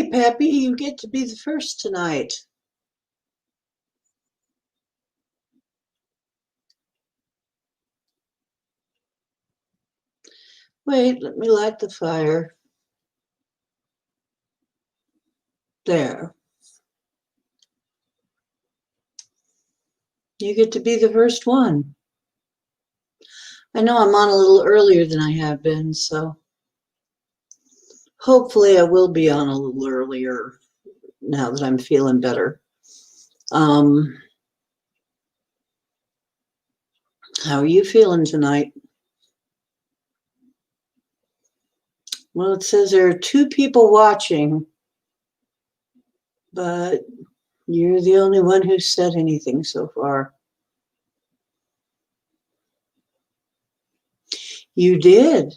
Okay, Pappy, you get to be the first tonight. Wait, let me light the fire. There. You get to be the first one. I know I'm on a little earlier than I have been, so hopefully I will be on a little earlier now that I'm feeling better. How are you feeling tonight? Well, it says there are 2 people watching, but you're the only one who said anything so far. You did.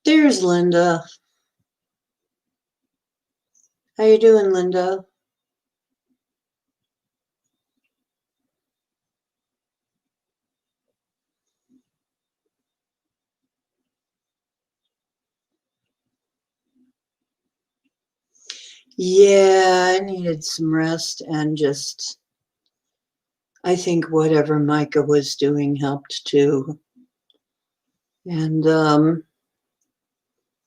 There's Linda. How you doing, Linda? Yeah, I needed some rest and just, I think whatever Micah was doing helped too. And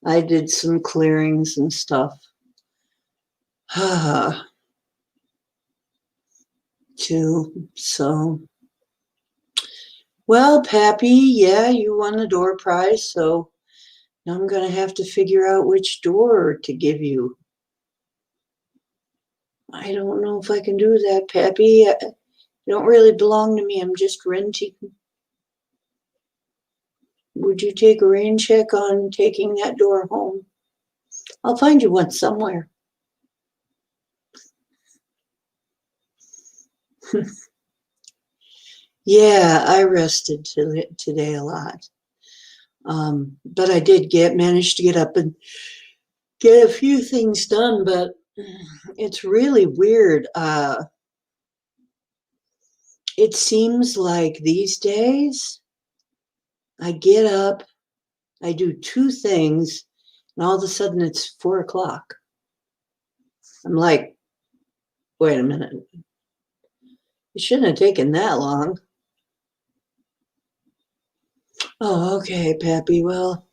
I did some clearings and stuff too. So, well, Pappy, yeah, you won the door prize. So now I'm going to have to figure out which door to give you. I don't know if I can do that, Pappy. You don't really belong to me. I'm just renting. Would you take a rain check on taking that door home? I'll find you one somewhere. Yeah, I rested today a lot. But I did manage to get up and get a few things done, but it's really weird. It seems like these days I get up, I do 2 things, and all of a sudden it's 4 o'clock. I'm like, wait a minute. It shouldn't have taken that long. Oh, okay, Pappy. Well,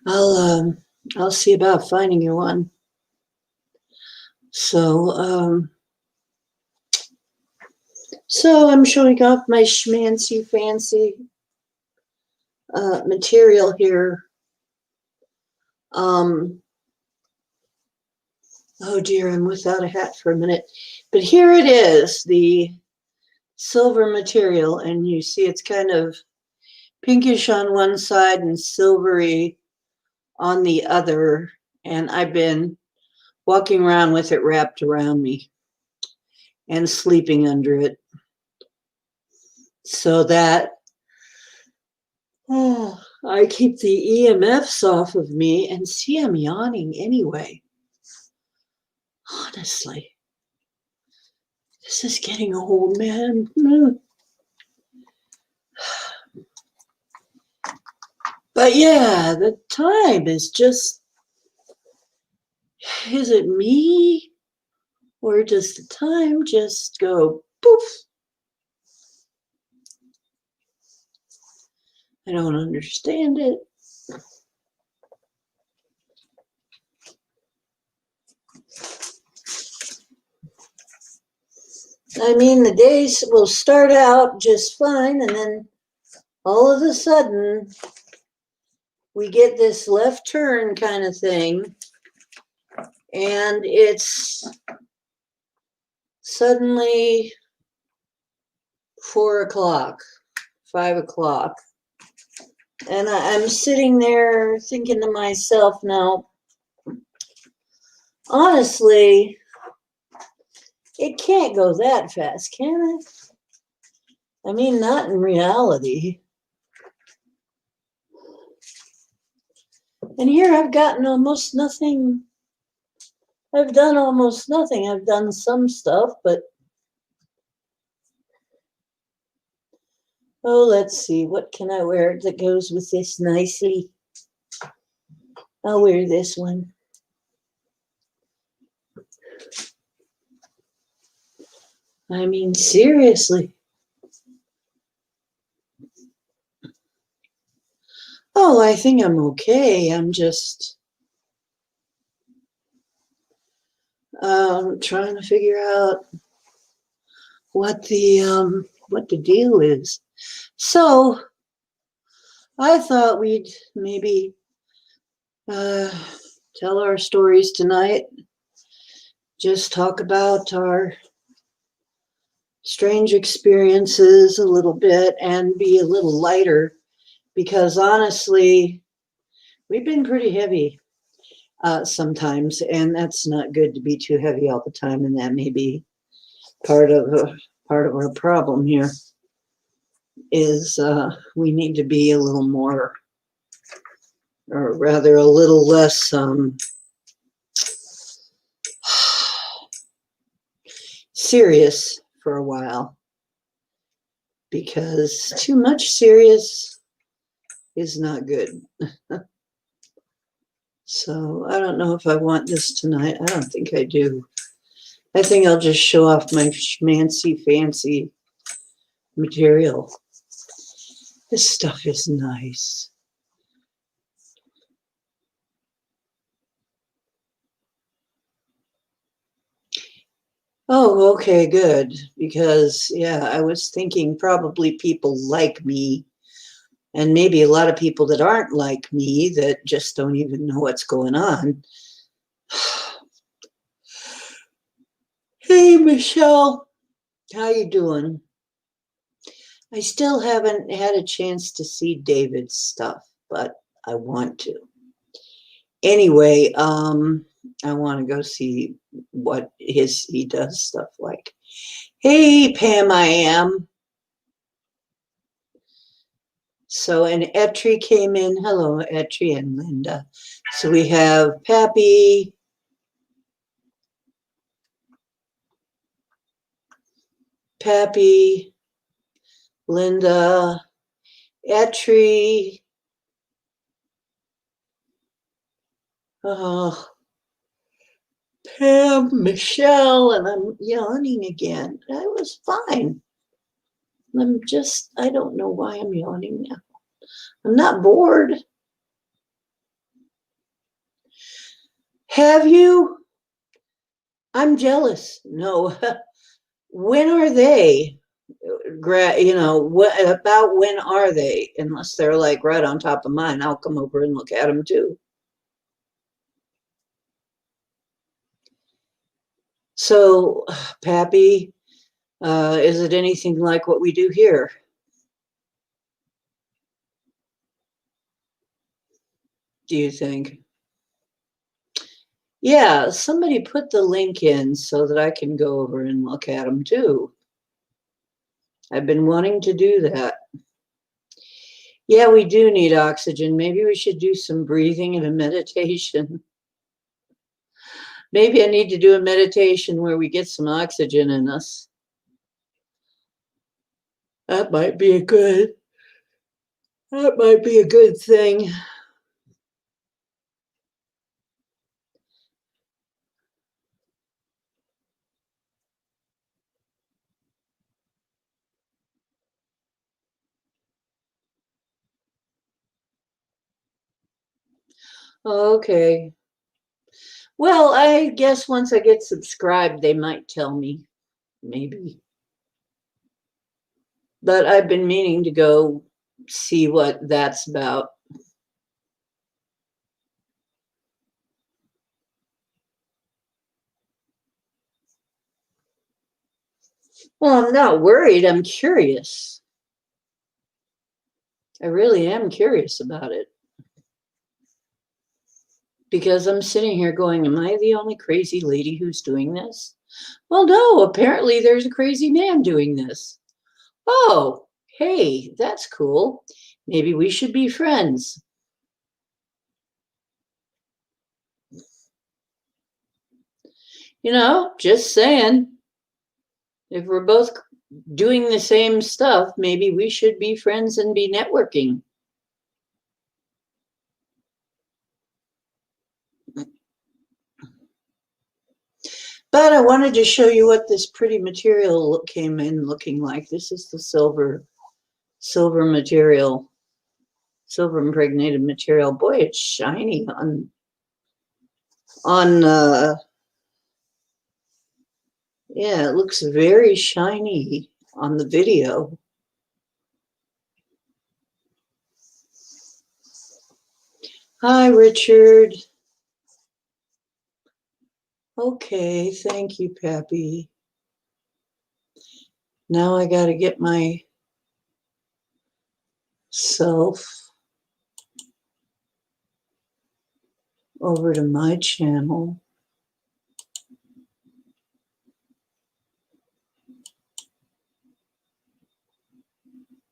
I'll see about finding you one. So, so I'm showing off my schmancy fancy material here. Oh dear, I'm without a hat for a minute. But here it is, the silver material, and you see it's kind of pinkish on one side and silvery on the other. And I've been walking around with it wrapped around me and sleeping under it. So that I keep the EMFs off of me, and see, I'm yawning anyway. Honestly, this is getting old, man. But yeah, the time is just, is it me? Or does the time just go poof? I don't understand it. I mean, the days will start out just fine, and then all of a sudden, we get this left turn kind of thing, and it's suddenly 4 o'clock, 5 o'clock. And I'm sitting there thinking to myself, now, honestly, it can't go that fast, can it? I mean, not in reality. And here I've gotten almost nothing. I've done almost nothing. I've done some stuff, but Oh, let's see. What can I wear that goes with this nicely? I'll wear this one. I mean, seriously. Oh, I think I'm okay. I'm just trying to figure out what the deal is. So I thought we'd maybe uh, tell our stories tonight. Just talk about our strange experiences a little bit and be a little lighter because honestly, we've been pretty heavy sometimes, and that's not good to be too heavy all the time, and that may be part of our problem here is we need to be a little more, or rather a little less serious for a while, because too much serious is not good. So I don't know if I want this tonight. I don't think I do. I think I'll just show off my schmancy fancy material. This stuff is nice. Oh, okay, good. Because, yeah, I was thinking probably people like me, and maybe a lot of people that aren't like me that just don't even know what's going on. Hey, Michelle, how you doing? I still haven't had a chance to see David's stuff, but I want to. Anyway, I want to go see what he does stuff like. Hey, Pam, I am. So, and Etri came in. Hello, Etri and Linda. So we have Pappy, Linda, Etri. Oh, Pam, Michelle, and I'm yawning again. I was fine. I don't know why I'm yawning now. I'm not bored. Have you? I'm jealous. No. When are they? About when are they? Unless they're like right on top of mine, I'll come over and look at them too. So, Pappy, is it anything like what we do here? Do you think? Yeah, somebody put the link in so that I can go over and look at them too. I've been wanting to do that. Yeah, we do need oxygen. Maybe we should do some breathing and a meditation. Maybe I need to do a meditation where we get some oxygen in us. That might be a good thing. Okay. Well, I guess once I get subscribed, they might tell me, maybe. But I've been meaning to go see what that's about. Well, I'm not worried. I'm curious. I really am curious about it. Because I'm sitting here going, am I the only crazy lady who's doing this? Well, no, apparently there's a crazy man doing this. Oh, hey, that's cool. Maybe we should be friends. Just saying. If we're both doing the same stuff, maybe we should be friends and be networking. But I wanted to show you what this pretty material came in looking like. This is the silver material, silver impregnated material. Boy, it's shiny on yeah, it looks very shiny on the video. Hi, Richard. Okay, thank you, Pappy. Now I got to get myself over to my channel.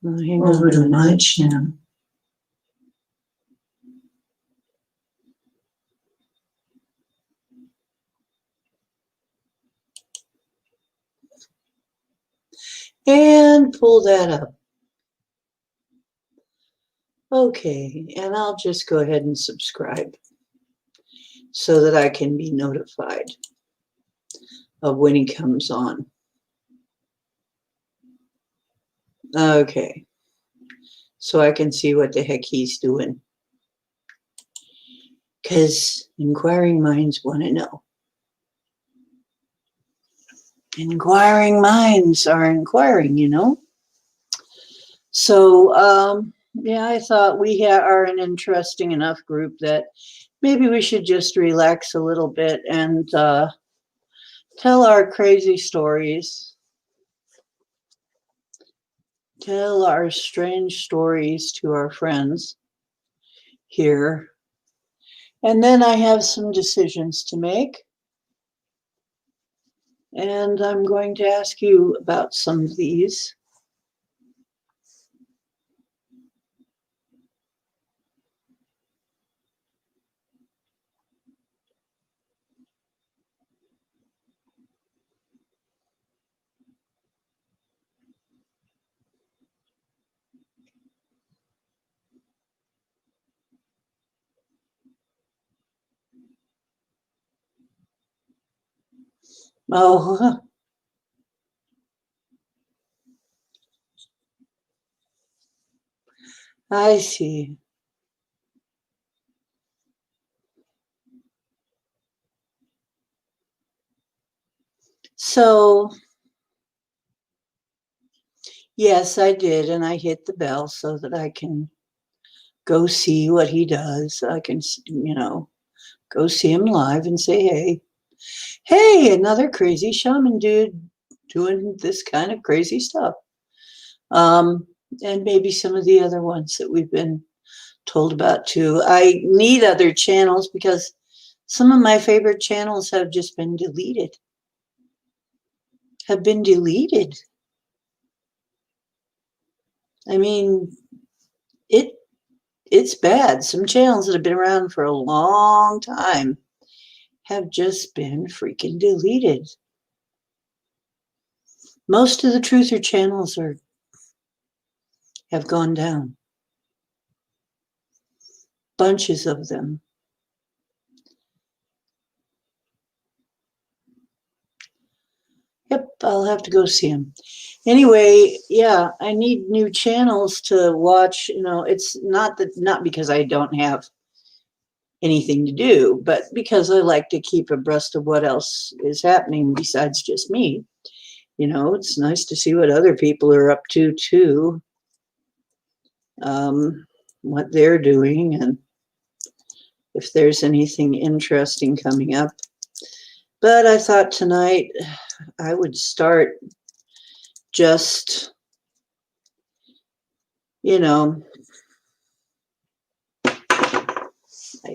Over to my channel. And pull that up. Okay, and I'll just go ahead and subscribe so that I can be notified of when he comes on. Okay, so I can see what the heck he's doing. Because inquiring minds want to know. Inquiring minds are inquiring, you know. So, yeah, I thought we are an interesting enough group that maybe we should just relax a little bit and tell our crazy stories. Tell our strange stories to our friends here. And then I have some decisions to make. And I'm going to ask you about some of these. Oh, I see. So, yes, I did. And I hit the bell so that I can go see what he does. I can, you know, go see him live and say, hey, hey, another crazy shaman dude doing this kind of crazy stuff. And maybe some of the other ones that we've been told about too. I need other channels because some of my favorite channels have just been deleted. Have been deleted. I mean, it's bad. Some channels that have been around for a long time have just been freaking deleted. Most of the truther channels have gone down. Bunches of them. Yep, I'll have to go see him. Anyway, yeah, I need new channels to watch. You know, it's not because I don't have anything to do, but because I like to keep abreast of what else is happening besides just me. You know, it's nice to see what other people are up to too, what they're doing, and if there's anything interesting coming up. But I thought tonight I would start just, you know, I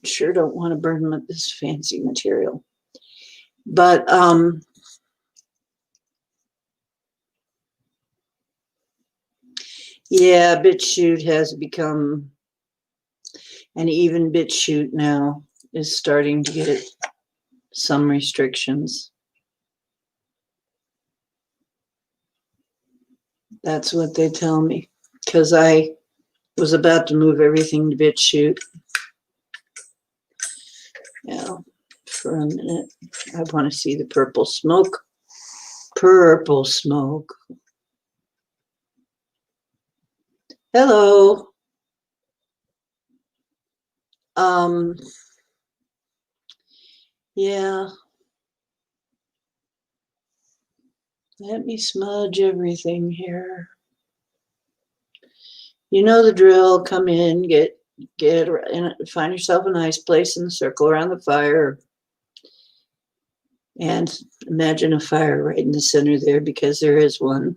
sure don't want to burn this fancy material. But yeah, BitChute has become an even BitChute now is starting to get some restrictions. That's what they tell me. Because I was about to move everything to BitChute. Yeah, for a minute. I want to see the purple smoke. Purple smoke. Hello. Yeah. Let me smudge everything here. You know the drill. Come in, get find yourself a nice place in the circle around the fire, and imagine a fire right in the center there, because there is one.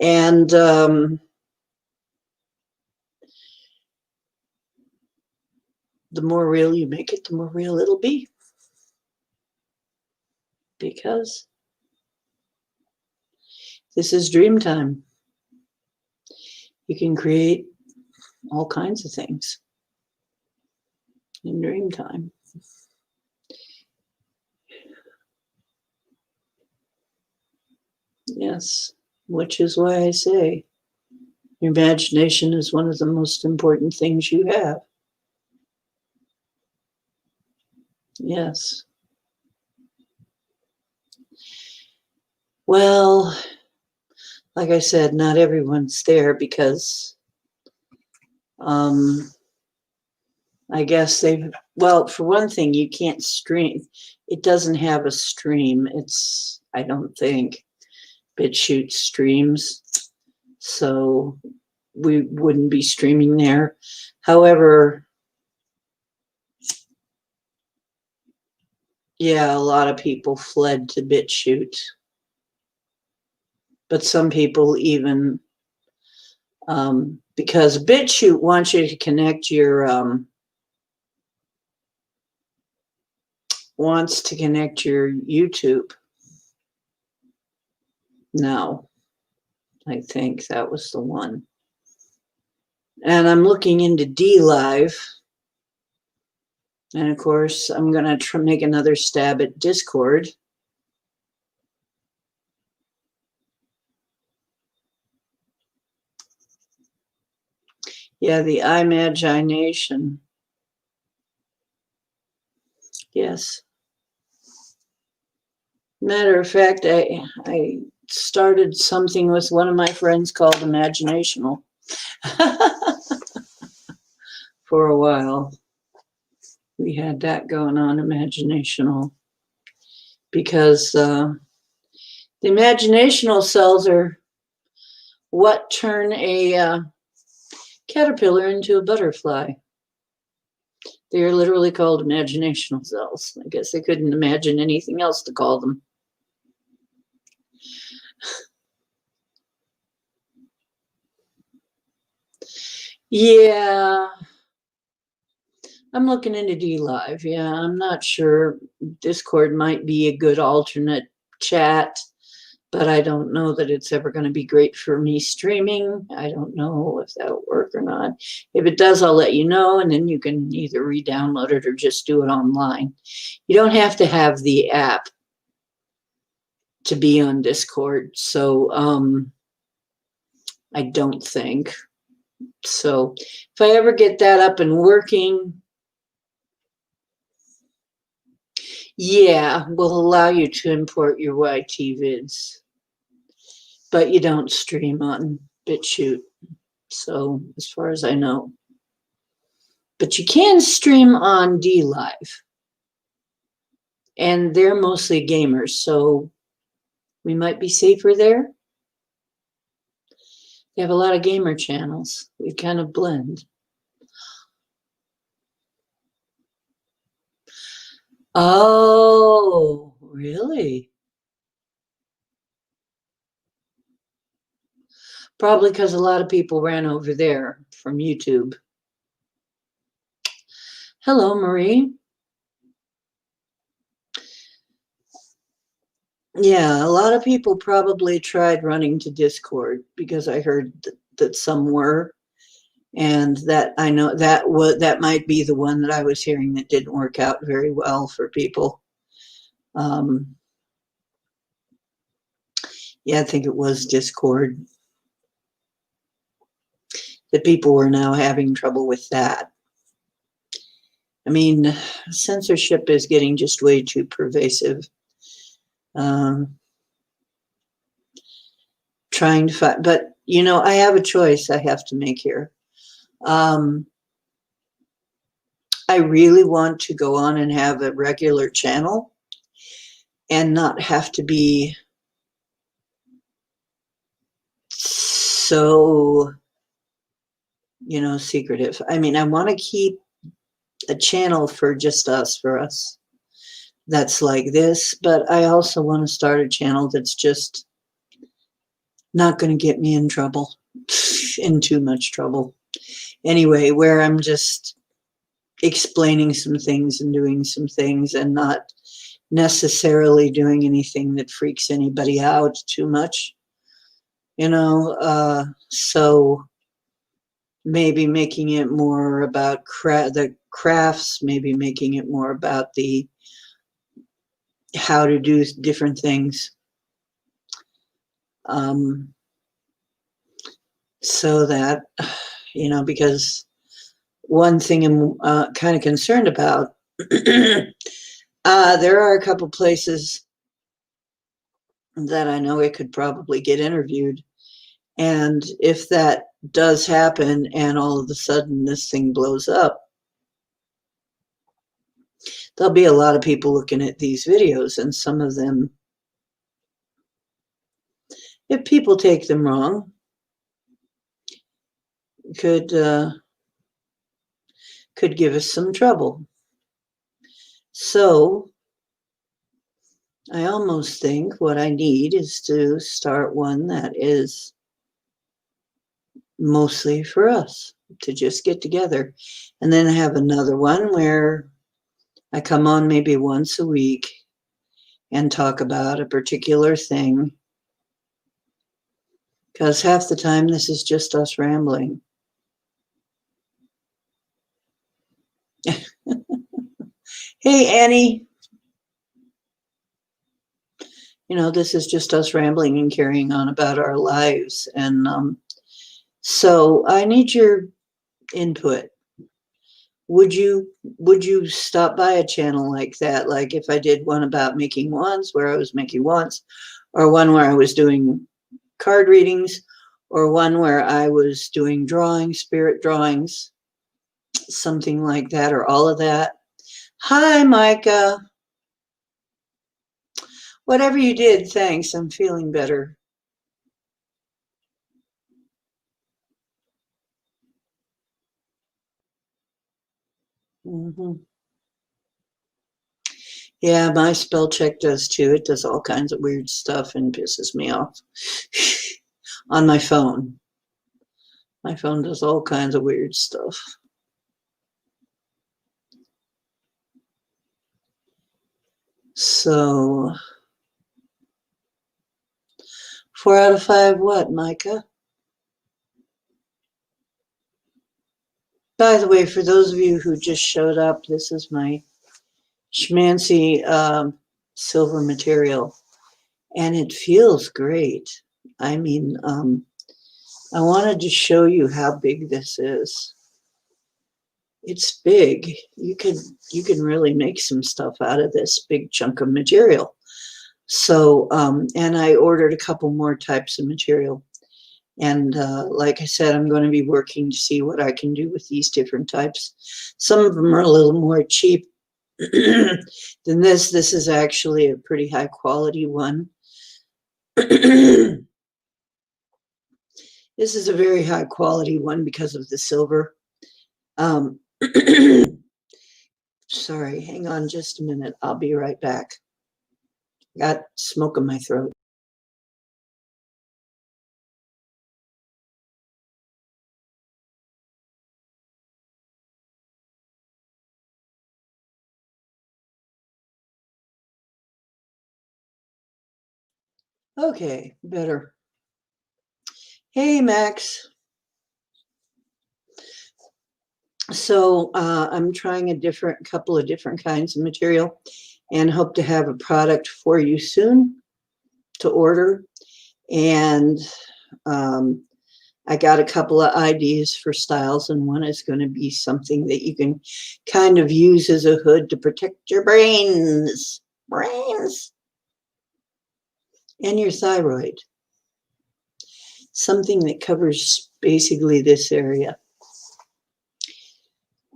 And the more real you make it, the more real it'll be, because this is dream time. You can create all kinds of things in dream time. Yes, which is why I say your imagination is one of the most important things you have. Yes. Well, like I said, not everyone's there because I guess well, for one thing, you can't stream. It doesn't have a stream. I don't think, BitChute streams. So we wouldn't be streaming there. However, yeah, a lot of people fled to BitChute. But some people even, because BitChute wants you to connect your, wants to connect your YouTube. No, I think that was the one. And I'm looking into DLive. And of course, I'm going to make another stab at Discord. Yeah, the imagination. Yes. Matter of fact, I started something with one of my friends called Imaginational for a while. We had that going on, Imaginational, because the imaginational cells are what turn a caterpillar into a butterfly. They are literally called imaginational cells. I guess they couldn't imagine anything else to call them. Yeah, I'm looking into DLive. Yeah, I'm not sure. Discord might be a good alternate chat, but I don't know that it's ever going to be great for me streaming. I don't know if that'll work or not. If it does, I'll let you know, and then you can either re-download it or just do it online. You don't have to have the app to be on Discord, so I don't think. So if I ever get that up and working, yeah, we'll allow you to import your YT vids, but you don't stream on BitChute. So as far as I know, but you can stream on DLive, and they're mostly gamers, so we might be safer there. They have a lot of gamer channels. We kind of blend. Oh, really? Probably because a lot of people ran over there from YouTube. Hello, Marie. Yeah, a lot of people probably tried running to Discord because I heard that some were, and that I know that might be the one that I was hearing that didn't work out very well for people. Yeah, I think it was Discord. That people were now having trouble with that. I mean, censorship is getting just way too pervasive. Trying to find, but you know, I have a choice I have to make here. I really want to go on and have a regular channel and not have to be so, you know, secretive. I mean, I want to keep a channel for just us, for us that's like this, but I also want to start a channel that's just not going to get me in trouble, in too much trouble. Anyway, where I'm just explaining some things and doing some things and not necessarily doing anything that freaks anybody out too much, you know. So maybe making it more about the crafts, maybe making it more about the how to do different things. So that, you know, because one thing I'm kind of concerned about, there are a couple places that I know I could probably get interviewed. And if that does happen and all of a sudden this thing blows up, there'll be a lot of people looking at these videos, and some of them, if people take them wrong, could give us some trouble. So I almost think what I need is to start one that is mostly for us to just get together, and then have another one where I come on maybe once a week and talk about a particular thing, because half the time this is just us rambling. Hey, Annie. You know, this is just us rambling and carrying on about our lives. And so I need your input. Would you stop by a channel like that? Like if I did one about making wands, where I was making wands, or one where I was doing card readings, or one where I was doing drawings, spirit drawings, something like that, or all of that. Hi, Micah. Whatever you did, thanks. I'm feeling better. Mm-hmm. Yeah, my spell check does too. It does all kinds of weird stuff and pisses me off. On my phone. My phone does all kinds of weird stuff. So, 4 out of 5 what, Micah? By the way, for those of you who just showed up, this is my schmancy silver material, and it feels great. I mean, I wanted to show you how big this is. It's big. You can really make some stuff out of this big chunk of material. So, and I ordered a couple more types of material. And like I said, I'm going to be working to see what I can do with these different types. Some of them are a little more cheap than this. This is actually a pretty high quality one. This is a very high quality one because of the silver. Sorry, hang on just a minute. I'll be right back. Got smoke in my throat. Okay, better. Hey, Max. So I'm trying a couple of different kinds of material and hope to have a product for you soon to order. And I got a couple of ideas for styles, and one is going to be something that you can kind of use as a hood to protect your brains and your thyroid. Something that covers basically this area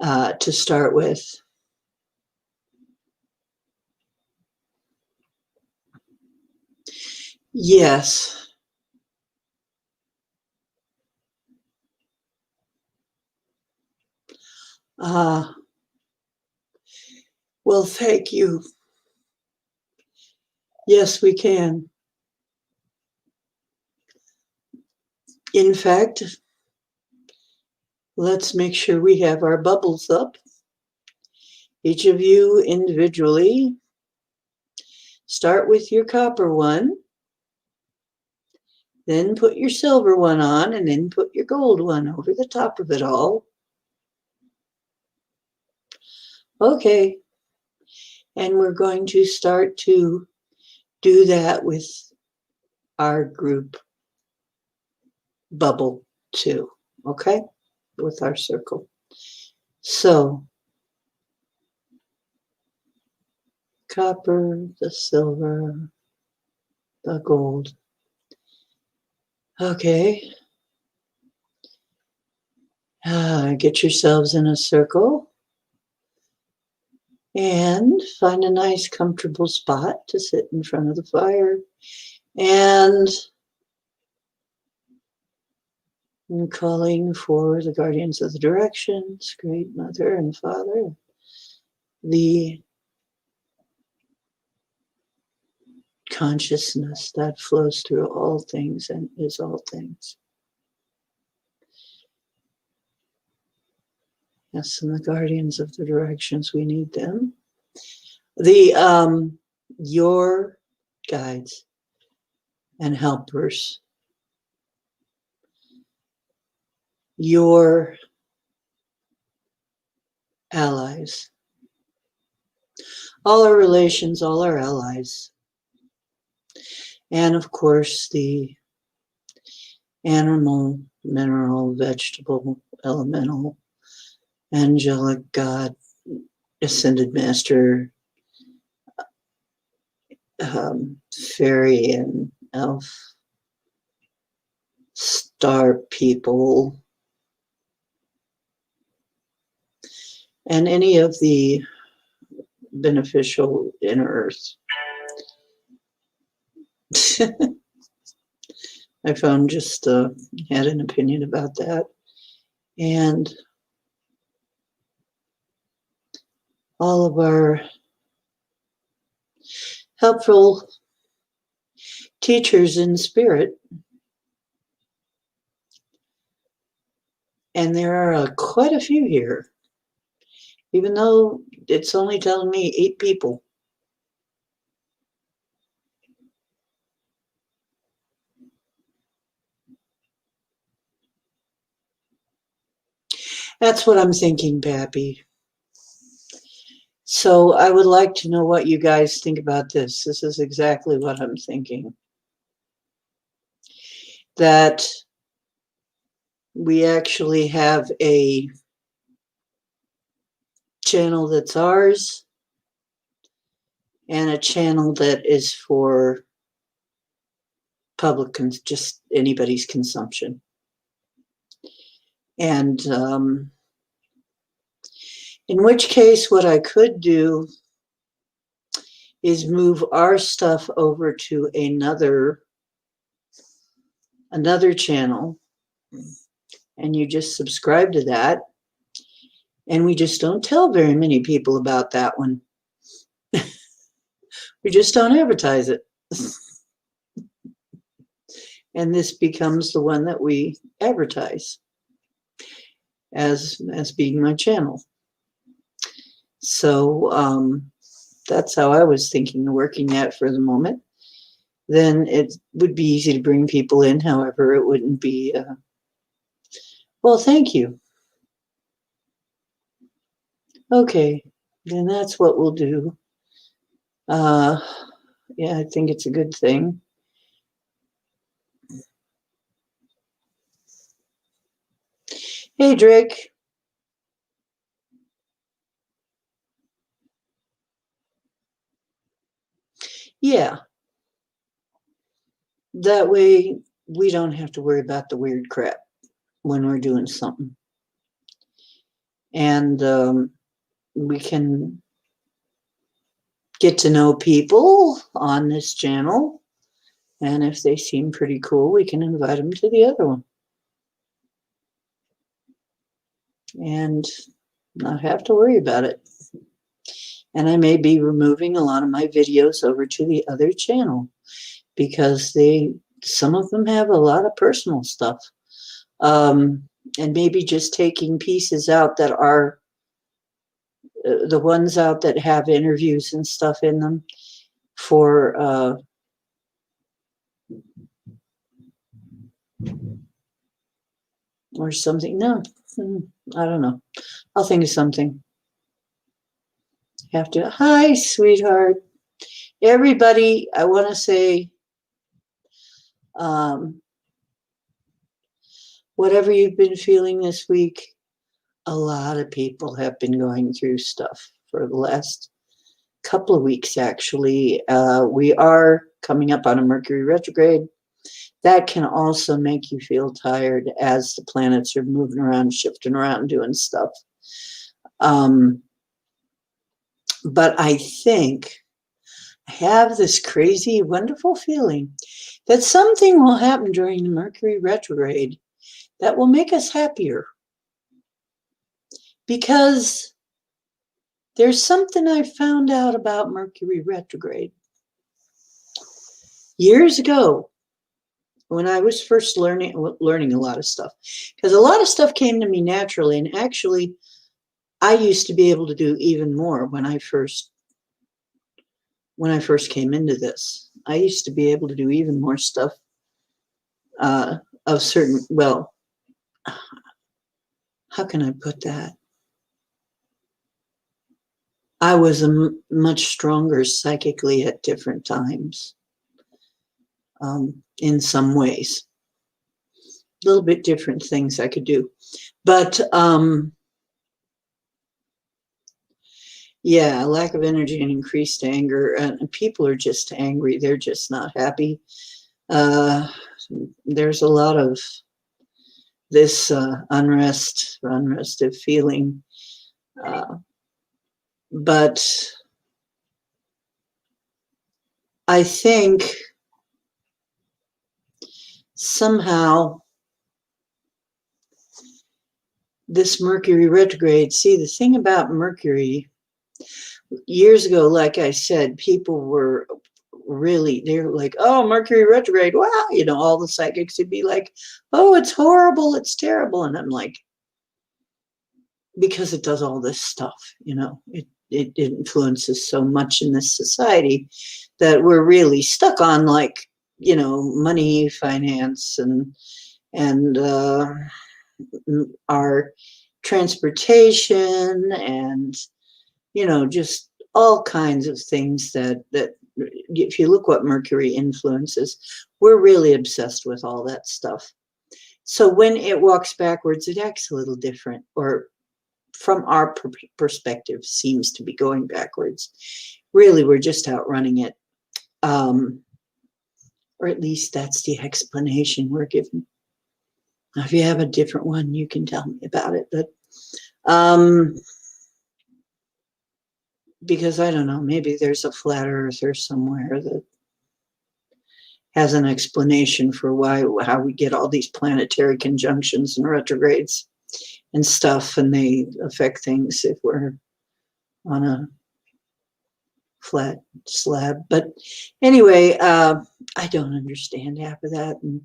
to start with. Yes. Well, thank you. Yes, we can. In fact, let's make sure we have our bubbles up. Each of you individually. Start with your copper one, then put your silver one on, and then put your gold one over the top of it all. Okay, and we're going to start to do that with our group bubble too, okay, with our circle. So, copper, the silver, the gold. Okay. Get yourselves in a circle and find a nice comfortable spot to sit in front of the fire. And I'm calling for the guardians of the directions, Great Mother and Father, the consciousness that flows through all things and is all things. Yes, and the guardians of the directions, we need them. Your guides and helpers, your allies, all our relations, all our allies, and of course the animal, mineral, vegetable, elemental, angelic, God, ascended master, fairy and elf, star people, and any of the beneficial inner earth. My phone just had an opinion about that. And all of our helpful teachers in spirit. And there are quite a few here, even though it's only telling me 8 people. That's what I'm thinking, Pappy. So I would like to know what you guys think about this. This is exactly what I'm thinking. That we actually have a channel that's ours and a channel that is for public, just anybody's consumption. And in which case, what I could do is move our stuff over to another channel, and you just subscribe to that, and we just don't tell very many people about that one. We just don't advertise it. And this becomes the one that we advertise as being my channel. So that's how I was thinking of working that for the moment. Then it would be easy to bring people in. However, it wouldn't be, well, thank you. Okay, then that's what we'll do. Yeah, I think it's a good thing. Hey, Drake. Yeah, that way we don't have to worry about the weird crap when we're doing something. And we can get to know people on this channel. And if they seem pretty cool, we can invite them to the other one. And not have to worry about it. And I may be removing a lot of my videos over to the other channel because some of them have a lot of personal stuff. And maybe just taking pieces out that are the ones out that have interviews and stuff in them for or something. No, I don't know. I'll think of something. Have to. Hi, sweetheart. Everybody, I want to say, whatever you've been feeling this week, a lot of people have been going through stuff for the last couple of weeks, actually. We are coming up on a Mercury retrograde. That can also make you feel tired as the planets are moving around, shifting around, doing stuff. But I think I have this crazy, wonderful feeling that something will happen during the Mercury retrograde that will make us happier. Because there's something I found out about Mercury retrograde. Years ago, when I was first learning a lot of stuff, because a lot of stuff came to me naturally, and actually, I used to be able to do even more when I first came into this. I used to be able to do even more stuff of certain, well, how can I put that? I was much stronger psychically at different times, in some ways. A little bit different things I could do. But yeah, lack of energy and increased anger. And people are just angry. They're just not happy. There's a lot of this unrested feeling. But I think somehow this Mercury retrograde, see, the thing about Mercury, years ago, like I said, people were really, they're like, oh, Mercury retrograde, wow, all the psychics would be like, oh, it's horrible, it's terrible. And I'm like, because it does all this stuff, it influences so much in this society that we're really stuck on, like, money, finance, and our transportation, and just all kinds of things that if you look what Mercury influences, we're really obsessed with all that stuff. So when it walks backwards, it acts a little different, or from our perspective, seems to be going backwards. Really, we're just outrunning it. Or at least that's the explanation we're given. Now, if you have a different one, you can tell me about it. But because I don't know, maybe there's a flat earther somewhere that has an explanation for how we get all these planetary conjunctions and retrogrades and stuff, and they affect things if we're on a flat slab. But anyway, I don't understand half of that, and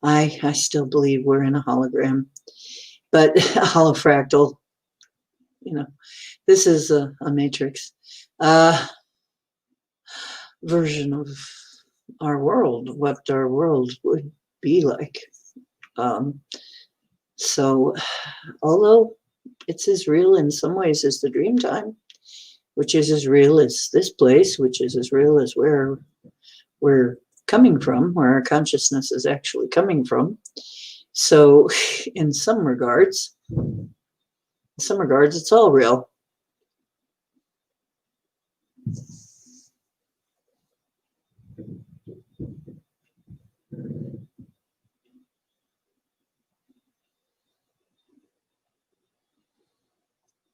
I still believe we're in a hologram, but a holofractal. This is a matrix version of our world, what our world would be like. So, although it's as real in some ways as the dream time, which is as real as this place, which is as real as where we're coming from, where our consciousness is actually coming from. So, in some regards, In some regards, it's all real.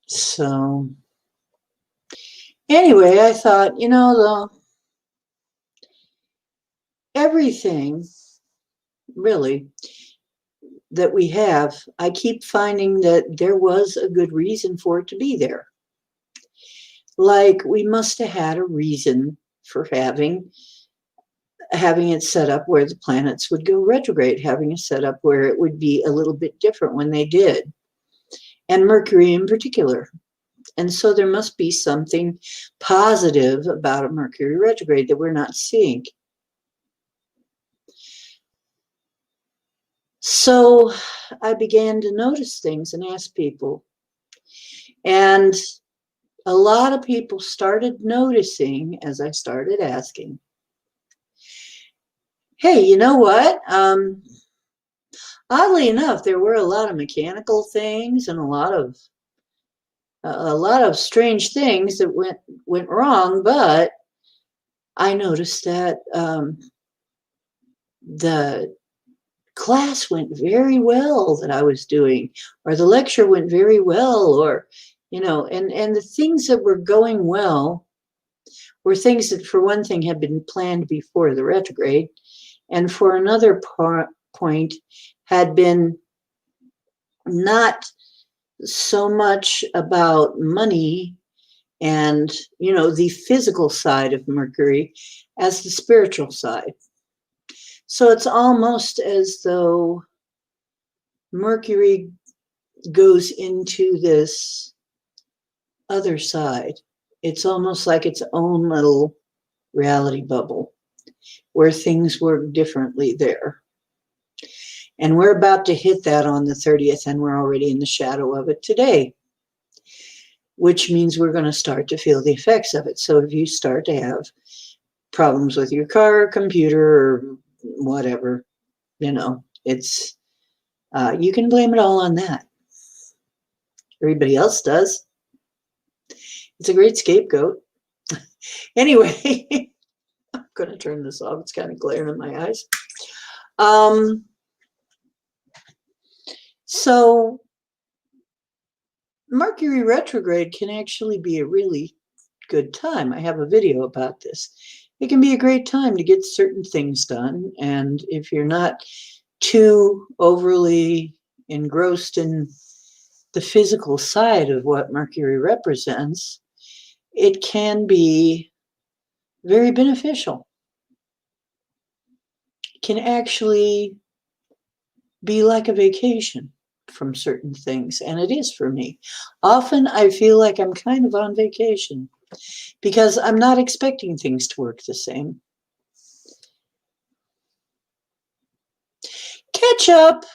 So anyway, I thought, everything really that we have, I keep finding that there was a good reason for it to be there. Like we must have had a reason for having it set up where the planets would go retrograde, having it set up where it would be a little bit different when they did, and Mercury in particular. And so there must be something positive about a Mercury retrograde that we're not seeing. So I began to notice things and ask people. And a lot of people started noticing as I started asking, hey, you know what? Oddly enough, there were a lot of mechanical things and a lot of strange things that went wrong, but I noticed that the class went very well that I was doing, or the lecture went very well, or and the things that were going well were things that, for one thing, had been planned before the retrograde, and for another point, had been not so much about money and the physical side of Mercury as the spiritual side. So it's almost as though Mercury goes into this other side. It's almost like its own little reality bubble where things work differently there. And we're about to hit that on the 30th, and we're already in the shadow of it today, which means we're going to start to feel the effects of it. So if you start to have problems with your car, or computer, or whatever, it's you can blame it all on that. Everybody else does. It's a great scapegoat. Anyway, I'm going to turn this off. It's kind of glaring in my eyes. So Mercury retrograde can actually be a really good time. I have a video about this. It can be a great time to get certain things done. And if you're not too overly engrossed in the physical side of what Mercury represents, it can be very beneficial. It can actually be like a vacation from certain things, and it is for me. Often I feel like I'm kind of on vacation because I'm not expecting things to work the same. Catch up.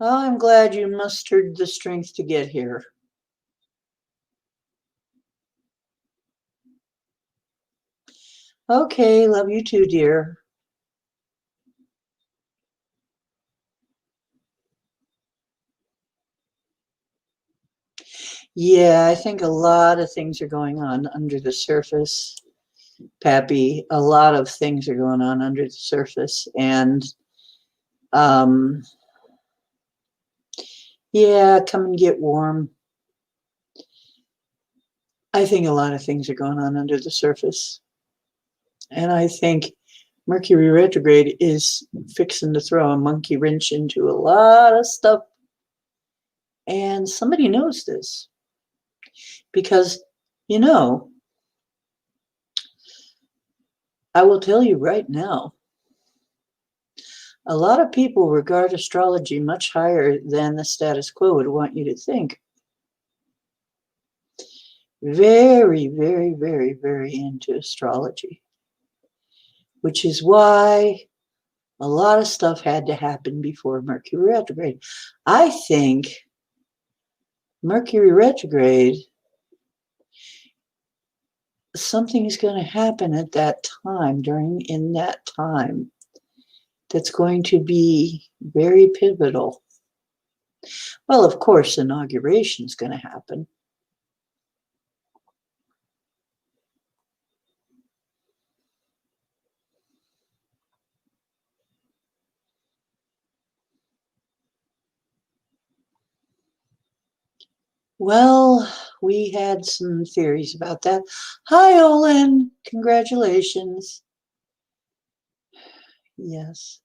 Oh, I'm glad you mustered the strength to get here. Okay, love you too, dear. Yeah, I think a lot of things are going on under the surface, Pappy. A lot of things are going on under the surface. And yeah, come and get warm. I think a lot of things are going on under the surface. And I think Mercury retrograde is fixing to throw a monkey wrench into a lot of stuff. And somebody knows this. Because, I will tell you right now, a lot of people regard astrology much higher than the status quo would want you to think. Very, very, very, very into astrology, which is why a lot of stuff had to happen before Mercury retrograde. I think Mercury retrograde, something is going to happen at that time, in that time, that's going to be very pivotal. Well, of course, inauguration's going to happen. Well, we had some theories about that. Hi, Olin. Congratulations. Yes.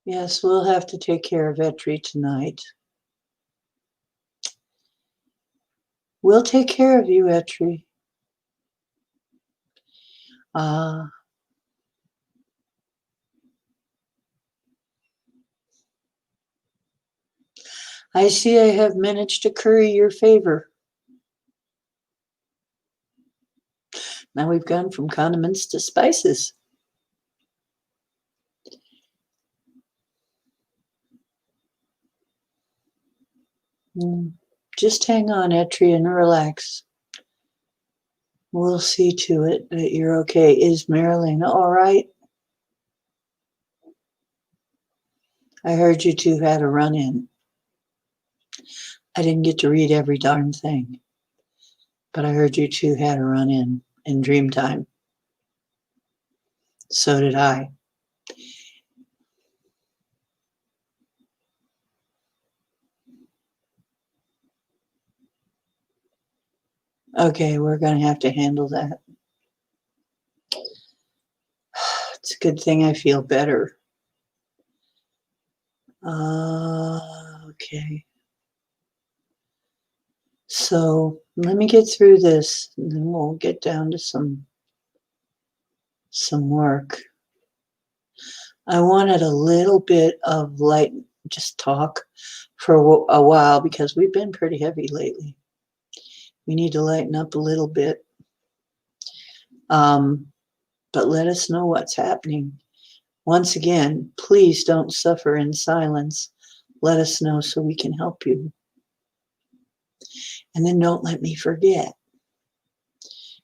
Yes, we'll have to take care of Etri tonight. We'll take care of you, Etri. Ah, I see I have managed to curry your favor. Now we've gone from condiments to spices. Just hang on, Etri, and relax. We'll see to it that you're okay. Is Marilyn all right? I heard you two had a run in. I didn't get to read every darn thing, but I heard you two had a run in dream time. So did I. Okay, we're going to have to handle that. It's a good thing I feel better. Okay. So let me get through this, and then we'll get down to some work. I wanted a little bit of light, just talk for a while because we've been pretty heavy lately. We need to lighten up a little bit. But let us know what's happening. Once again, please don't suffer in silence. Let us know so we can help you. And then don't let me forget,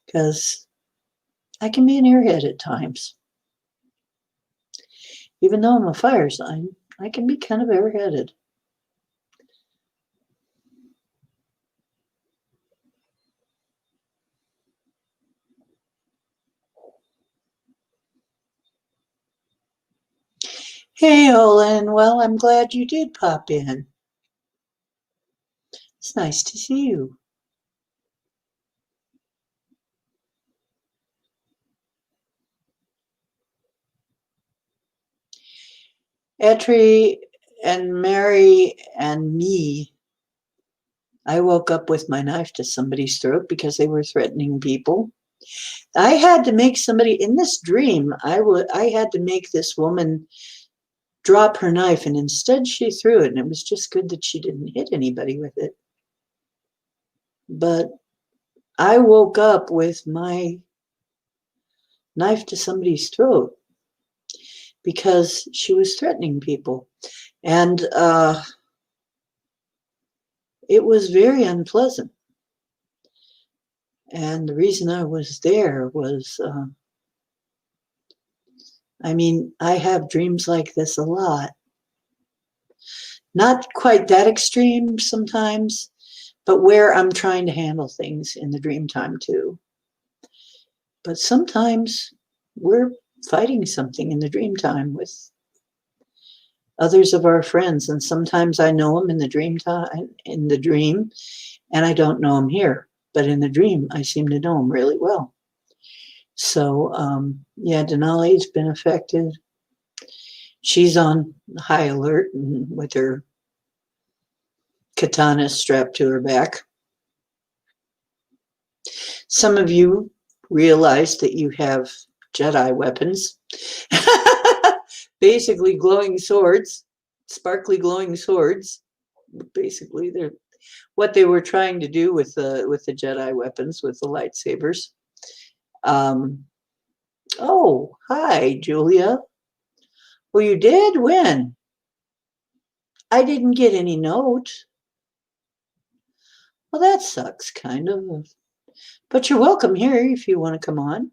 because I can be an airhead at times. Even though I'm a fire sign, I can be kind of airheaded. Hey, Olin. Well, I'm glad you did pop in. It's nice to see you. Etri and Mary and me, I woke up with my knife to somebody's throat because they were threatening people. I had to make somebody in this dream. I had to make this woman drop her knife, and instead she threw it, and it was just good that she didn't hit anybody with it. But I woke up with my knife to somebody's throat because she was threatening people, and it was very unpleasant. And the reason I was there was, I have dreams like this a lot. Not quite that extreme sometimes, but where I'm trying to handle things in the dream time too. But sometimes we're fighting something in the dream time with others of our friends, and sometimes I know them in the dream and I don't know them here, but in the dream I seem to know them really well. So yeah, Denali's been affected. She's on high alert with her katana strapped to her back. Some of you realize that you have Jedi weapons. Basically glowing swords, sparkly glowing swords. Basically, they're what they were trying to do with the Jedi weapons, with the lightsabers. Oh, hi, Julia. Oh, you did? When? I didn't get any note. Well, that sucks, kind of. But you're welcome here if you want to come on.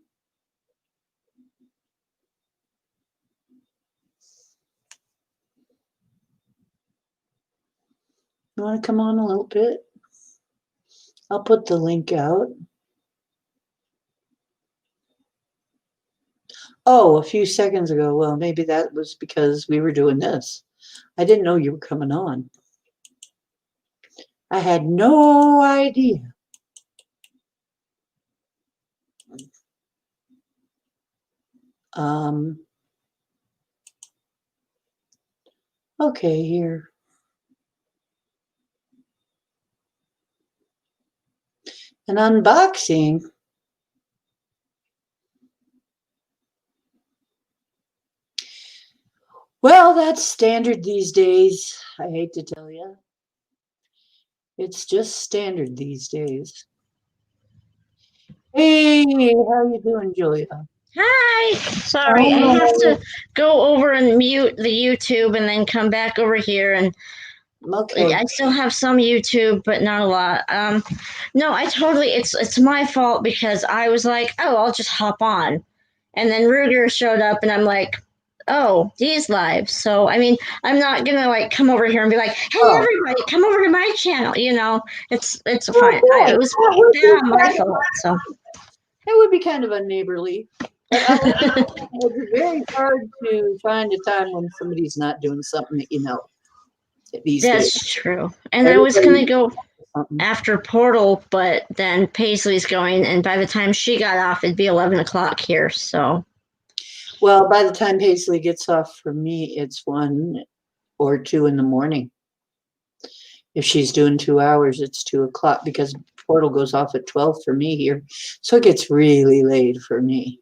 You want to come on a little bit? I'll put the link out. Oh, a few seconds ago. Well, maybe that was because we were doing this. I didn't know you were coming on. I had no idea. Okay, here. An unboxing. Well, that's standard these days. I hate to tell you. It's just standard these days. Hey, how you doing, Julia? Hi. Sorry, I have to go over and mute the YouTube and then come back over here. And Okay. I still have some YouTube, but not a lot. No, it's my fault because I was like, oh, I'll just hop on, and then Ruger showed up, and I'm like, oh, he's live. So I mean, I'm not gonna like come over here and be like, hey, everybody, come over to my channel. You know, it's fine. It was my fault. So. It would be kind of unneighborly. It's very hard to find a time when somebody's not doing something that you know. These That's days. True. And I was going to go after Portal, but then Paisley's going, and by the time she got off, it'd be 11 o'clock here. So. Well, by the time Paisley gets off for me, it's 1 or 2 in the morning. If she's doing 2 hours, it's 2 o'clock because Portal goes off at 12 for me here. So it gets really late for me.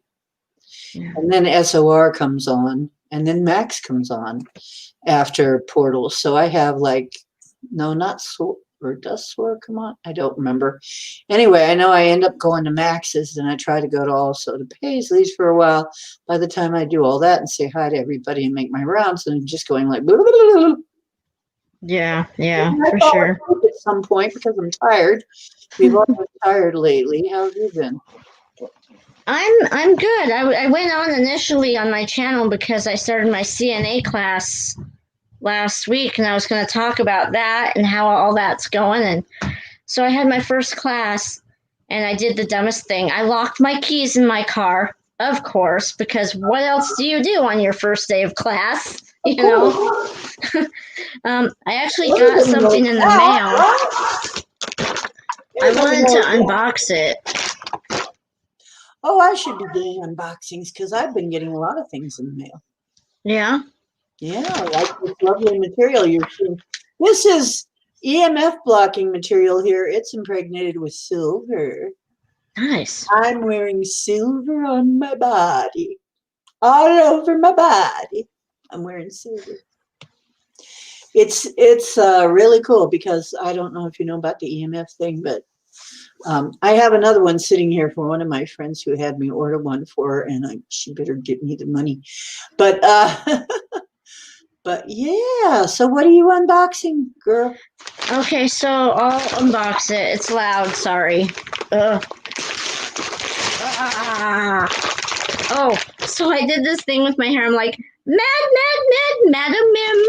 Yeah. And then SOR comes on, and then Max comes on after Portal. So I have like, no, not SOR, or does SOR come on? I don't remember. Anyway, I know I end up going to Max's, and I try to go to also to Paisley's for a while. By the time I do all that and say hi to everybody and make my rounds, and I'm just going like, blah, blah, blah, blah. Yeah, for sure. At some point because I'm tired. We've all been tired lately. How have you been? I'm good. I went on initially on my channel because I started my CNA class last week, and I was going to talk about that and how all that's going. And so I had my first class, and I did the dumbest thing. I locked my keys in my car, of course, because what else do you do on your first day of class? You know. I actually got something in the mail. I wanted to unbox it. Oh, I should be doing unboxings because I've been getting a lot of things in the mail. Yeah? Yeah, I like this lovely material you're seeing. This is EMF blocking material here. It's impregnated with silver. Nice. I'm wearing silver on my body. All over my body. I'm wearing silver. It's really cool because I don't know if you know about the EMF thing, but I have another one sitting here for one of my friends who had me order one for her, and she better give me the money. But but yeah, so what are you unboxing, girl? Okay, so I'll unbox it. It's loud, sorry. Oh, so I did this thing with my hair. I'm like, Madam Mim.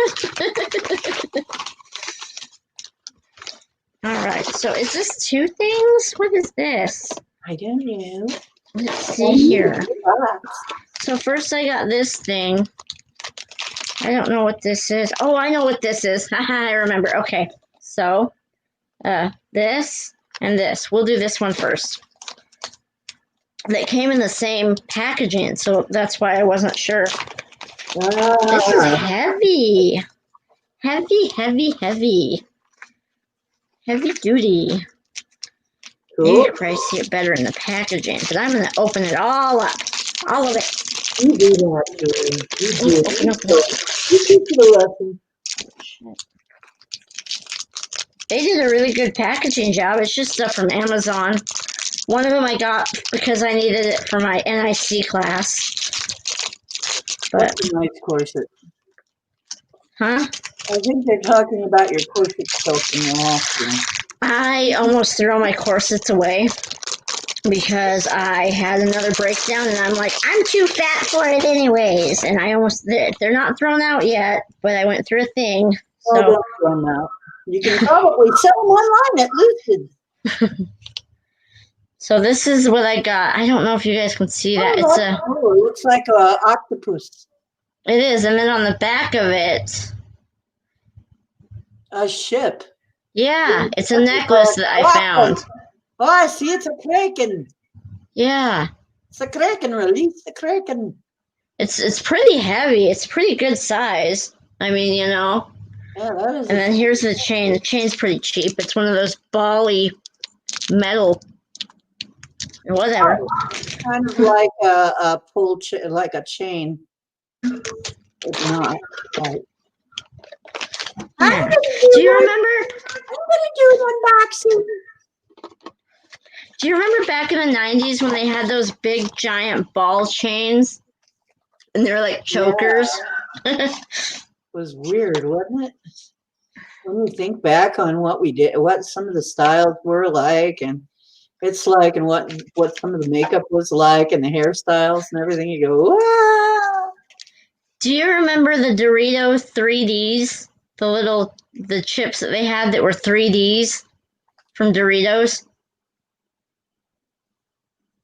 All right, so is this 2 things? What is this? I don't know. Let's see here. So first I got this thing. I don't know what this is. Oh, I know what this is. I remember. Okay, so this and this. We'll do this one first. They came in the same packaging, so that's why I wasn't sure. This is heavy. Heavy. Heavy duty. Cool. You probably see it better in the packaging, but I'm going to open it all up. All of it. You do that, Julie. You do. They did a really good packaging job. It's just stuff from Amazon. One of them I got because I needed it for my NIC class. But that's a nice corset. Huh? I think they're talking about your corset stuff in the last one. I almost threw my corsets away because I had another breakdown, and I'm like, I'm too fat for it anyways. And I almost did. They're not thrown out yet, but I went through a thing. So don't throw them out. You can probably sell them online at Lucid. So this is what I got. I don't know if you guys can see that. Oh, that's cool. It looks like a octopus. It is, and then on the back of it, A ship. yeah, it's a necklace that I found. Oh, I see. It's a kraken. Yeah, It's a kraken. Release the kraken. it's pretty heavy. It's pretty good size. I mean, you know. Yeah, that is. And then here's the chain. The chain's pretty cheap. It's one of those bally metal or whatever. Kind of like a pull, like a chain. It's not. Right. Yeah. Do you remember? I'm gonna do an unboxing. Do you remember back in the 90s when they had those big giant ball chains? And they were like chokers? Yeah. It was weird, wasn't it? When you think back on what we did, what some of the styles were like, and it's like, and what some of the makeup was like, and the hairstyles and everything, you go, wow. Do you remember the Dorito 3Ds? The chips that they had that were 3Ds from Doritos?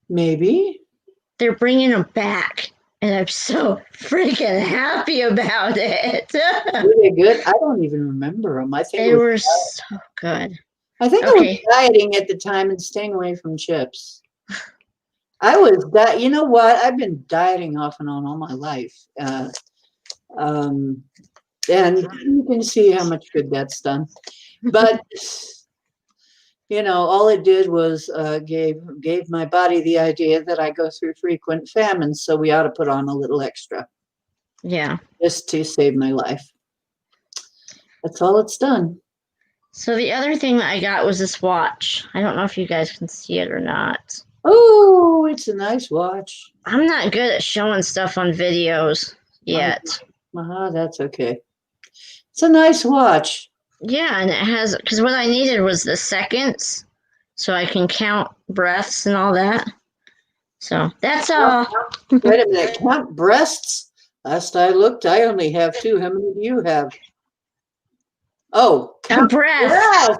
Maybe. They're bringing them back. And I'm so freaking happy about it. Were they good? I don't even remember them. I think They were so good. I think I was dieting at the time and staying away from chips. I was that. You know what? I've been dieting off and on all my life, and you can see how much good that's done. But you know, all it did was gave my body the idea that I go through frequent famines, so we ought to put on a little extra. Yeah. Just to save my life. That's all it's done. So the other thing that I got was this watch. I don't know if you guys can see it or not. Oh, it's a nice watch. I'm not good at showing stuff on videos yet. That's okay. It's a nice watch. Yeah, and it has, because what I needed was the seconds, so I can count breaths and all that. So that's all. Wait a minute, count breasts? Last I looked, I only have 2. How many do you have? Oh, count breaths.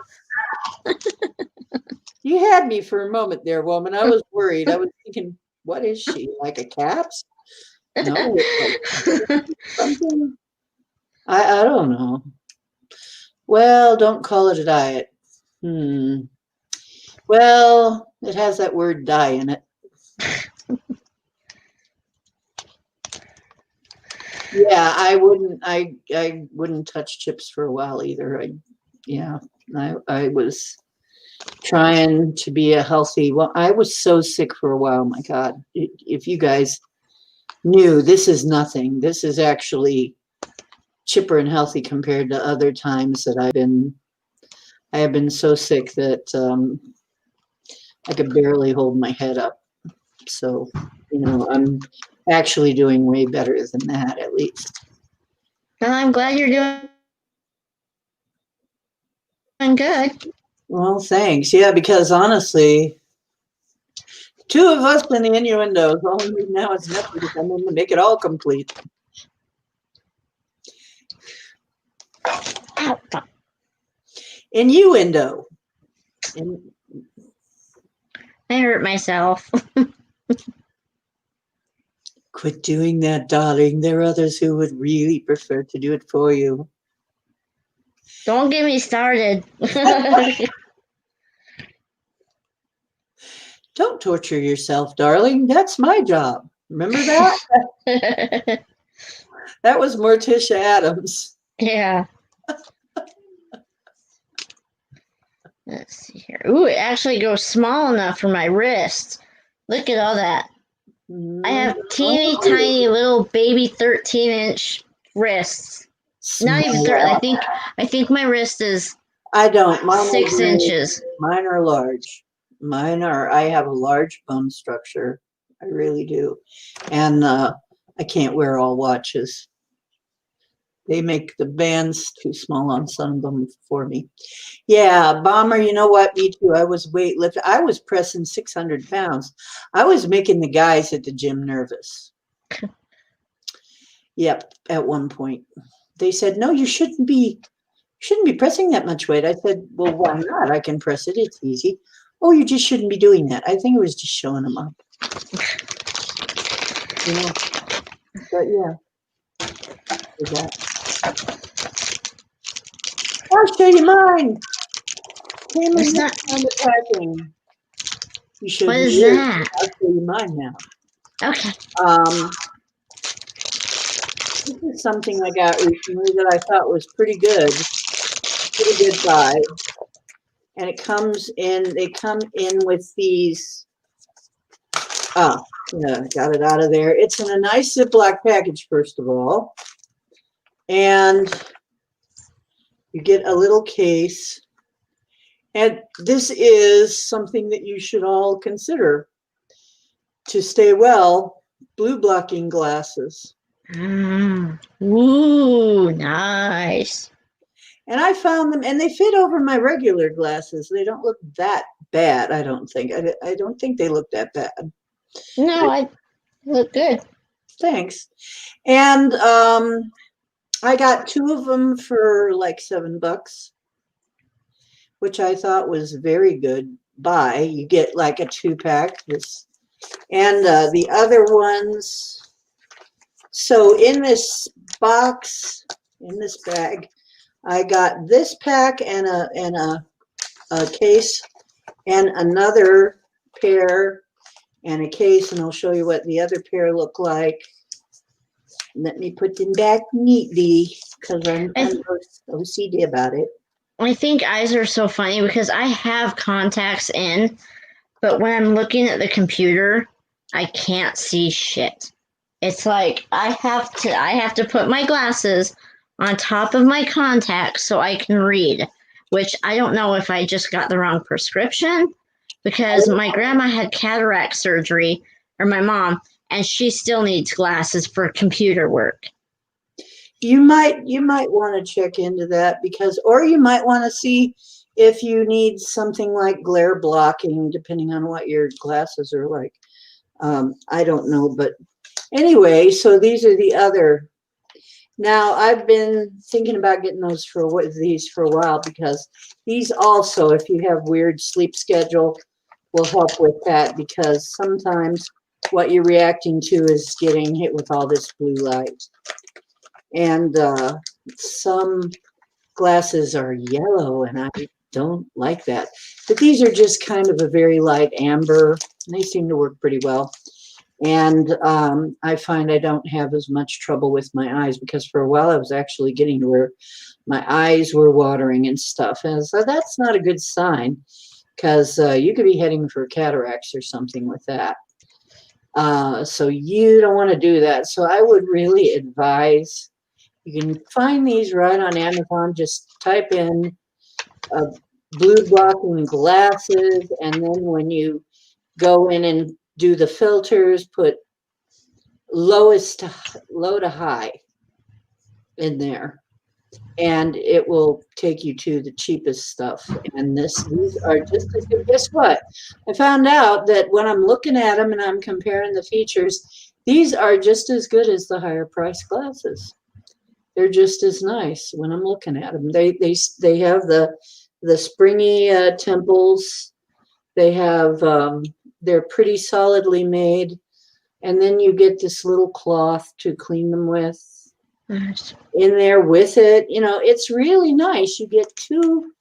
You had me for a moment there, woman. I was worried. I was thinking, what is she, like a cat? No, like something. I don't know. Well, don't call it a diet. Well, it has that word die in it. Yeah, I wouldn't touch chips for a while either. I was trying to be a healthy. Well, I was so sick for a while. My God, if you guys knew, this is nothing. This is actually chipper and healthy compared to other times that I have been so sick that I could barely hold my head up. So, you know, I'm actually doing way better than that, at least. Well, I'm glad you're doing good. Well, thanks. Yeah, because honestly, 2 of us in the innuendos. All we need now is nothing to come in to make it all complete. Innuendo. I hurt myself. Quit doing that, darling. There are others who would really prefer to do it for you. Don't get me started. Don't torture yourself, darling. That's my job. Remember that? That was Morticia Adams. Yeah. Let's see here. Ooh, it actually goes small enough for my wrist. Look at all that. I have teeny tiny little baby 13-inch wrists. Not even 13. I think my wrist is I don't. Mine 6 inches. Mine are large. I have a large bone structure. I really do. And I can't wear all watches. They make the bands too small on some of them for me. Yeah, Bomber, you know what? Me too. I was weightlifting. I was pressing 600 pounds. I was making the guys at the gym nervous. Yep, at one point. They said, no, you shouldn't be shouldn't be pressing that much weight. I said, well, why not? I can press it. It's easy. Oh, you just shouldn't be doing that. I think it was just showing them up. You know, but yeah. I'll show you mine. Came in It's this not. kind of packing. You showed What me is yours. that? I'll show you mine now. Okay. This is something I got recently that I thought was pretty good buy. And it comes in, they come in with these, yeah, got it out of there. It's in a nice Ziploc package, first of all. And you get a little case. And this is something that you should all consider to stay well, blue blocking glasses. Ooh, nice. And I found them, and they fit over my regular glasses. They don't look that bad, I don't think. I don't think they look that bad. No, I look good. Thanks. And I got 2 of them for like $7, which I thought was very good buy. You get like a 2-pack. And the other ones. So in this box, in this bag, I got this pack and a case and another pair and a case, and I'll show you what the other pair look like. Let me put them back neatly because I'm OCD about it. I think eyes are so funny because I have contacts in, but when I'm looking at the computer, I can't see shit. It's like I have to put my glasses on top of my contacts so I can read, which I don't know if I just got the wrong prescription because my grandma had cataract surgery, or my mom, and she still needs glasses for computer work. You might want to check into that because, or you might want to see if you need something like glare blocking, depending on what your glasses are like. I don't know, but anyway, so these are the other. Now I've been thinking about getting these for a while because these also, if you have weird sleep schedule, will help with that because sometimes what you're reacting to is getting hit with all this blue light. And some glasses are yellow, and I don't like that. But these are just kind of a very light amber, and they seem to work pretty well. And I find I don't have as much trouble with my eyes because for a while I was actually getting to where my eyes were watering and stuff. And so that's not a good sign because you could be heading for cataracts or something with that. So you don't want to do that. So I would really advise, you can find these right on Amazon. Just type in blue blocking glasses, and then when you go in and do the filters, put low to high in there, and it will take you to the cheapest stuff. And these are just as good. Guess what? I found out that when I'm looking at them and I'm comparing the features, these are just as good as the higher price glasses. They're just as nice when I'm looking at them. They have the springy temples. They have they're pretty solidly made, and then you get this little cloth to clean them with in there with it. You know, it's really nice. You get 2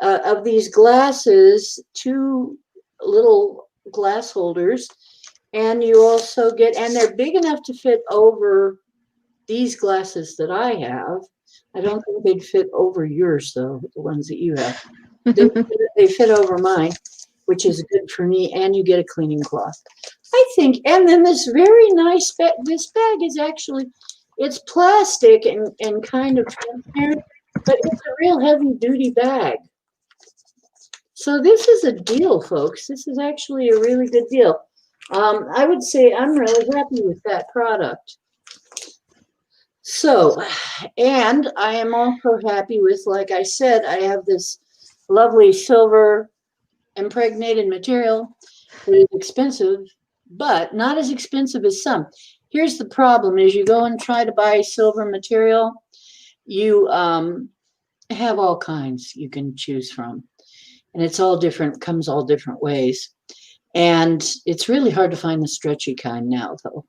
of these glasses, 2 little glass holders, and you also get, and they're big enough to fit over these glasses that I have. I don't think they'd fit over yours, though, the ones that you have. They fit over mine, which is good for me, and you get a cleaning cloth, I think. And then this very nice bag. This bag is actually, it's plastic and kind of transparent, but it's a real heavy-duty bag. So this is a deal, folks. This is actually a really good deal. I would say I'm really happy with that product. So, and I am also happy with, like I said, I have this lovely silver impregnated material that is expensive, but not as expensive as some. Here's the problem: is you go and try to buy silver material, you have all kinds you can choose from. And it's all different, comes all different ways. And it's really hard to find the stretchy kind now, though.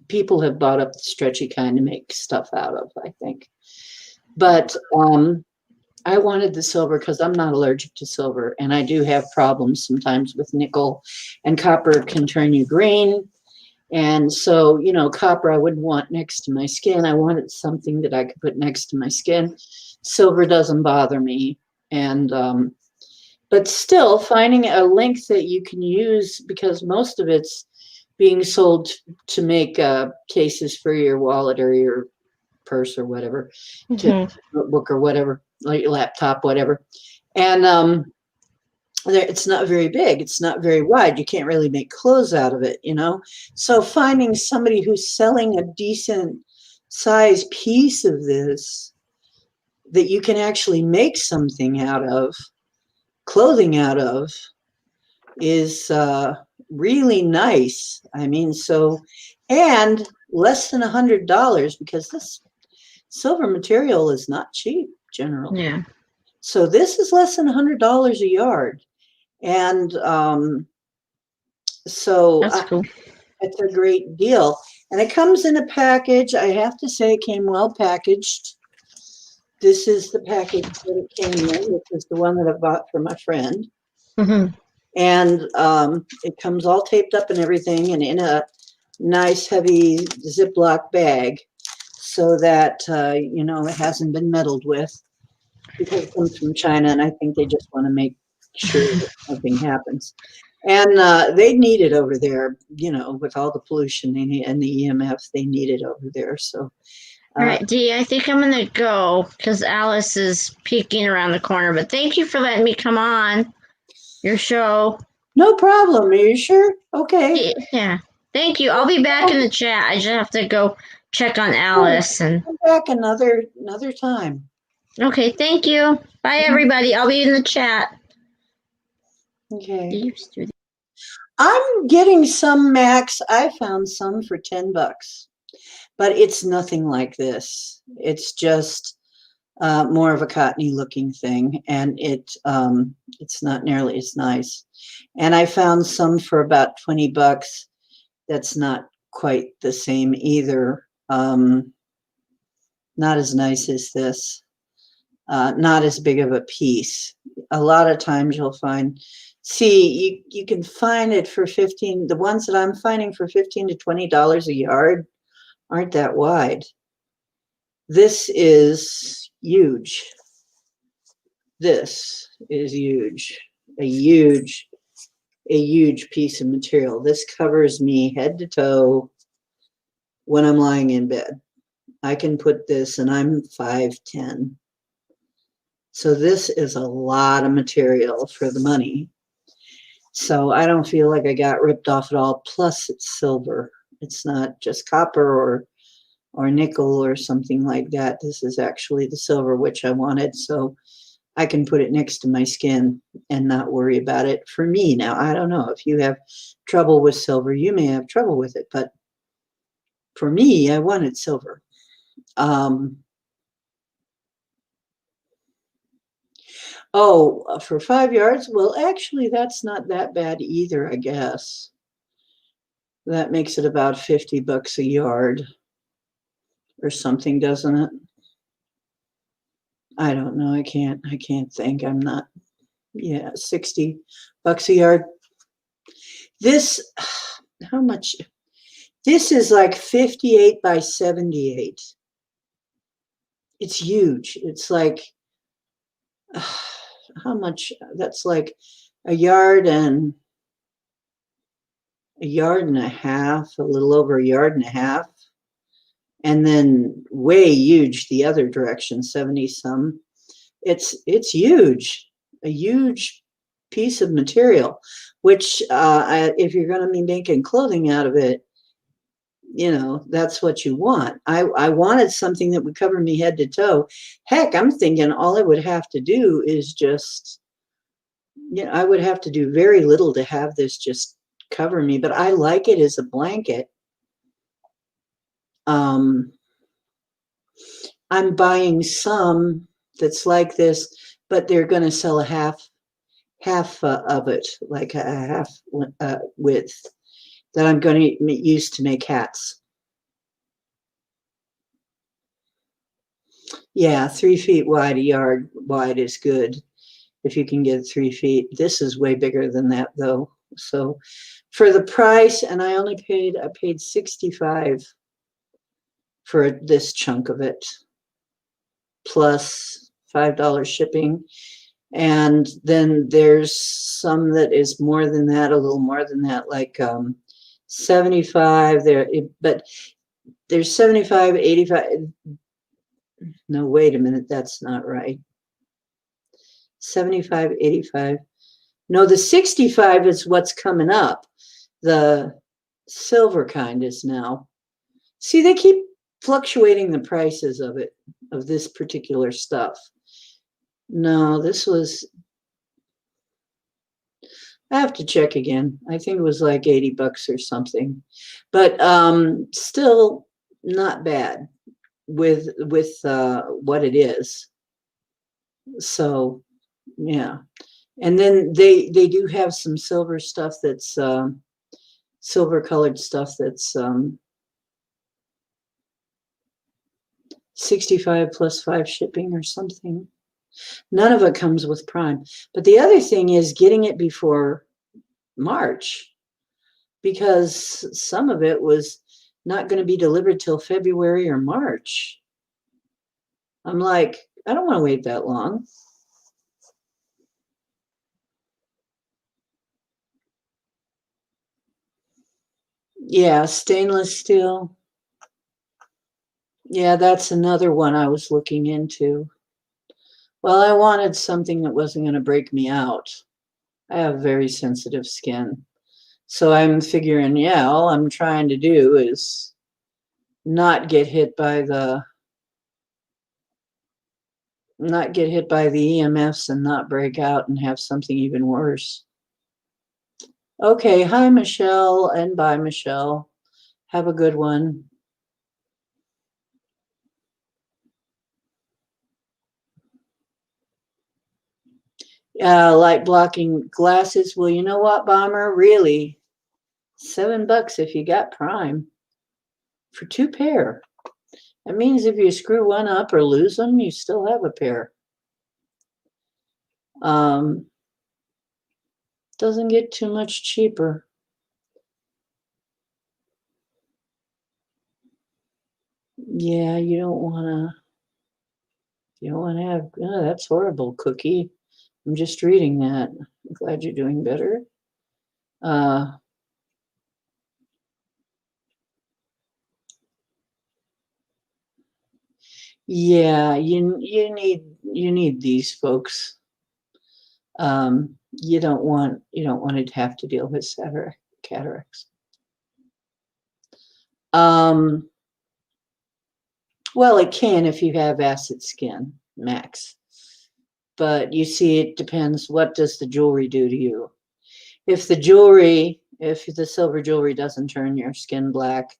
People have bought up the stretchy kind to make stuff out of, I think. But I wanted the silver because I'm not allergic to silver, and I do have problems sometimes with nickel, and copper can turn you green. And so, you know, copper I wouldn't want next to my skin. I wanted something that I could put next to my skin. Silver doesn't bother me. And but still finding a length that you can use, because most of it's being sold to make cases for your wallet or your purse or whatever, to notebook or whatever, like your laptop, whatever. And it's not very big. It's not very wide. You can't really make clothes out of it, you know? So finding somebody who's selling a decent size piece of this that you can actually make something out of, clothing out of, is really nice. I mean, so, and less than $100, because this silver material is not cheap generally. Yeah. So this is less than $100 a yard. And so That's cool. it's a great deal. And it comes in a package. I have to say it came well packaged. This is the package that it came in. This is the one that I bought for my friend. And it comes all taped up and everything, and in a nice heavy Ziploc bag, so that you know, it hasn't been meddled with, because it comes from China, and I think they just want to make sure that nothing happens. And they need it over there, you know, with all the pollution and the EMFs, they need it over there. So all right, Dee, I think I'm going to go because Alice is peeking around the corner. But thank you for letting me come on your show. no problem. Are you sure? Okay. Yeah. Thank you. I'll be back in the chat. I just have to go check on Alice. And come back another time. okay, thank you. Bye, everybody. I'll be in the chat. Okay. I'm getting some Macs. I found some for $10, but it's nothing like this. It's just more of a cottony looking thing, and it's not nearly as nice. And I found some for about $20. That's not quite the same either. Not as nice as this. Not as big of a piece. A lot of times you'll find, see, you can find it for 15, the ones that I'm finding for $15 to $20 a yard aren't that wide. This is huge. This is huge. A huge piece of material. This covers me head to toe when I'm lying in bed. I can put this, and I'm 5'10". So this is a lot of material for the money. So I don't feel like I got ripped off at all. Plus it's silver. It's not just copper or nickel or something like that. This is actually the silver, which I wanted. So I can put it next to my skin and not worry about it. For me now, I don't know if you have trouble with silver, you may have trouble with it, but for me, I wanted silver. Oh, for 5 yards? Well, actually, that's not that bad either, I guess. That makes it about $50 a yard or something, doesn't it? I don't know. I can't think. I'm not, yeah, $60 a yard. This, how much? This is like 58 by 78. It's huge. It's like, how much? That's like a yard and a half, a little over a yard and a half. And then way huge the other direction, 70 some. It's huge, a huge piece of material, which if you're going to be making clothing out of it, you know, that's what you want. I wanted something that would cover me head to toe. Heck, I'm thinking all I would have to do is just, you know, I would have to do very little to have this just cover me, but I like it as a blanket. I'm buying some that's like this, but they're going to sell a half of it, like a half width that I'm going to use to make hats. Yeah, 3 feet wide, a yard wide is good if you can get 3 feet. This is way bigger than that though. So for the price, and I paid $65 for this chunk of it, plus $5 shipping. And then there's some that is more than that, a little more than that, like 75 there, but there's 75, 85. No, wait a minute, that's not right. 75, 85. No, the 65 is what's coming up. The silver kind is now. See, they keep fluctuating the prices of it, of this particular stuff. No, this was, I have to check again. I think it was like $80 or something, but still not bad with what it is. So yeah, and then they do have some silver stuff that's silver colored stuff that's 65 plus 5 shipping or something. None of it comes with Prime. But the other thing is getting it before March, because some of it was not going to be delivered till February or March. I'm like, I don't want to wait that long. Yeah, stainless steel. Yeah, that's another one I was looking into. Well, I wanted something that wasn't going to break me out. I have very sensitive skin. So I'm figuring, yeah, all I'm trying to do is not get hit by the EMFs and not break out and have something even worse. Okay, hi Michelle, and bye Michelle. Have a good one. Light blocking glasses. Well, you know what, Bomber? Really, $7 if you got Prime for 2 pair. That means if you screw one up or lose them, you still have a pair. Doesn't get too much cheaper. Yeah, you don't want to have, oh, that's horrible, Cookie. I'm just reading that. I'm glad you're doing better. Yeah, you need these folks. You don't want to have to deal with cataracts. Well, it can if you have acid skin, max. But you see, it depends. What does the jewelry do to you? If the silver jewelry doesn't turn your skin black,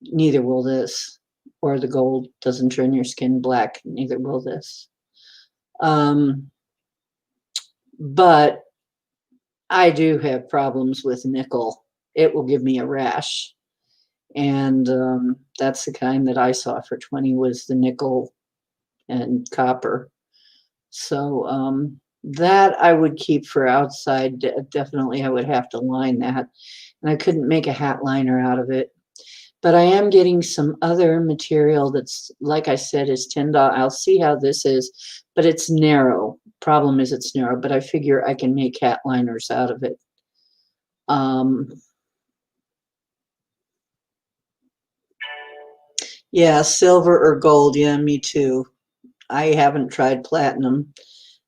neither will this. Or the gold doesn't turn your skin black, neither will this. But I do have problems with nickel. It will give me a rash. And that's the kind that I saw for 20 was the nickel and copper. So that I would keep for outside. Definitely, I would have to line that. And I couldn't make a hat liner out of it. But I am getting some other material that's, like I said, is $10. I'll see how this is, but it's narrow. Problem is it's narrow, but I figure I can make hat liners out of it. Yeah, silver or gold. Yeah, me too. I haven't tried platinum,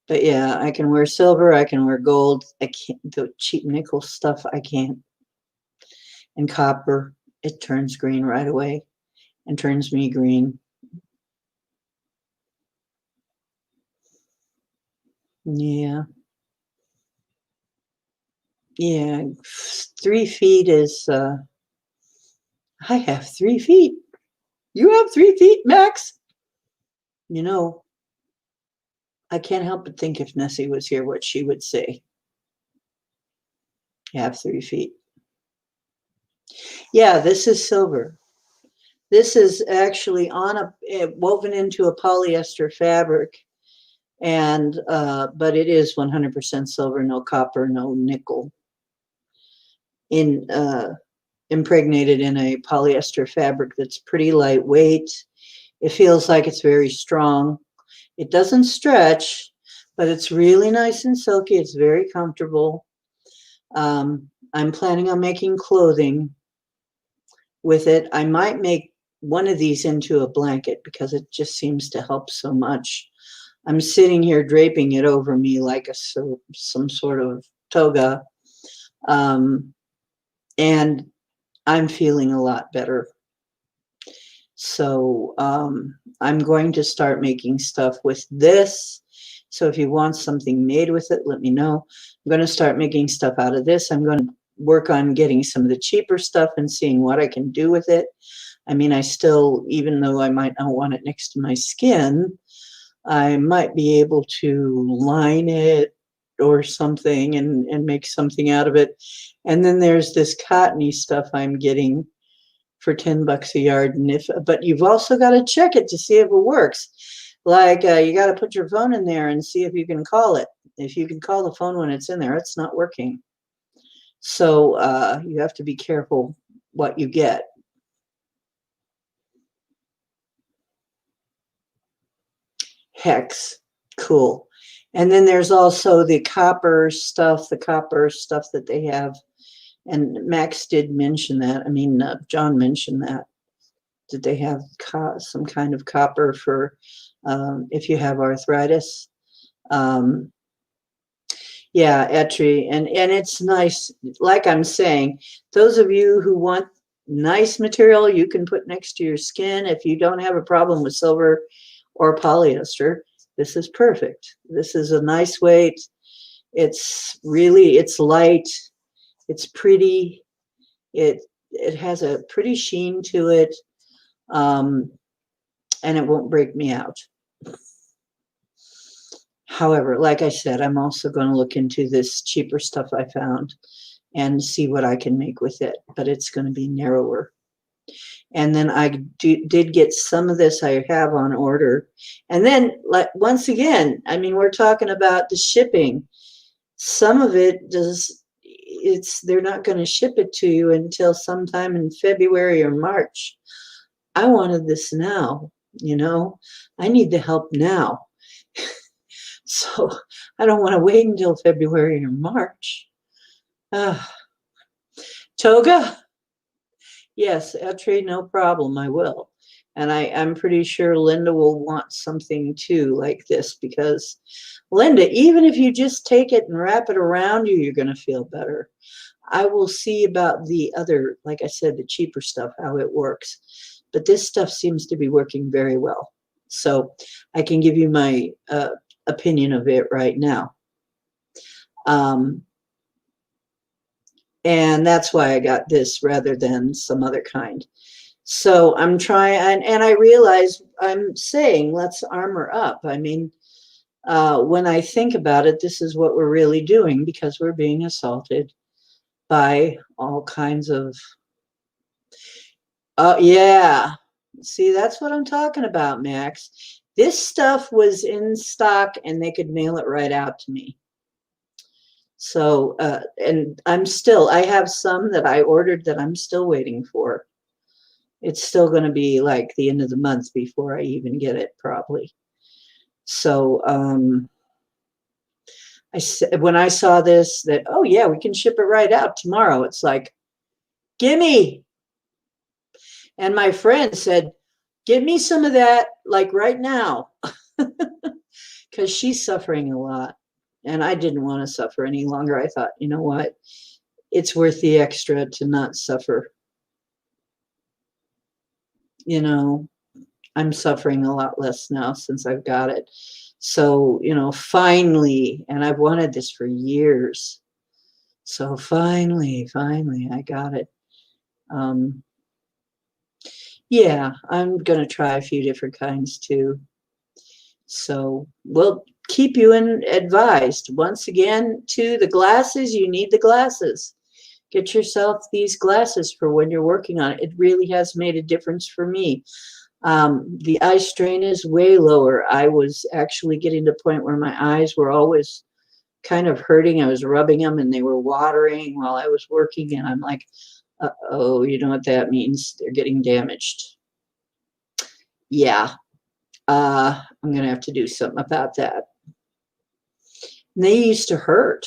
but yeah, I can wear silver. I can wear gold. I can't, the cheap nickel stuff, I can't. And copper, it turns green right away and turns me green. Yeah. Yeah, 3 feet is, I have 3 feet. You have 3 feet, Max? You know, I can't help but think if Nessie was here, what she would say. You have 3 feet. Yeah, this is silver. This is actually woven into a polyester fabric, and but it is 100% silver, no copper, no nickel. Impregnated in a polyester fabric that's pretty lightweight. It feels like it's very strong. It doesn't stretch, but it's really nice and silky. It's very comfortable. I'm planning on making clothing with it. I might make one of these into a blanket because it just seems to help so much. I'm sitting here draping it over me like some sort of toga. And I'm feeling a lot better. So I'm going to start making stuff with this. So if you want something made with it, let me know. I'm going to start making stuff out of this. I'm going to work on getting some of the cheaper stuff and seeing what I can do with it. I mean, I still, even though I might not want it next to my skin, I might be able to line it or something and make something out of it. And then there's this cottony stuff I'm getting for $10 a yard. But you've also got to check it to see if it works. Like you got to put your phone in there and see if you can call it. If you can call the phone when it's in there, it's not working. So you have to be careful what you get. Hex, cool. And then there's also the copper stuff that they have. And Max did mention that. I mean, John mentioned that. Did they have some kind of copper for if you have arthritis? Yeah, Etri, and it's nice. Like I'm saying, those of you who want nice material you can put next to your skin, if you don't have a problem with silver or polyester, this is perfect. This is a nice weight. It's light. It's pretty. It has a pretty sheen to it, and it won't break me out. However, like I said, I'm also going to look into this cheaper stuff I found and see what I can make with it, but it's going to be narrower. And then I did get some of this I have on order. And then, like, once again, I mean, we're talking about the shipping. Some of it they're not going to ship it to you until sometime in February or March. I wanted this now, I need the help now. So I don't want to wait until February or March. Toga? Yes, Etri, no problem, I will. And I'm pretty sure Linda will want something too like this, because Linda, even if you just take it and wrap it around you, you're going to feel better. I will see about the other, like I said, the cheaper stuff, how it works. But this stuff seems to be working very well. So I can give you my opinion of it right now. And that's why I got this rather than some other kind. So I'm trying, and I realize I'm saying let's armor up. I mean, when I think about it, this is what we're really doing, because we're being assaulted by all kinds of, yeah. See, that's what I'm talking about, Max. This stuff was in stock and they could mail it right out to me. So, and I have some that I ordered that I'm still waiting for. It's still going to be like the end of the month before I even get it, probably. So, when I saw this, that, oh yeah, we can ship it right out tomorrow, it's like, gimme. And my friend said, give me some of that, like right now, because she's suffering a lot. And I didn't want to suffer any longer. I thought, you know what? It's worth the extra to not suffer. I'm suffering a lot less now since I've got it. So, finally, and I've wanted this for years. So finally, I got it. Yeah, I'm going to try a few different kinds too. So we'll keep you advised. Once again, to the glasses, you need the glasses. Get yourself these glasses for when you're working on it. It really has made a difference for me. The eye strain is way lower. I was actually getting to the point where my eyes were always kind of hurting. I was rubbing them and they were watering while I was working. And I'm like, uh-oh, you know what that means? They're getting damaged. Yeah, I'm going to have to do something about that. And they used to hurt.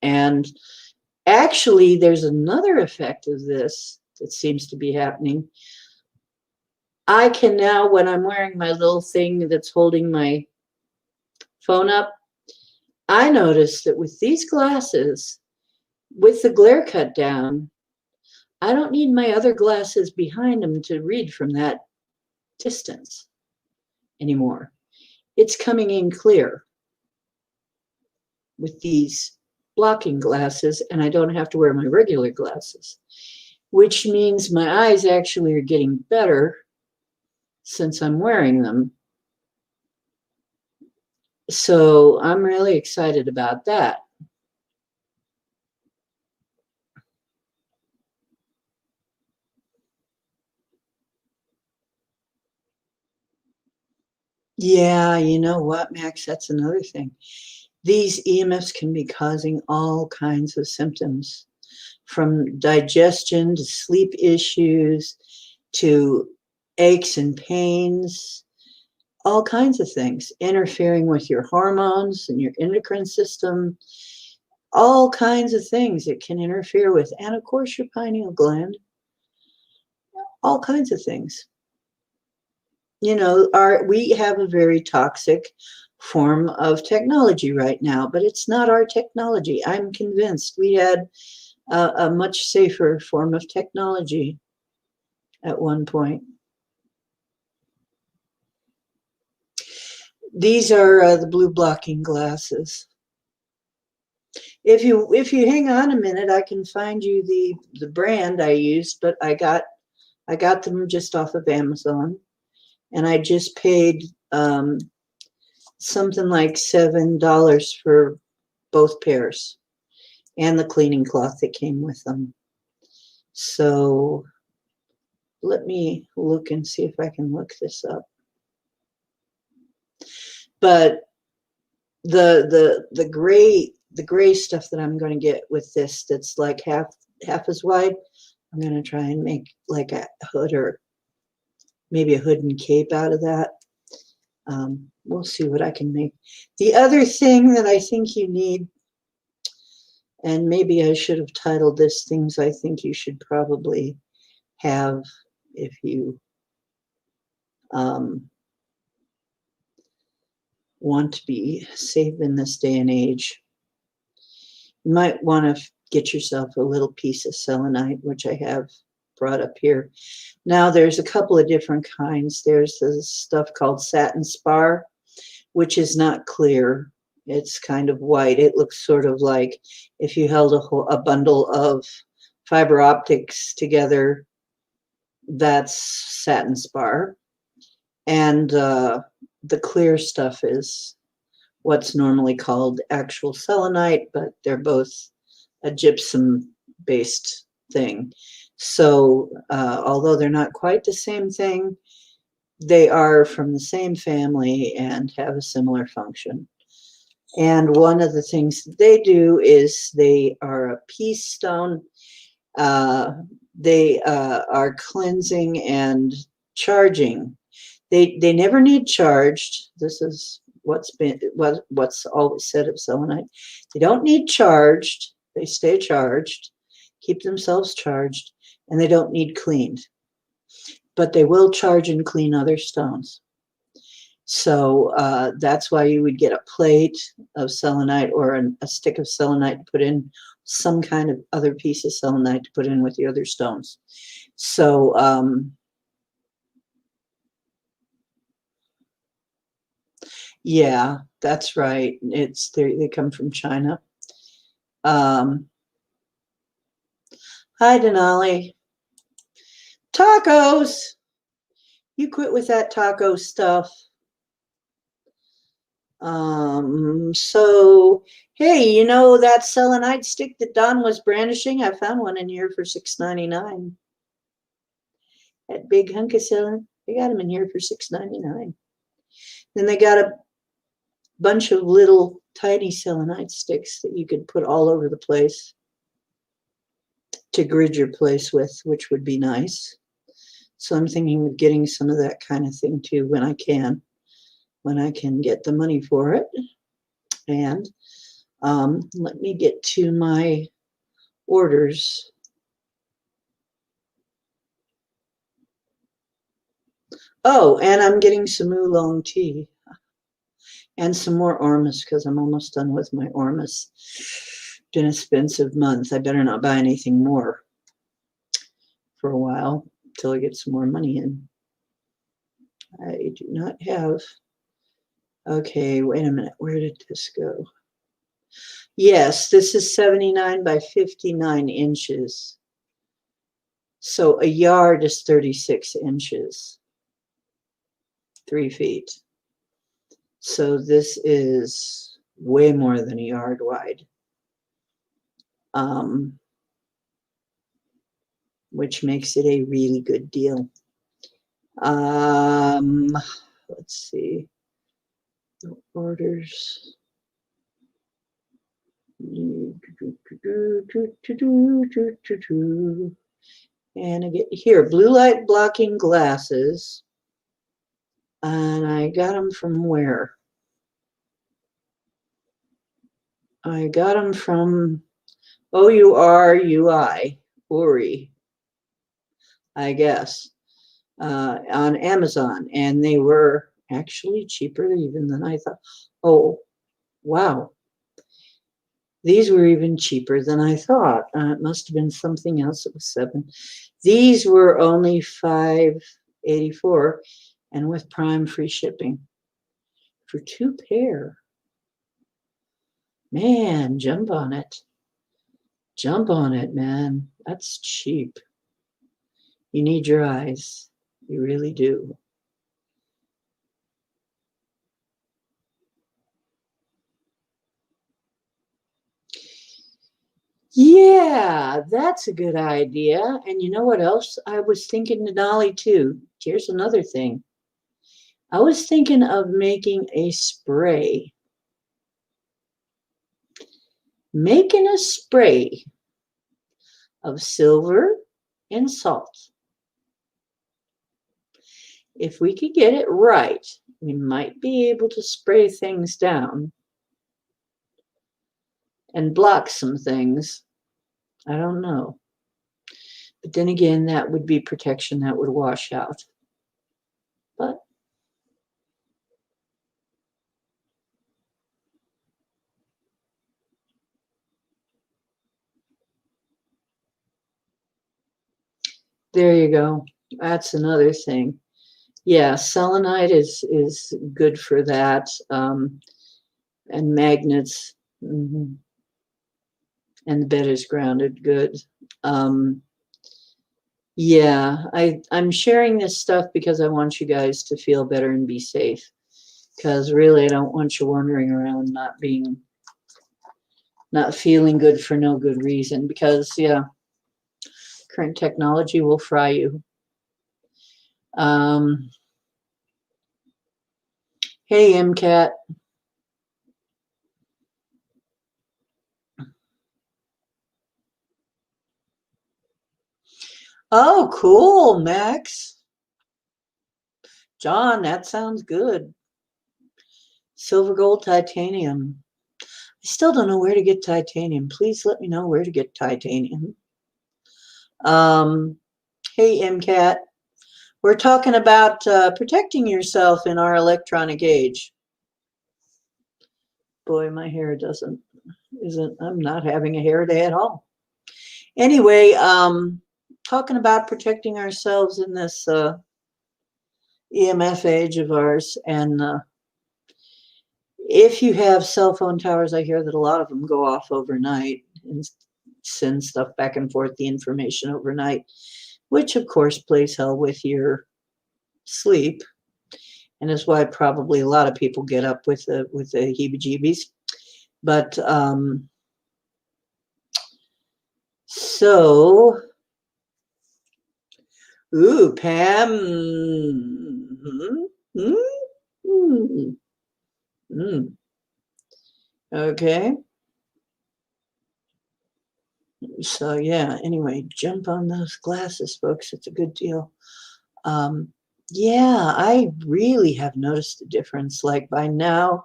And actually, there's another effect of this that seems to be happening. I can now, when I'm wearing my little thing that's holding my phone up, I notice that with these glasses, with the glare cut down, I don't need my other glasses behind them to read from that distance anymore. It's coming in clear with these blocking glasses, and I don't have to wear my regular glasses, which means my eyes actually are getting better since I'm wearing them. So I'm really excited about that. Yeah, you know what, Max? That's another thing. These EMFs can be causing all kinds of symptoms, from digestion to sleep issues to aches and pains, all kinds of things, interfering with your hormones and your endocrine system, all kinds of things it can interfere with. And of course, your pineal gland, all kinds of things. You know, we have a very toxic form of technology right now, but it's not our technology. I'm convinced we had a much safer form of technology at one point. These are the blue blocking glasses. If you hang on a minute, I can find you the brand I used, but I got them just off of Amazon, and I just paid something like $7 for both pairs and the cleaning cloth that came with them. So let me look and see if I can look this up. But the gray stuff that I'm going to get with this, that's like half as wide, I'm going to try and make like a hood, or maybe a hood and cape out of that. We'll see what I can make. The other thing that I think you need, and maybe I should have titled this "Things I Think You Should Probably Have If You want to be safe in this day and age." You might want to get yourself a little piece of selenite, which I have brought up here. Now, there's a couple of different kinds. There's this stuff called satin spar, which is not clear. It's kind of white. It looks sort of like if you held a bundle of fiber optics together. That's satin spar. And the clear stuff is what's normally called actual selenite, but they're both a gypsum-based thing. So although they're not quite the same thing, they are from the same family and have a similar function. And one of the things that they do is they are a peace stone. They are cleansing and charging. They never need charged. This is what's always said of selenite. They don't need charged. They stay charged, keep themselves charged, and they don't need cleaned. But they will charge and clean other stones. So that's why you would get a plate of selenite or a stick of selenite to put in, some kind of other piece of selenite to put in with the other stones. So yeah, that's right. They come from China. Hi, Denali. Tacos. You quit with that taco stuff. So, hey, you know that selenite stick that Don was brandishing? I found one in here for $6.99. That big hunk of selenite, they got them in here for $6.99. Then they got a bunch of little tiny selenite sticks that you could put all over the place to grid your place with, which would be nice. So I'm thinking of getting some of that kind of thing too when I can get the money for it. And let me get to my orders. Oh, and I'm getting some oolong tea and some more Ormus because I'm almost done with my Ormus. Been an expensive month. I better not buy anything more for a while until I get some more money in. I do not have. Okay, wait a minute. Where did this go? Yes, this is 79 by 59 inches. So a yard is 36 inches, 3 feet. So this is way more than a yard wide, which makes it a really good deal. Let's see. Orders. And I get here, blue light blocking glasses. And I got them from where? I got them from Uri, I guess, on Amazon. And they were actually cheaper even than I thought. Oh, wow. These were even cheaper than I thought. It must have been something else. It was $7. These were only $5.84, and with Prime free shipping for 2 pair. Man, jump on it. Jump on it, man. That's cheap. You need your eyes. You really do. Yeah, that's a good idea. And you know what else? I was thinking, Denali, too. Here's another thing. I was thinking of making a spray. Making a spray of silver and salt. If we could get it right, we might be able to spray things down and block some things. I don't know. But then again, that would be protection that would wash out. But there you go. That's another thing. Yeah, selenite is good for that. And magnets. And the bed is grounded good. Yeah, I'm sharing this stuff because I want you guys to feel better and be safe. Because really, I don't want you wandering around not feeling good for no good reason. Because, yeah, current technology will fry you. Hey, MCAT. Oh, cool, Max. John, that sounds good. Silver, gold, titanium. I still don't know where to get titanium. Please let me know where to get titanium. Hey, MCAT. We're talking about protecting yourself in our electronic age. Boy, my hair I'm not having a hair day at all. Anyway, talking about protecting ourselves in this EMF age of ours. And if you have cell phone towers, I hear that a lot of them go off overnight and send stuff back and forth, the information overnight, which of course plays hell with your sleep and is why probably a lot of people get up with the heebie-jeebies. But so, ooh, Pam. Okay. So yeah, anyway, jump on those glasses, folks. It's a good deal. Yeah, I really have noticed a difference. Like by now,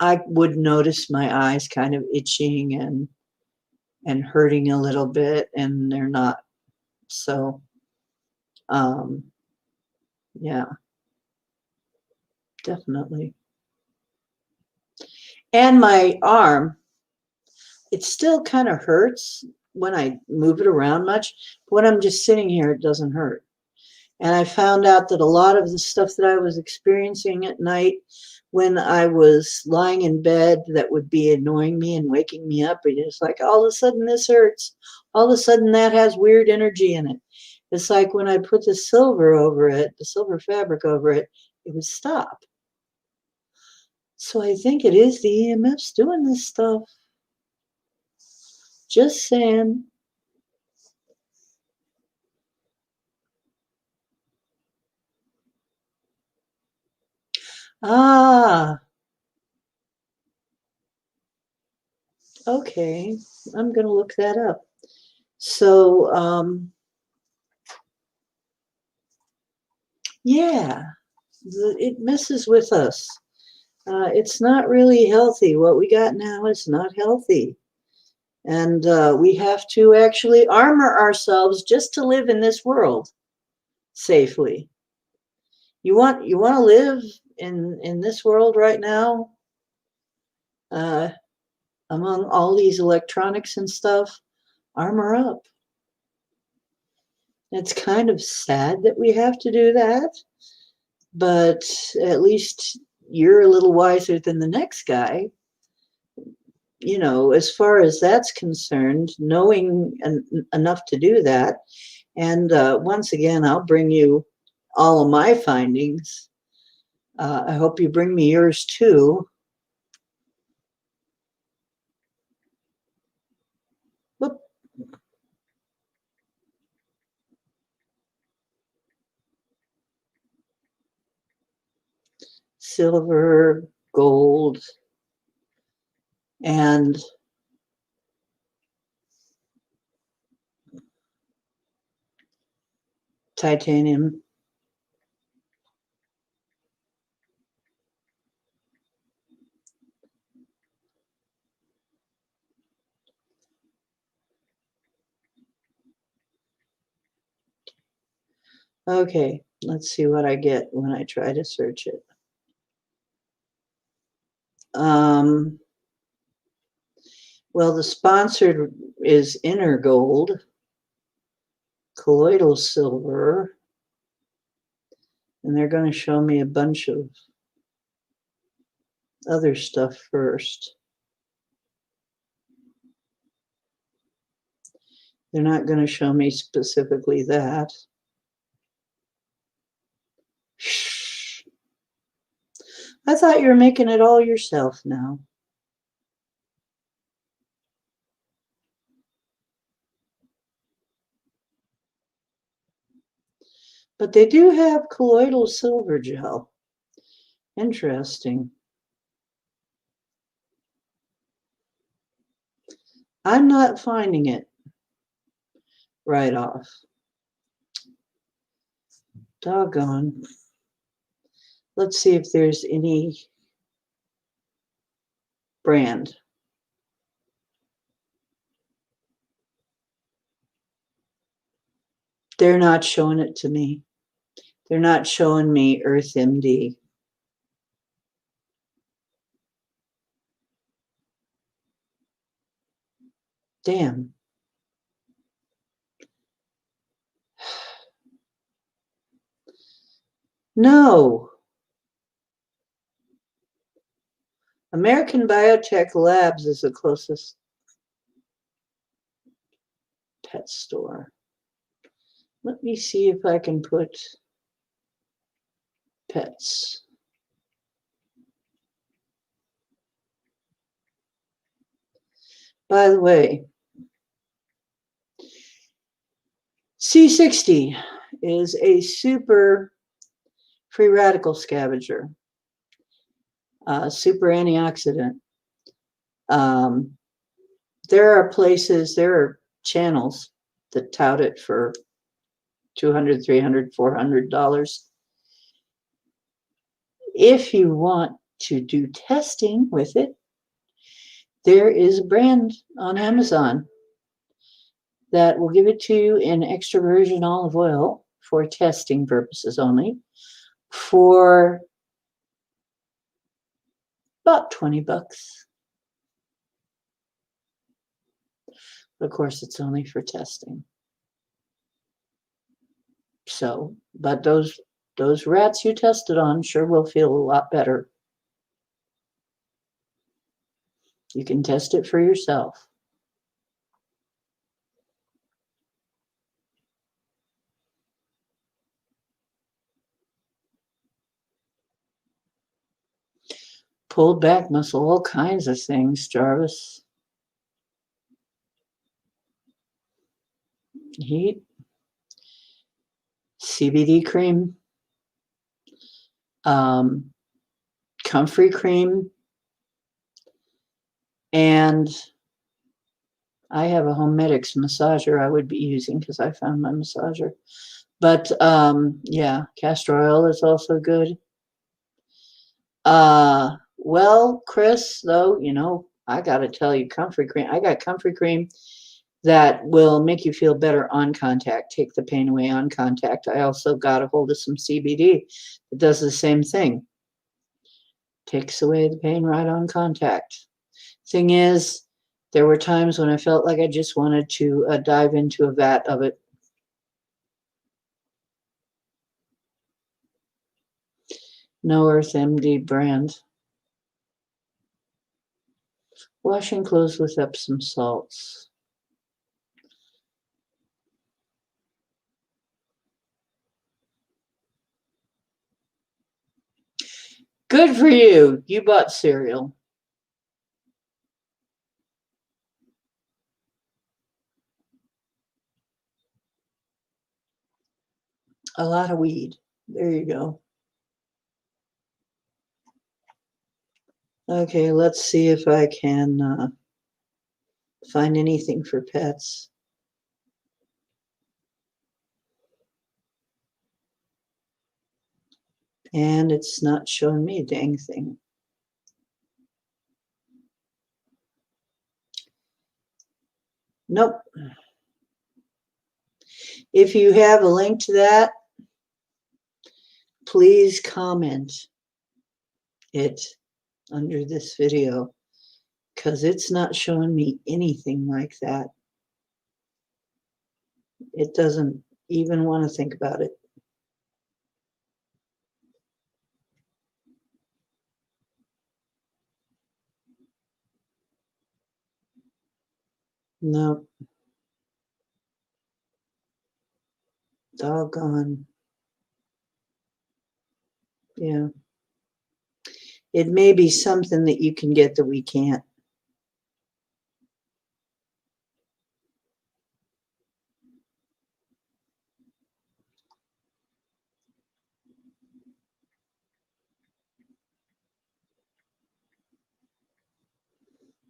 I would notice my eyes kind of itching and hurting a little bit, and they're not. So, um, yeah, definitely. And my arm, it still kind of hurts when I move it around much. But when I'm just sitting here, it doesn't hurt. And I found out that a lot of the stuff that I was experiencing at night when I was lying in bed that would be annoying me and waking me up, it's like all of a sudden this hurts. All of a sudden that has weird energy in it. It's like when I put the silver over it, the silver fabric over it, it would stop. So I think it is the EMFs doing this stuff. Just saying. Ah, okay. I'm going to look that up. So, yeah, it messes with us. It's not really healthy. What we got now is not healthy. And we have to actually armor ourselves just to live in this world safely. You want to live in this world right now, uh, among all these electronics and stuff, armor up. It's kind of sad that we have to do that, but at least you're a little wiser than the next guy. You know, as far as that's concerned, knowing enough to do that. And once again, I'll bring you all of my findings. I hope you bring me yours too. Whoop. Silver, gold, and titanium. Okay, let's see what I get when I try to search it. Well, the sponsored is inner gold, colloidal silver, and they're going to show me a bunch of other stuff first. They're not going to show me specifically that. I thought you were making it all yourself now. But they do have colloidal silver gel. Interesting. I'm not finding it right off. Doggone. Let's see if there's any brand. They're not showing it to me. They're not showing me Earth MD. Damn. No. American Biotech Labs is the closest pet store. Let me see if I can put pets. By the way, C60 is a super free radical scavenger, super antioxidant. Um, there are channels that tout it for $200, $300, $400. If you want to do testing with it, there is a brand on Amazon that will give it to you in extra virgin olive oil for testing purposes only for about $20. Of course, it's only for testing. So, but those rats you tested on sure will feel a lot better. You can test it for yourself. Pulled back muscle, all kinds of things, Jarvis. Heat, CBD cream, comfrey cream, and I have a Homedics massager I would be using because I found my massager. But yeah, castor oil is also good. Well, Chris, though, you know, I gotta tell you, comfrey cream. I got comfrey cream that will make you feel better on contact, take the pain away on contact. I also got a hold of some CBD that does the same thing. Takes away the pain right on contact. Thing is, there were times when I felt like I just wanted to dive into a vat of it. No Earth MD brand. Washing clothes with Epsom salts. Good for you. You bought cereal. A lot of weed. There you go. Okay, let's see if I can find anything for pets. And it's not showing me a dang thing. Nope. If you have a link to that, please comment it under this video, because it's not showing me anything like that. It doesn't even want to think about it. No. Doggone. Yeah. It may be something that you can get that we can't.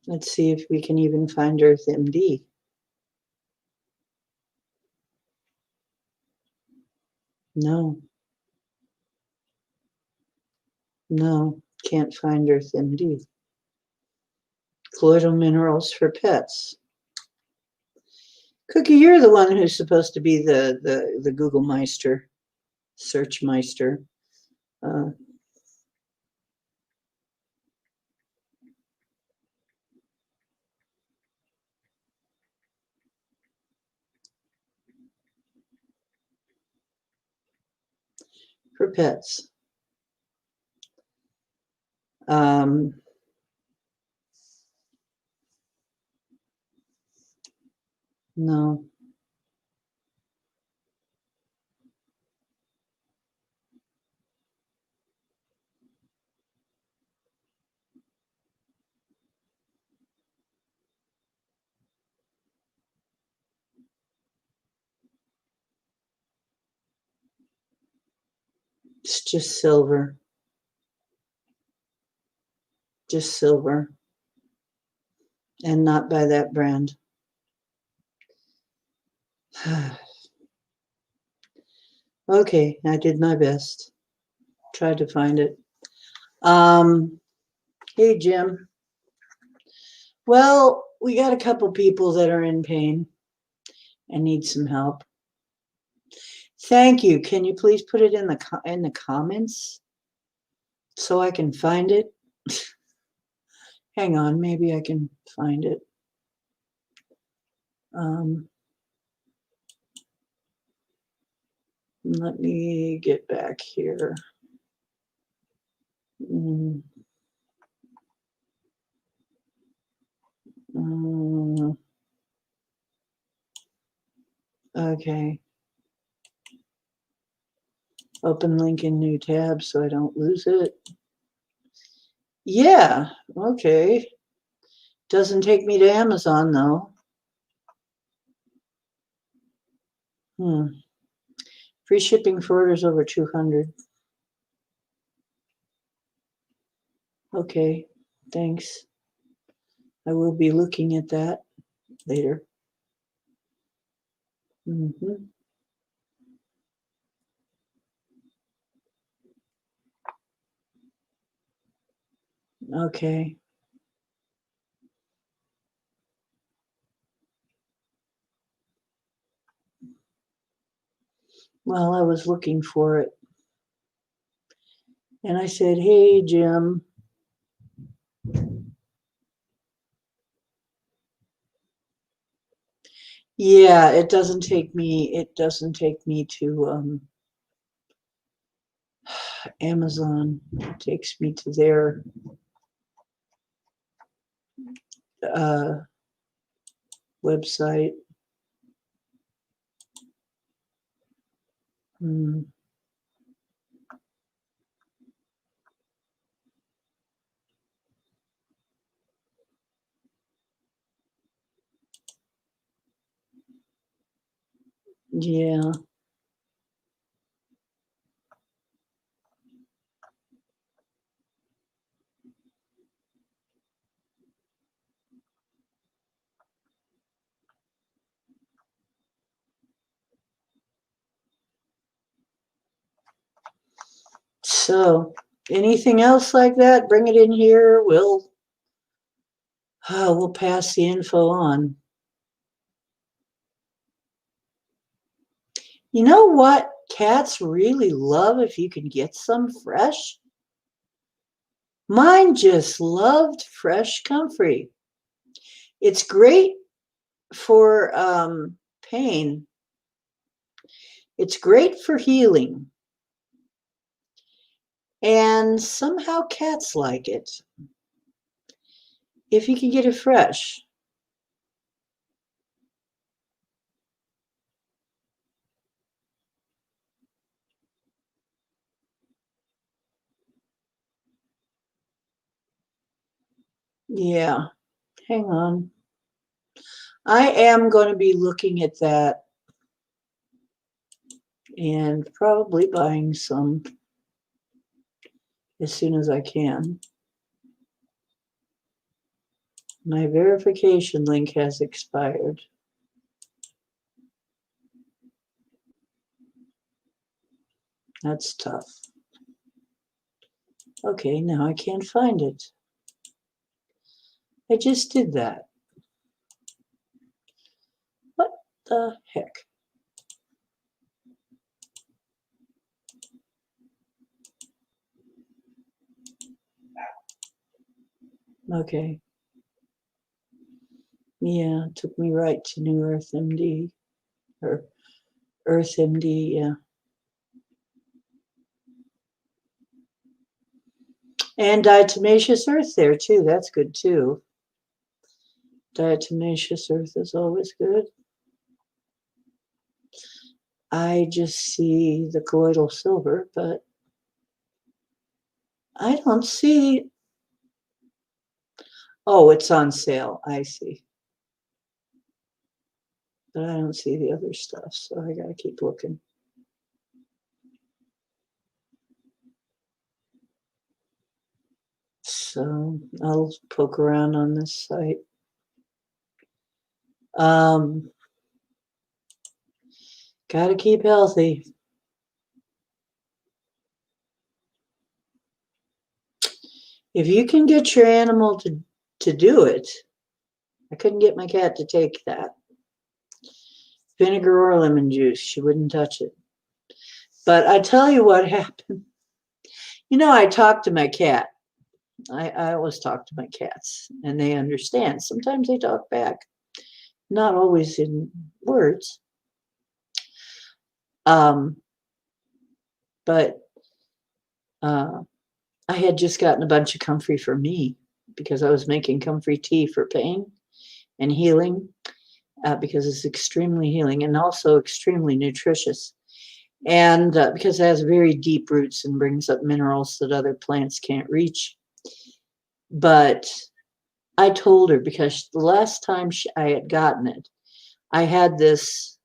Let's see if we can even find Earth MD. No. No, can't find Earth MD. Colloidal minerals for pets. Cookie, you're the one who's supposed to be the Google Meister, Search Meister. For pets. No. It's just silver. Just silver. And not by that brand. Okay, I did my best. Tried to find it. Hey, Jim. Well, we got a couple people that are in pain and need some help. Thank you. Can you please put it in the comments so I can find it? Hang on, maybe I can find it. Let me get back here. Okay. Open link in new tab so I don't lose it. Yeah, okay. Doesn't take me to Amazon though. Free shipping for orders over 200. Okay, thanks. I will be looking at that later. Okay. Well, I was looking for it. And I said, hey, Jim. Yeah, it doesn't take me to Amazon. It takes me to their website. Yeah. So, anything else like that? Bring it in here. We'll pass the info on. You know what cats really love if you can get some fresh? Mine just loved fresh comfrey. It's great for pain. It's great for healing. And somehow cats like it. If you can get it fresh. Yeah, hang on. I am going to be looking at that and probably buying some as soon as I can. My verification link has expired. That's tough. Okay, now I can't find it. I just did that. What the heck? Okay. Yeah, it took me right to New Earth MD. Or Earth MD, yeah. And diatomaceous earth there too. That's good too. Diatomaceous earth is always good. I just see the colloidal silver, but I don't see. Oh, it's on sale. I see. But I don't see the other stuff, so I gotta keep looking. I'll poke around on this site. Got to keep healthy. If you can get your animal to do it, I couldn't get my cat to take that. Vinegar or lemon juice, she wouldn't touch it. But I tell you what happened. You know, I talk to my cat. I always talk to my cats, and they understand. Sometimes they talk back, not always in words. But I had just gotten a bunch of comfrey for me because I was making comfrey tea for pain and healing because it's extremely healing and also extremely nutritious. And because it has very deep roots and brings up minerals that other plants can't reach. But I told her, because the last time I had gotten it, I had this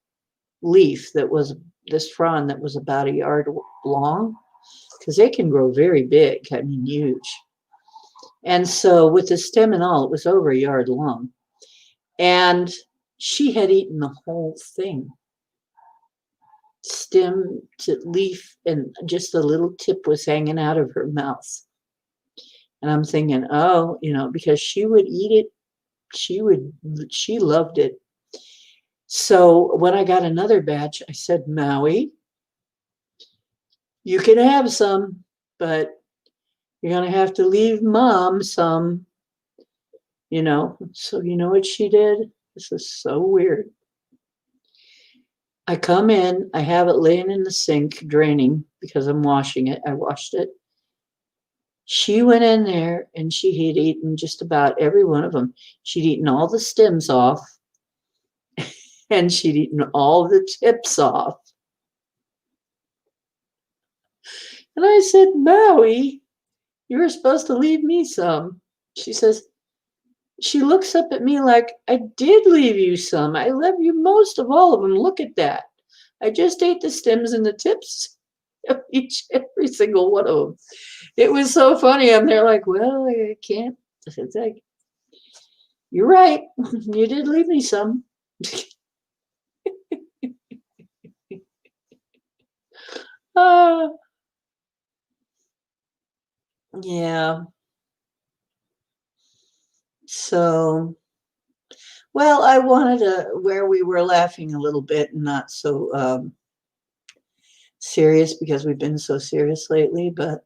leaf that was this frond that was about a yard long, because they can grow very big, I mean huge. And so with the stem and all, it was over a yard long. And she had eaten the whole thing, stem to leaf, and just a little tip was hanging out of her mouth. And I'm thinking, oh, you know, because she would eat it, she loved it. So when I got another batch, I said, Maui, you can have some, but you're going to have to leave Mom some, you know. So you know what she did? This is so weird. I come in, I have it laying in the sink, draining because I'm washing it. I washed it. She went in there and she had eaten just about every one of them. She'd eaten all the stems off and she'd eaten all the tips off. And I said, Maui, you were supposed to leave me some. She says, she looks up at me like, I did leave you some. I left you most of all of them. Look at that. I just ate the stems and the tips of every single one of them. It was so funny. I'm there like, well, I can't. It's like, you're right. You did leave me some. Yeah. So, well, I wanted to where we were laughing a little bit and not so serious because we've been so serious lately, but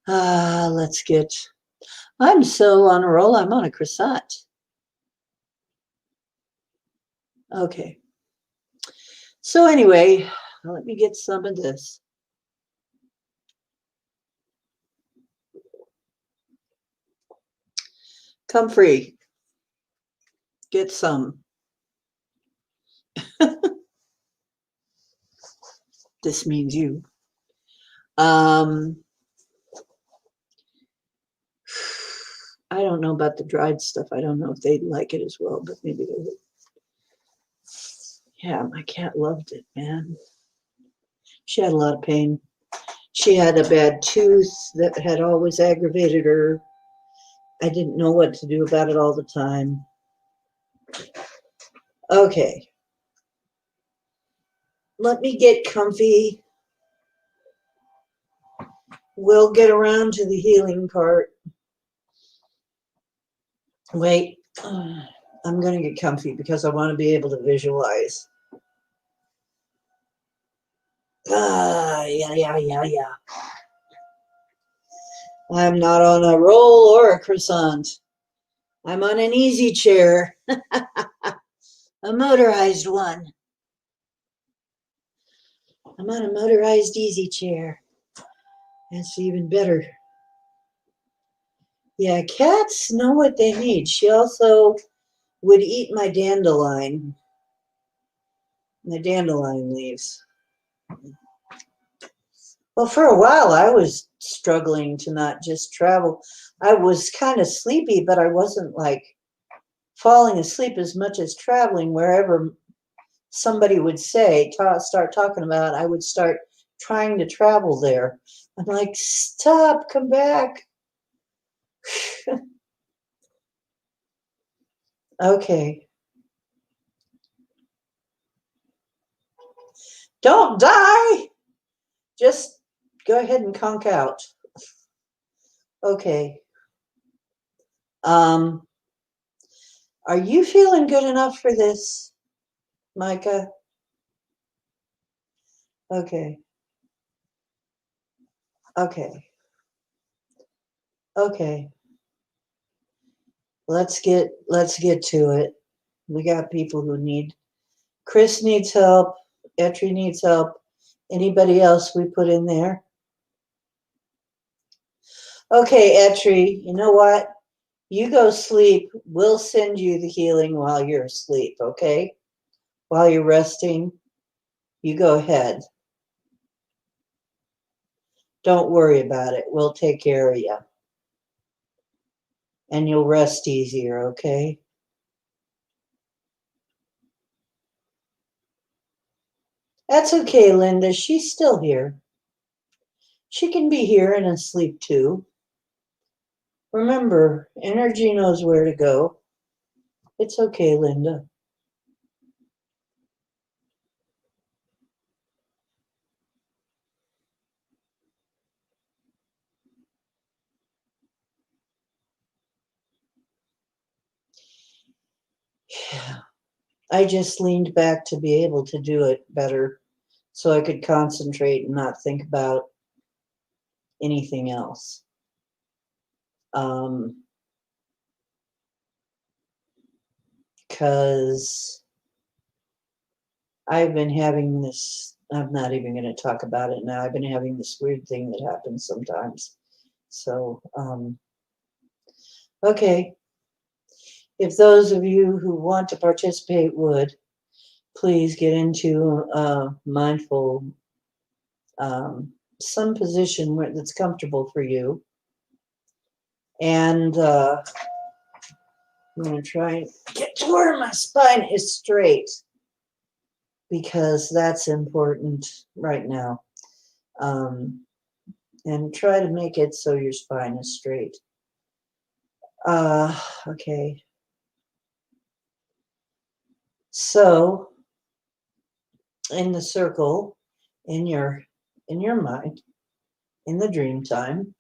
let's get, I'm so on a roll, I'm on a croissant. Okay. So anyway, let me get some of this. Comfrey. Get some. This means you. I don't know about the dried stuff. I don't know if they'd like it as well, but maybe they would. Yeah, my cat loved it, man. She had a lot of pain. She had a bad tooth that had always aggravated her. I didn't know what to do about it all the time. Okay. Let me get comfy. We'll get around to the healing part. Wait, I'm going to get comfy because I want to be able to visualize. Yeah. I'm not on a roll or a croissant. I'm on an easy chair. A motorized one. I'm on a motorized easy chair. That's even better. Yeah, cats know what they need. She also would eat my dandelion leaves. Well, for a while, I was struggling to not just travel. I was kind of sleepy, but I wasn't like falling asleep as much as traveling. Wherever somebody would say, start talking about, I would start trying to travel there. I'm like, stop, come back. Okay. Don't die. Just go ahead and conk out. Okay. Are you feeling good enough for this, Micah? Okay. Okay. Okay. Let's get to it. We got people who need. Chris needs help. Etri needs help. Anybody else we put in there? Okay, Etri, you know what? You go sleep. We'll send you the healing while you're asleep, okay? While you're resting, you go ahead. Don't worry about it. We'll take care of you. And you'll rest easier, okay? That's okay, Linda. She's still here. She can be here and asleep too. Remember, energy knows where to go. It's okay, Linda. Yeah. I just leaned back to be able to do it better so I could concentrate and not think about anything else. Because I've been having this, I'm not even going to talk about it now. I've been having this weird thing that happens sometimes. So, okay. If those of you who want to participate would, please get into mindful, some position where that's comfortable for you. And I'm going to try and get to where my spine is straight because that's important right now. And try to make it so your spine is straight. Okay. So in the circle, in your mind, in the dream time,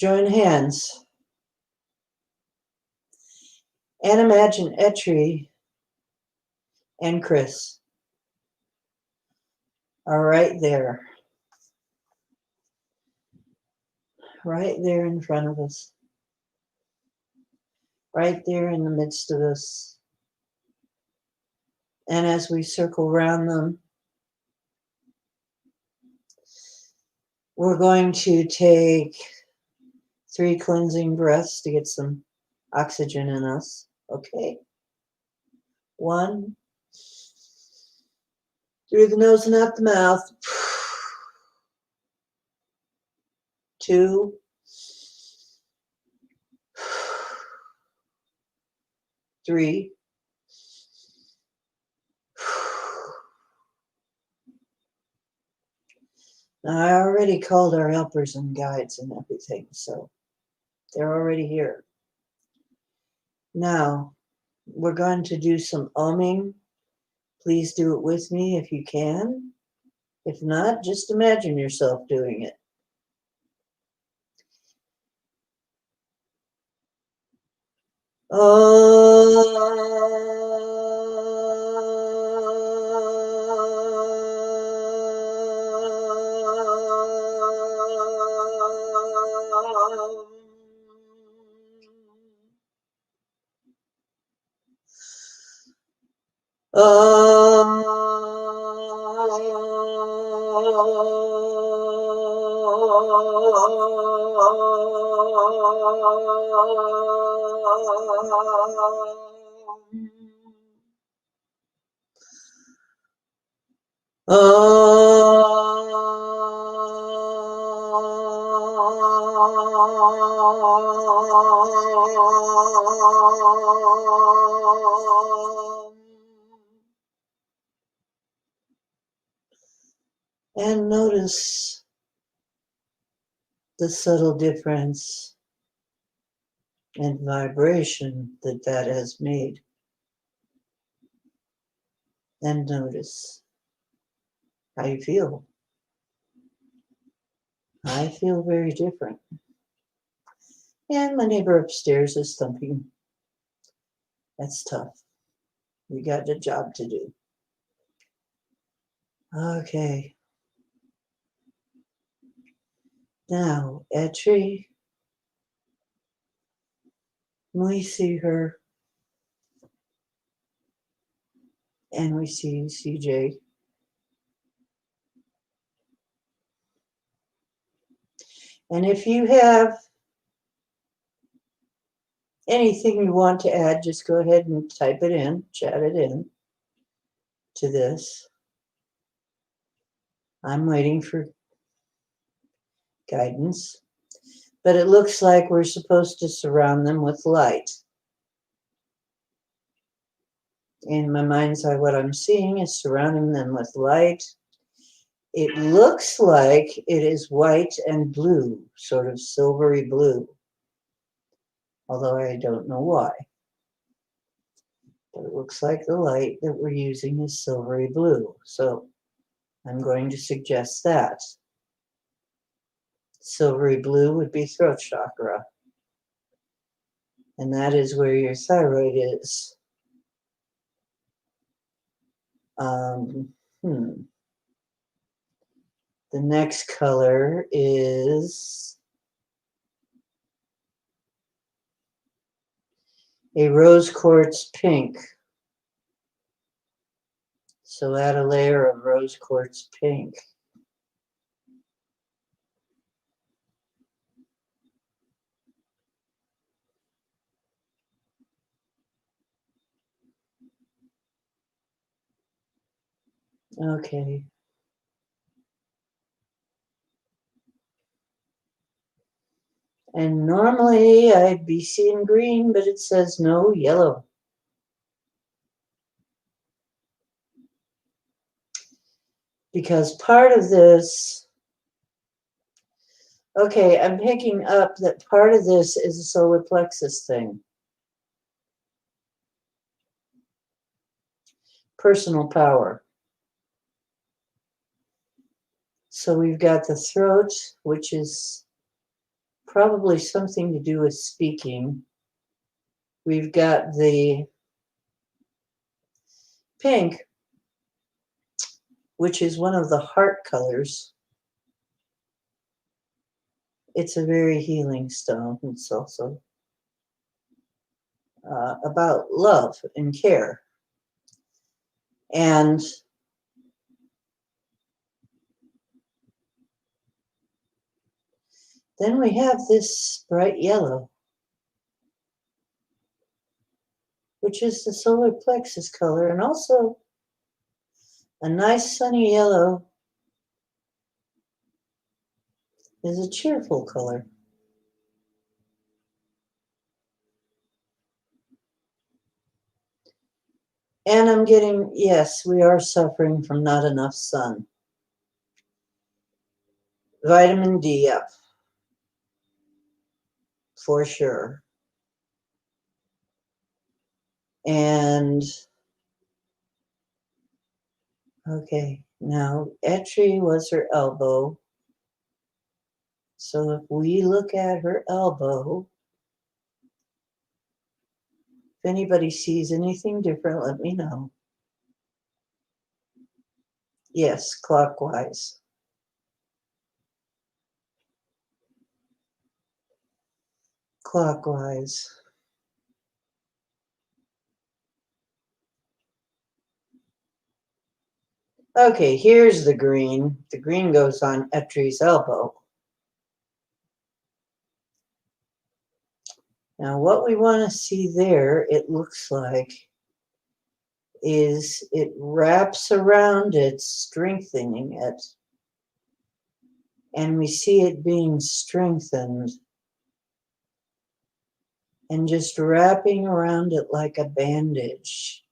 join hands and imagine Etri and Chris are right there in front of us, right there in the midst of us. And as we circle around them, we're going to take 3 cleansing breaths to get some oxygen in us. Okay. 1, through the nose and out the mouth. 2, 3. Now, I already called our helpers and guides and everything, so they're already here. Now, we're going to do some umming. Please do it with me if you can. If not, just imagine yourself doing it. And notice the subtle difference and vibration that that has made. And notice how you feel. I feel very different. And my neighbor upstairs is thumping. That's tough. We got a job to do. Okay. Now, Etri, we see her, and we see CJ. And if you have anything you want to add, just go ahead and type it in, chat it in to this. I'm waiting for guidance. But it looks like we're supposed to surround them with light. In my mind's eye, what I'm seeing is surrounding them with light. It looks like it is white and blue, sort of silvery blue, although I don't know why. But it looks like the light that we're using is silvery blue. So I'm going to suggest that. Silvery blue would be throat chakra. And that is where your thyroid is. The next color is a rose quartz pink. So add a layer of rose quartz pink. Okay. And normally I'd be seeing green, but it says no, yellow. Because part of this, okay, I'm picking up that part of this is a solar plexus thing. Personal power. So we've got the throat, which is probably something to do with speaking. We've got the pink, which is one of the heart colors. It's a very healing stone. It's also about love and care. And then we have this bright yellow, which is the solar plexus color, and also a nice sunny yellow is a cheerful color. And I'm getting, yes, we are suffering from not enough sun. Vitamin D up, for sure. And, okay, now Etri was her elbow. So if we look at her elbow, if anybody sees anything different, let me know. Yes, clockwise. Clockwise. Okay, here's the green. The green goes on Etri's elbow. Now what we want to see there, it looks like, is it wraps around it, strengthening it. And we see it being strengthened and just wrapping around it like a bandage.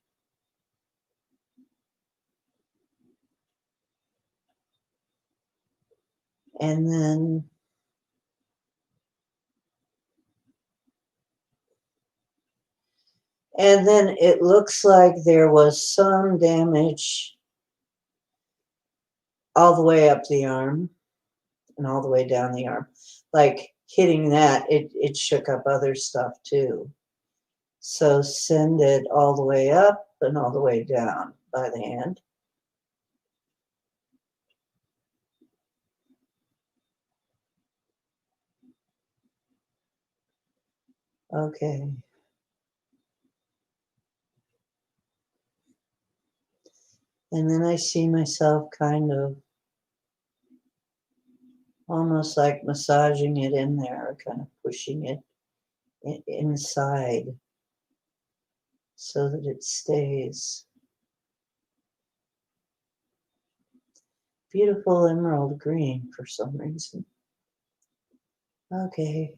And then And then it looks like there was some damage all the way up the arm and all the way down the arm. Like hitting that, it shook up other stuff too. So send it all the way up and all the way down by the hand. Okay. And then I see myself kind of almost like massaging it in there, kind of pushing it inside so that it stays. Beautiful emerald green for some reason. Okay.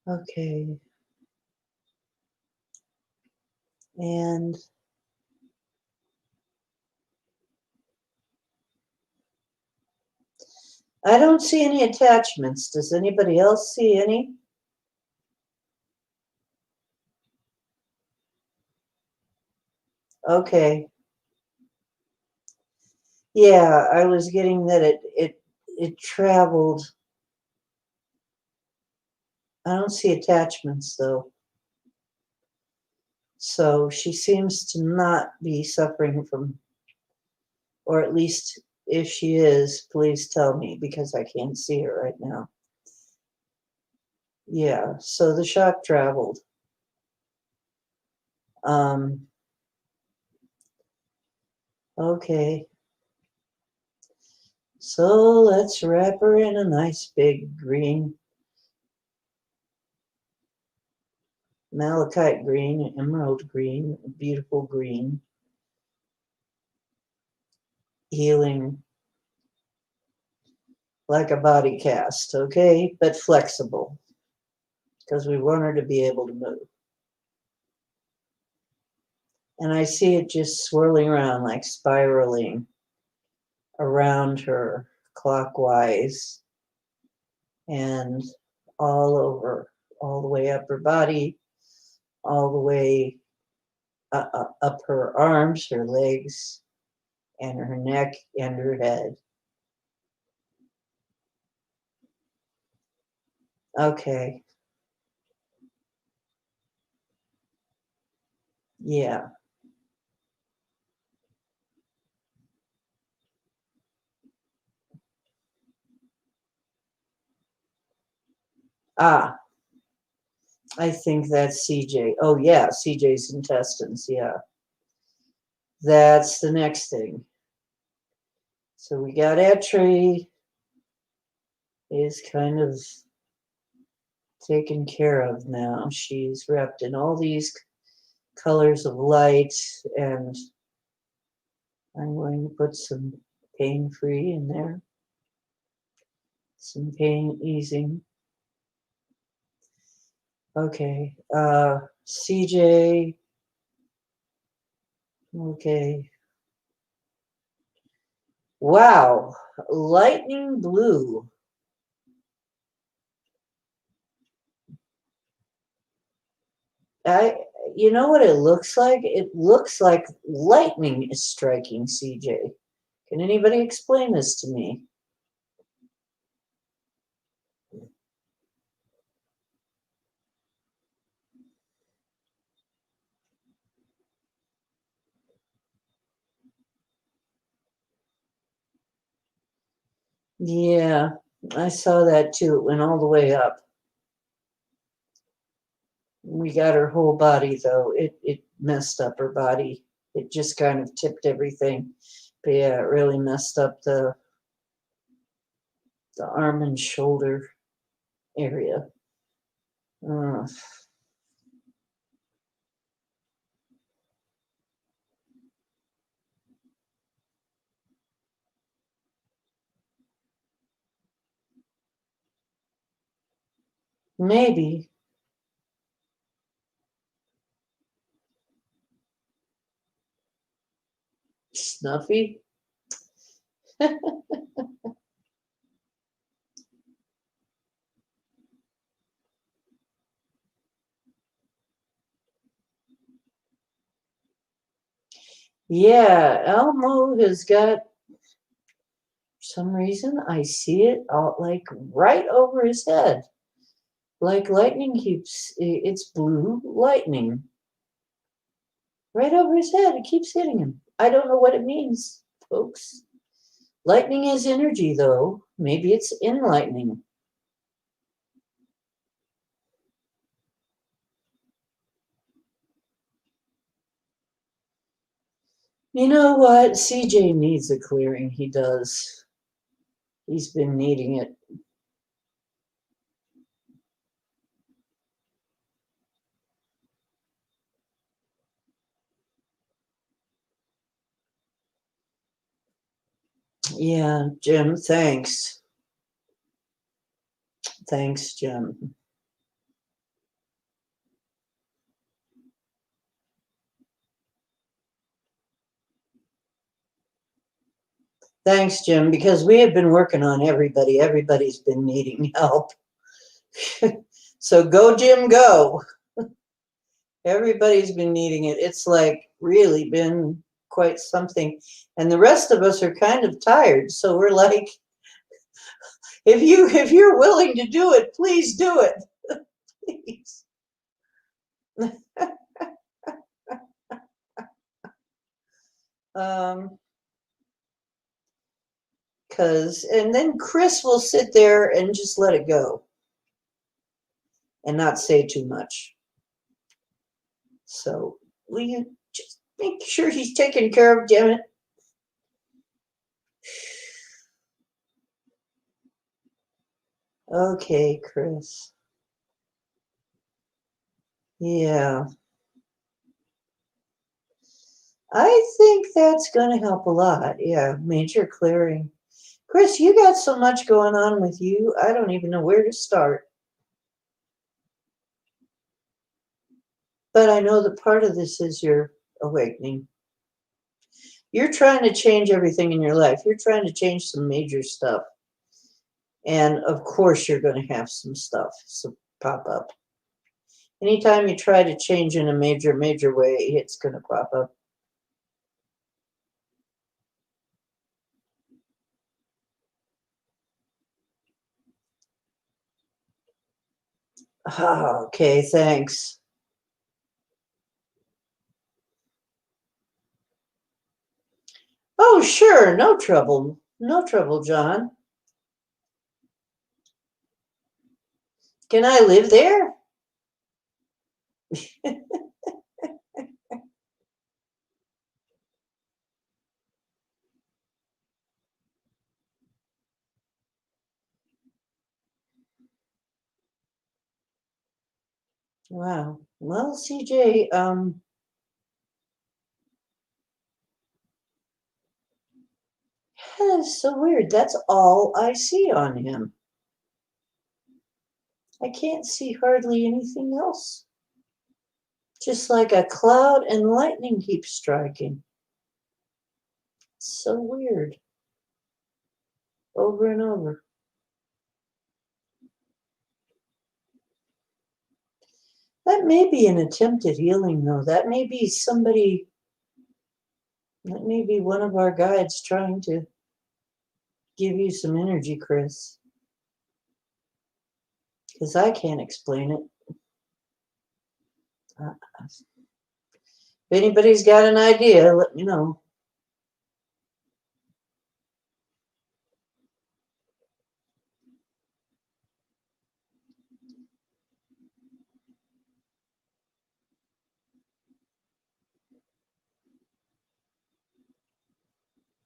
Okay. And I don't see any attachments. Does anybody else see any? Okay. Yeah, I was getting that it traveled. I don't see attachments though. So she seems to not be suffering from, or at least if she is, please tell me because I can't see her right now. Yeah, so the shock traveled. Um, okay. So let's wrap her in a nice big green, malachite green, emerald green, beautiful green, healing like a body cast, okay? But flexible because we want her to be able to move. And I see it just swirling around, like spiraling around her clockwise and all over, all the way up her body, all the way up her arms, her legs, and her neck and her head. Okay, yeah. Ah, I think that's CJ. Oh, yeah, CJ's intestines. Yeah, that's the next thing. So we got Etri is kind of taken care of now. She's wrapped in all these colors of light, and I'm going to put some pain free in there, some pain easing. Okay, CJ. Okay. Wow, lightning blue. I, you know what it looks like? It looks like lightning is striking CJ. Can anybody explain this to me? Yeah, I saw that too. It went all the way up. We got her whole body though. It messed up her body. It just kind of tipped everything. But yeah, it really messed up the arm and shoulder area. Uh, maybe. Snuffy? Yeah, Elmo has got, for some reason, I see it all like right over his head. Like lightning keeps, it's blue lightning. Right over his head, it keeps hitting him. I don't know what it means, folks. Lightning is energy, though. Maybe it's enlightening. You know what? CJ needs a clearing. He does. He's been needing it. Yeah, Jim, thanks. Thanks, Jim. Thanks, Jim, because we have been working on everybody. Everybody's been needing help. So go, Jim, go. Everybody's been needing it. It's like really been quite something. And the rest of us are kind of tired. So we're like, if you're willing to do it, please do it. Please. Cause and then Chris will sit there and just let it go and not say too much. So will you just make sure he's taken care of, damn it? Okay, Chris. Yeah. I think that's going to help a lot. Yeah, major clearing. Chris, you got so much going on with you. I don't even know where to start. But I know that part of this is your awakening. You're trying to change everything in your life. You're trying to change some major stuff. And of course, you're going to have some stuff pop up. Anytime you try to change in a major way, it's going to pop up. Oh, okay, thanks. Oh, sure, no trouble. No trouble, John. Can I live there? Wow. Well, CJ, that is so weird. That's all I see on him. I can't see hardly anything else. Just like a cloud and lightning keeps striking. It's so weird. Over and over. That may be an attempt at healing, though. That may be somebody, that may be one of our guides trying to give you some energy, Chris. Because I can't explain it. If anybody's got an idea, let me know.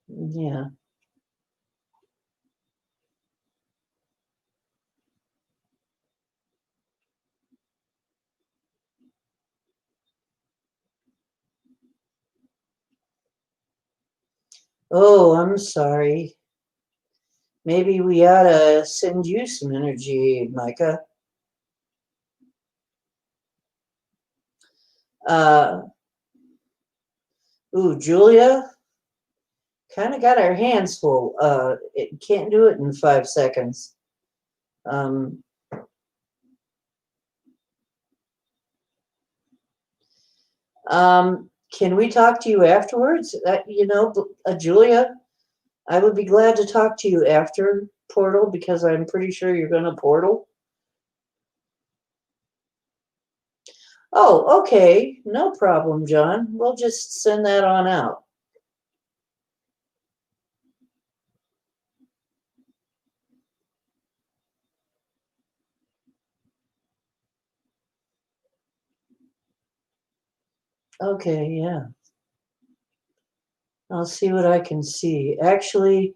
Yeah. Oh, I'm sorry. Maybe we ought to send you some energy, Micah. Ooh, Julia, kind of got our hands full. It can't do it in 5 seconds. Can we talk to you afterwards? Julia, I would be glad to talk to you after Portal because I'm pretty sure you're going to Portal. Oh, okay. No problem, John. We'll just send that on out. Okay, yeah. I'll see what I can see. Actually,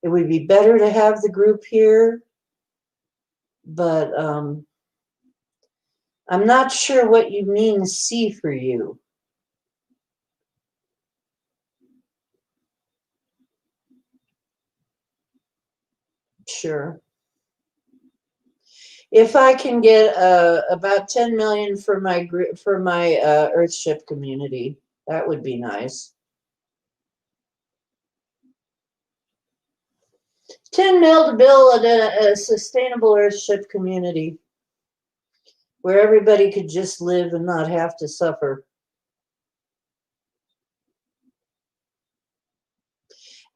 it would be better to have the group here, but I'm not sure what you mean see for you. Sure. If I can get about 10 million for my Earthship community, that would be nice. 10 mil to build a sustainable Earthship community where everybody could just live and not have to suffer.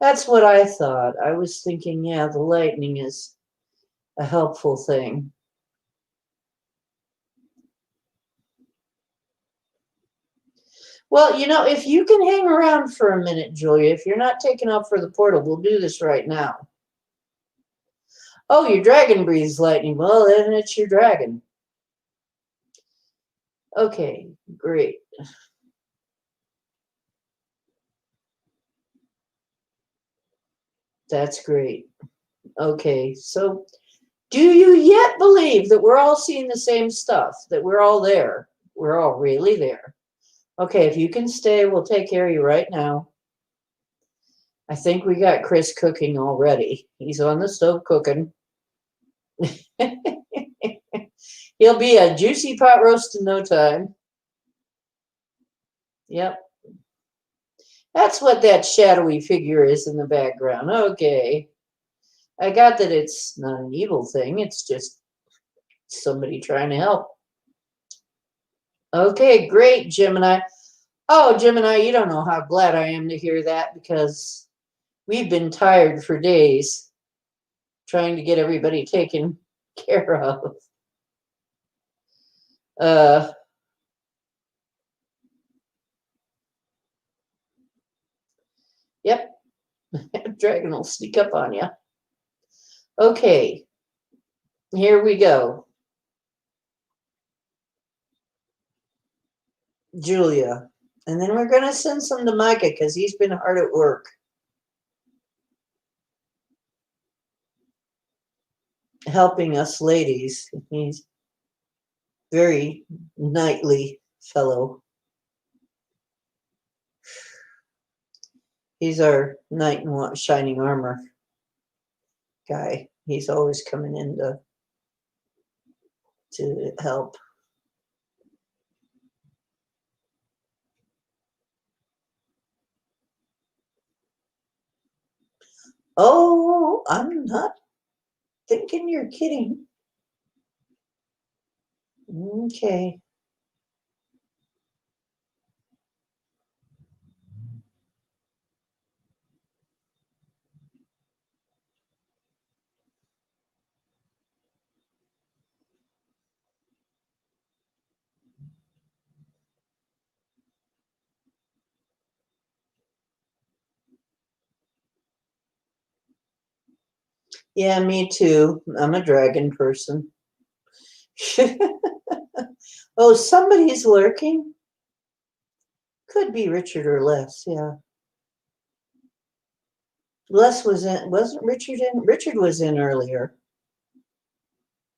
That's what I thought. I was thinking, yeah, the lightning is a helpful thing. Well, if you can hang around for a minute, Julia, if you're not taking off for the portal, we'll do this right now. Oh, your dragon breathes lightning. Well, then it's your dragon. Okay, great. That's great. Okay, so do you yet believe that we're all seeing the same stuff, that we're all there? We're all really there. Okay, if you can stay, we'll take care of you right now. I think we got Chris cooking already. He's on the stove cooking. He'll be a juicy pot roast in no time. Yep. That's what that shadowy figure is in the background. Okay. I got that it's not an evil thing. It's just somebody trying to help. Okay, great, Gemini. Oh, Gemini, you don't know how glad I am to hear that because we've been tired for days trying to get everybody taken care of. Yep. Dragon will sneak up on you. Okay. Here we go. Julia. And then we're going to send some to Micah because he's been hard at work. Helping us ladies. He's very knightly fellow. He's our knight in shining armor guy. He's always coming in to help. Oh, I'm not thinking you're kidding. Okay. Yeah, me too. I'm a dragon person. Oh, somebody's lurking. Could be Richard or Les, yeah. Les wasn't Richard in? Richard was in earlier.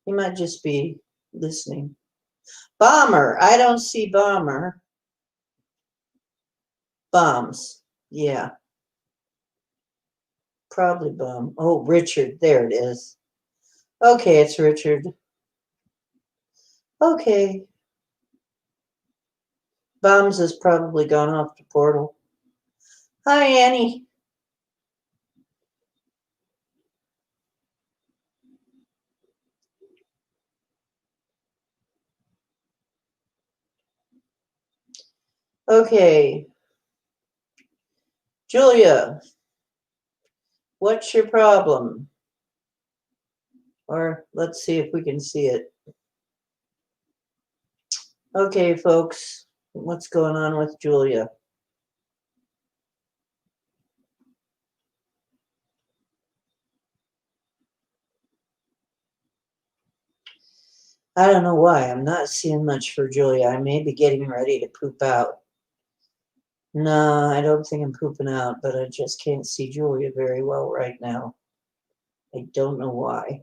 He might just be listening. Bomber. I don't see Bomber. Bombs. Yeah. Probably Bomb. Oh, Richard. There it is. Okay, it's Richard. Okay. Bombs has probably gone off to Portal. Hi, Annie. Okay. Julia, what's your problem? Or let's see if we can see it. Okay, folks, what's going on with Julia? I don't know why. I'm not seeing much for Julia. I may be getting ready to poop out. No, I don't think I'm pooping out, but I just can't see Julia very well right now. I don't know why.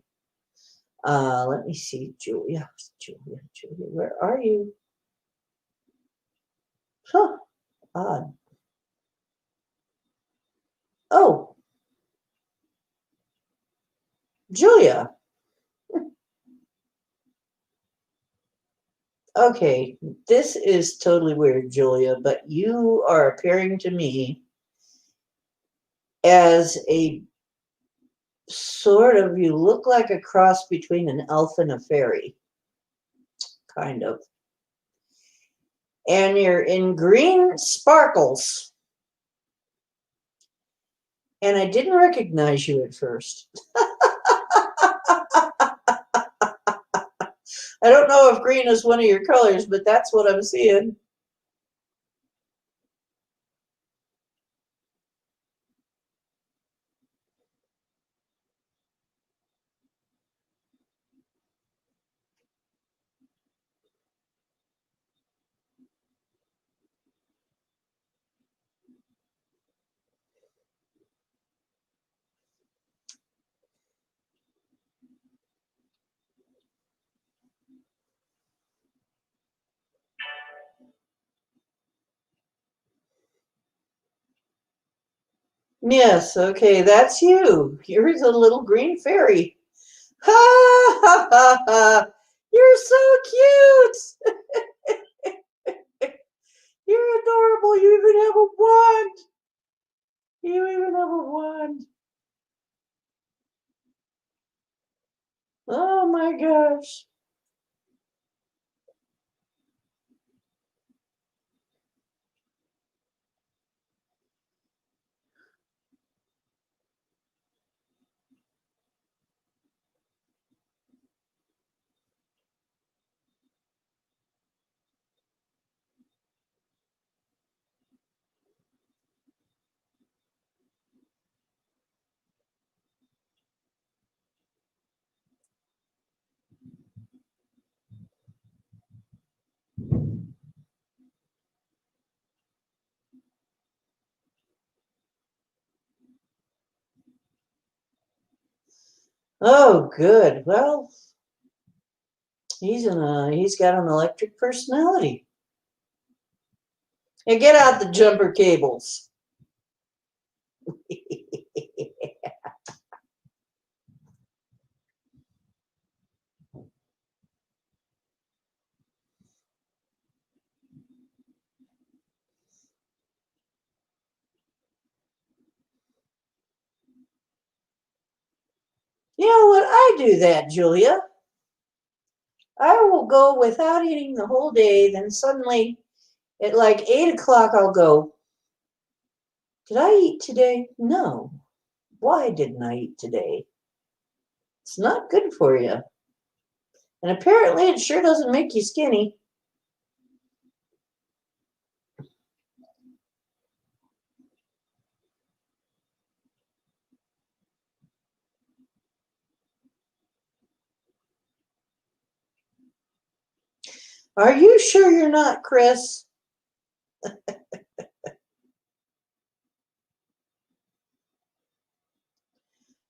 Let me see, Julia. Julia, where are you? Huh, odd. Oh, Julia. Okay, this is totally weird, Julia, but you are appearing to me as a sort of, you look like a cross between an elf and a fairy, kind of. And you're in green sparkles. And I didn't recognize you at first. I don't know if green is one of your colors, but that's what I'm seeing. Yes, okay, that's you. Here's a little green fairy. Ha ha ha ha! You're so cute! You're adorable. You even have a wand. You even have a wand. Oh my gosh. Oh, good. Well, he's got an electric personality. Hey, get out the jumper cables. You know what? I do that, Julia. I will go without eating the whole day, then suddenly at like 8 o'clock, I'll go, did I eat today? No. Why didn't I eat today? It's not good for you. And apparently it sure doesn't make you skinny. Are you sure you're not Chris?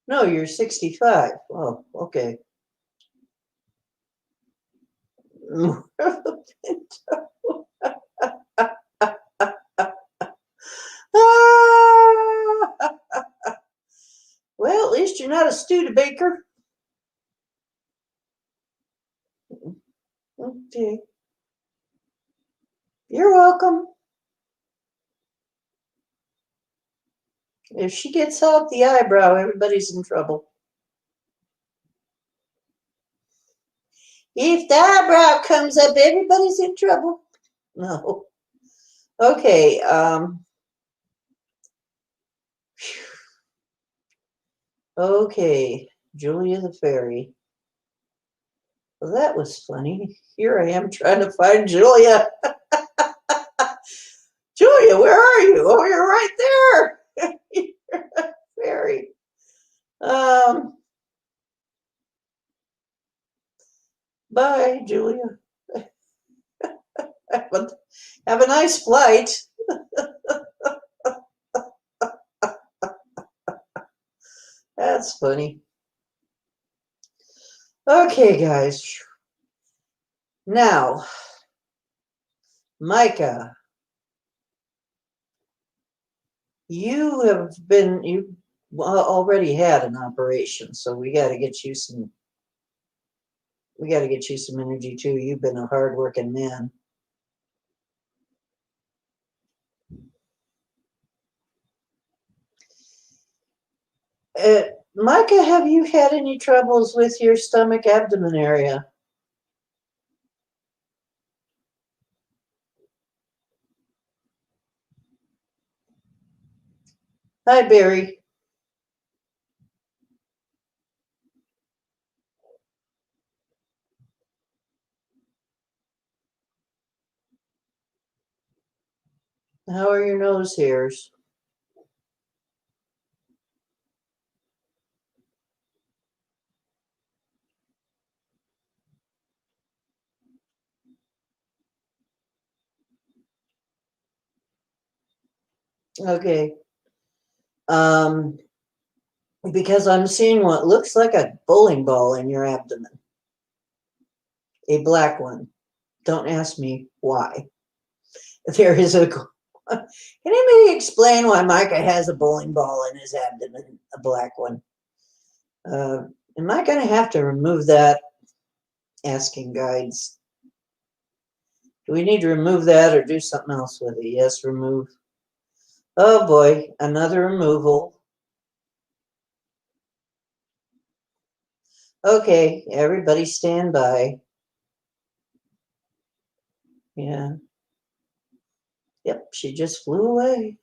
No, you're 65. Oh, okay. Well, at least you're not a Studebaker. Okay. You're welcome. If she gets out the eyebrow, everybody's in trouble. If the eyebrow comes up, everybody's in trouble. No. Okay. Okay. Julia the Fairy. Well, that was funny. Here I am trying to find Julia. Julia, where are you? Oh, you're right there. You're a fairy. Bye, Julia. Have a nice flight. That's funny. Okay, guys. Now, Micah, you already had an operation, so we got to get you some. We got to get you some energy too. You've been a hardworking man. Micah, have you had any troubles with your stomach abdomen area? Hi, Barry. How are your nose hairs? Okay. Um, because I'm seeing what looks like a bowling ball in your abdomen, a black one. Don't ask me why. There is a. Can anybody explain why Micah has a bowling ball in his abdomen, a black one? Am I going to have to remove that? Asking guides. Do we need to remove that or do something else with it? Yes, remove. Oh boy, another removal. Okay, everybody stand by. Yeah. Yep, she just flew away.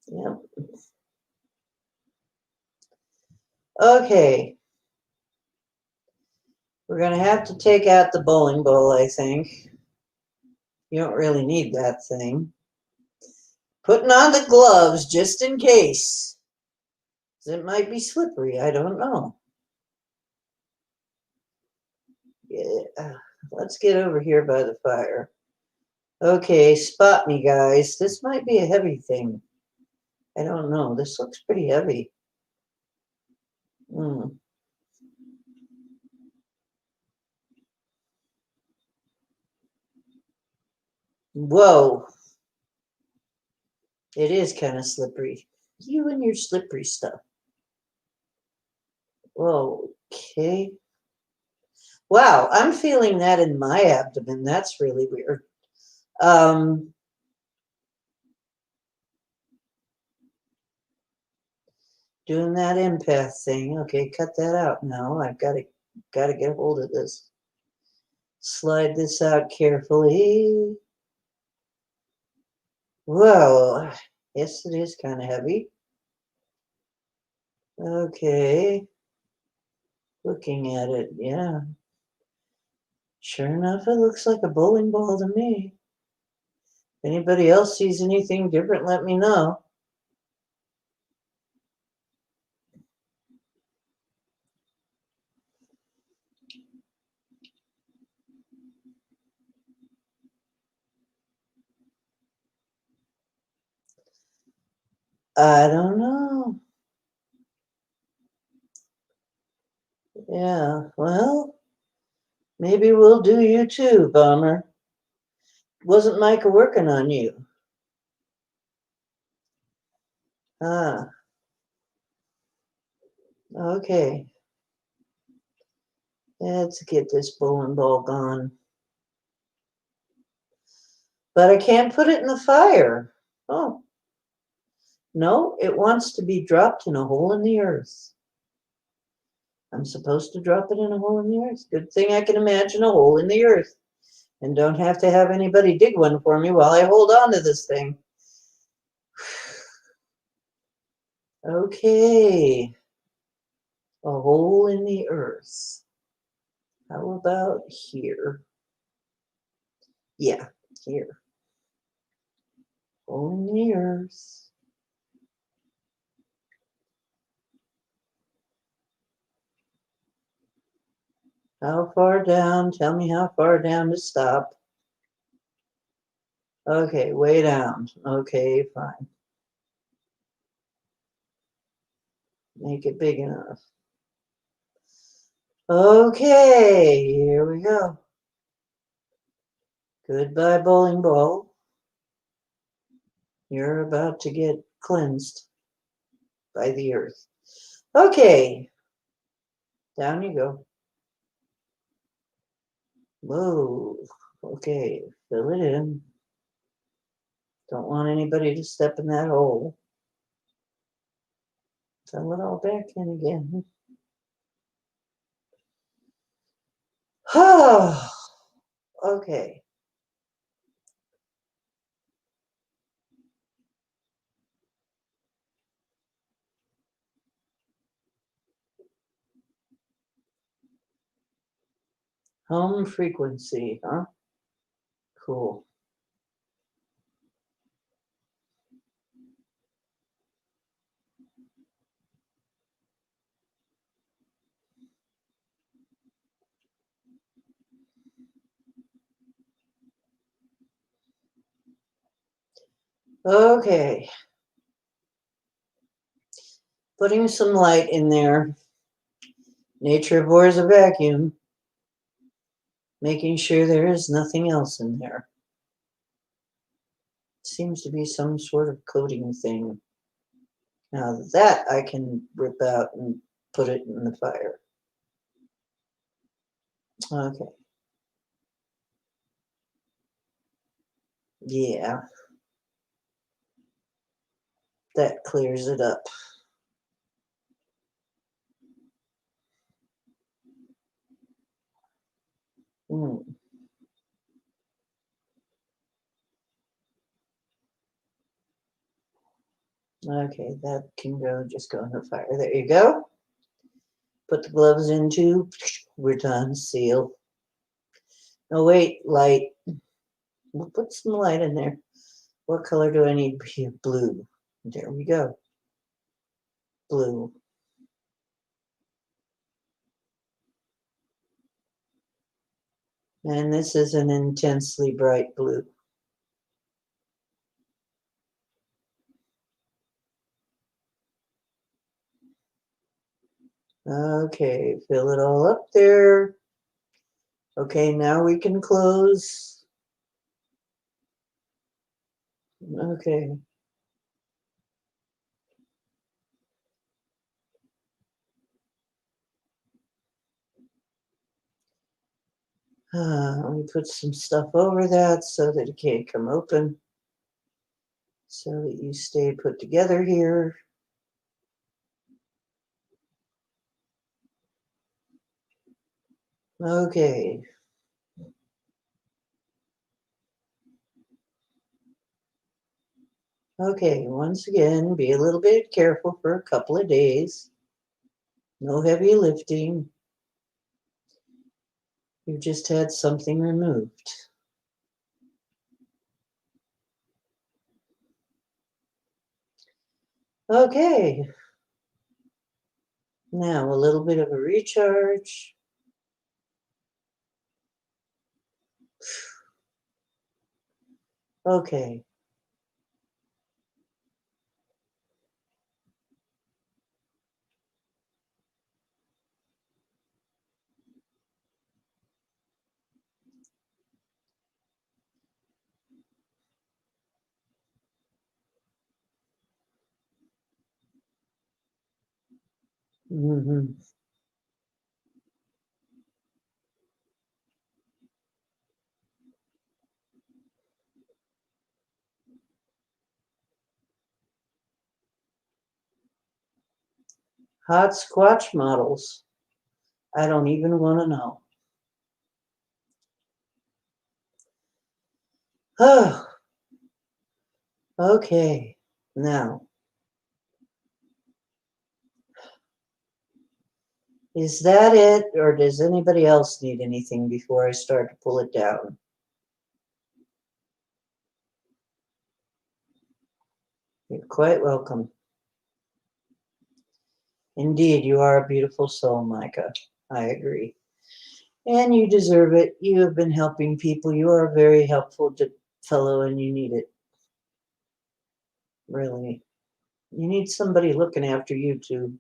Yep. Okay. We're going to have to take out the bowling ball, I think. You don't really need that thing. Putting on the gloves just in case. It might be slippery. I don't know. Yeah. Let's get over here by the fire. Okay, spot me, guys. This might be a heavy thing. I don't know. This looks pretty heavy. Hmm. Whoa. It is kind of slippery. You and your slippery stuff. Whoa. Okay. Wow, I'm feeling that in my abdomen. That's really weird. Um, doing that empath thing. Okay, cut that out now. I've got to get a hold of this. Slide this out carefully. Whoa. Yes, it is kind of heavy. Okay. Looking at it, yeah. Sure enough, it looks like a bowling ball to me. If anybody else sees anything different, let me know. I don't know. Yeah, well, maybe we'll do you too, Bomber. Wasn't Micah working on you? Ah, okay. Let's get this bowling ball gone. But I can't put it in the fire. Oh, no, it wants to be dropped in a hole in the earth. I'm supposed to drop it in a hole in the earth. Good thing I can imagine a hole in the earth. And don't have to have anybody dig one for me while I hold on to this thing. Okay. A hole in the earth. How about here? Yeah, here. Hole in the earth. How far down? Tell me how far down to stop. Okay, way down. Okay, fine. Make it big enough. Okay, here we go. Goodbye, bowling ball. You're about to get cleansed by the earth. Okay, down you go. Whoa, okay, fill it in. Don't want anybody to step in that hole. Fill it all back in again. Okay. Home frequency, huh? Cool. Okay. Putting some light in there. Nature abhors a vacuum. Making sure there is nothing else in there. Seems to be some sort of coating thing. Now that I can rip out and put it in the fire. Okay. Yeah. That clears it up. Hmm. Okay, that can go, just go in the fire. There you go. Put the gloves into, we're done, seal. Oh wait, light. We'll put some light in there. What color do I need? Blue. There we go. Blue. And this is an intensely bright blue. Okay, fill it all up there. Okay, now we can close. Okay. Let me put some stuff over that so that it can't come open. So that you stay put together here. Okay. Okay, once again, be a little bit careful for a couple of days. No heavy lifting. You've just had something removed. Okay. Now a little bit of a recharge. Okay. Mm-hmm. Hot squash models. I don't even want to know. Oh, okay. Now, is that it, or does anybody else need anything before I start to pull it down? You're quite welcome. Indeed, you are a beautiful soul, Micah. I agree. And you deserve it. You have been helping people. You are a very helpful fellow, and you need it. Really. You need somebody looking after you, too.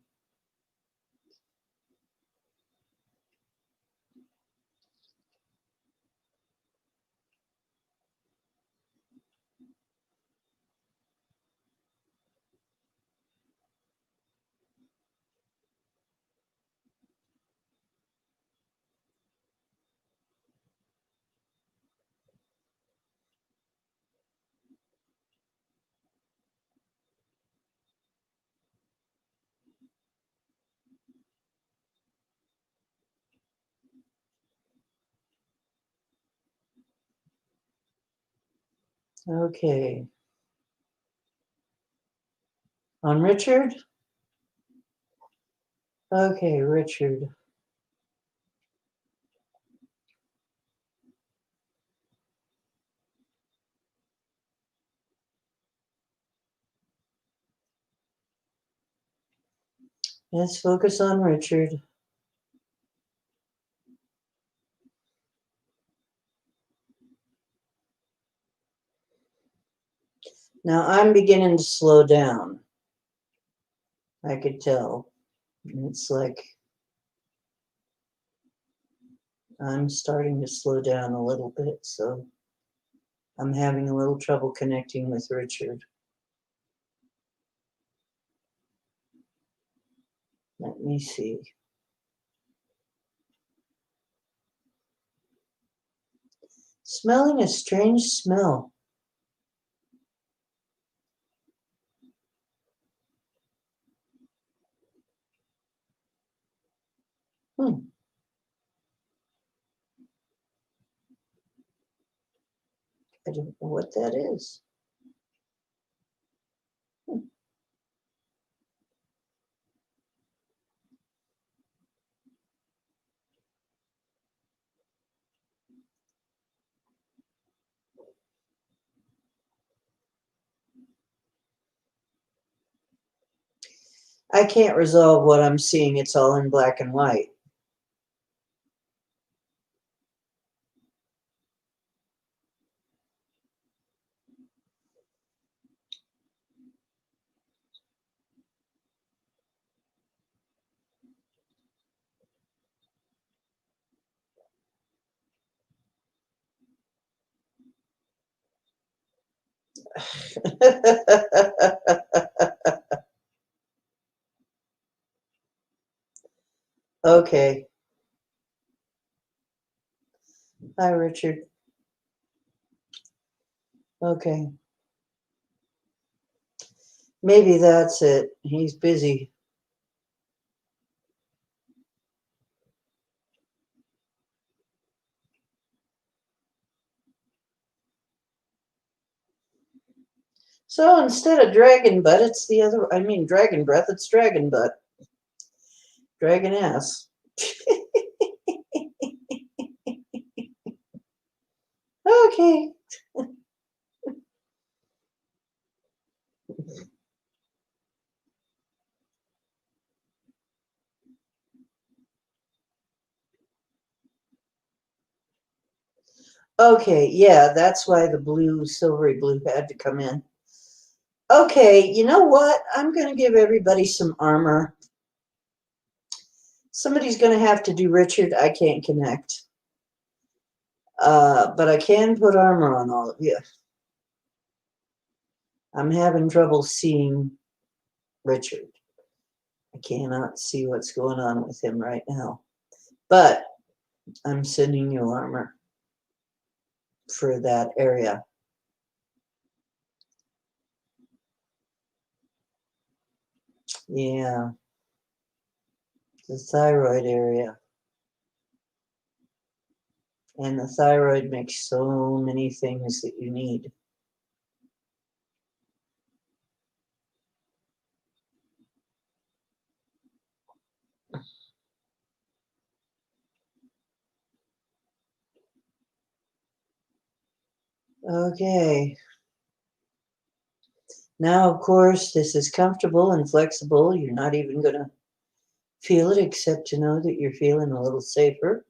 Okay. On Richard? Okay, Richard. Let's focus on Richard. Now I'm beginning to slow down. I could tell. It's like I'm starting to slow down a little bit, so I'm having a little trouble connecting with Richard. Let me see. Smelling a strange smell. Hmm. I don't know what that is. Hmm. I can't resolve what I'm seeing. It's all in black and white. Okay. Hi, Richard. Okay. Maybe that's it. He's busy. So instead of dragon butt, it's the other, I mean, dragon breath, it's dragon butt. Dragon ass. Okay. Okay, yeah, that's why the blue, silvery blue had to come in. Okay, you know what? I'm going to give everybody some armor. Somebody's going to have to do Richard. I can't connect. But I can put armor on all of you. I'm having trouble seeing Richard. I cannot see what's going on with him right now. But I'm sending you armor for that area. Yeah, the thyroid area. And the thyroid makes so many things that you need. Okay. Now, of course, this is comfortable and flexible. You're not even going to feel it except to know that you're feeling a little safer.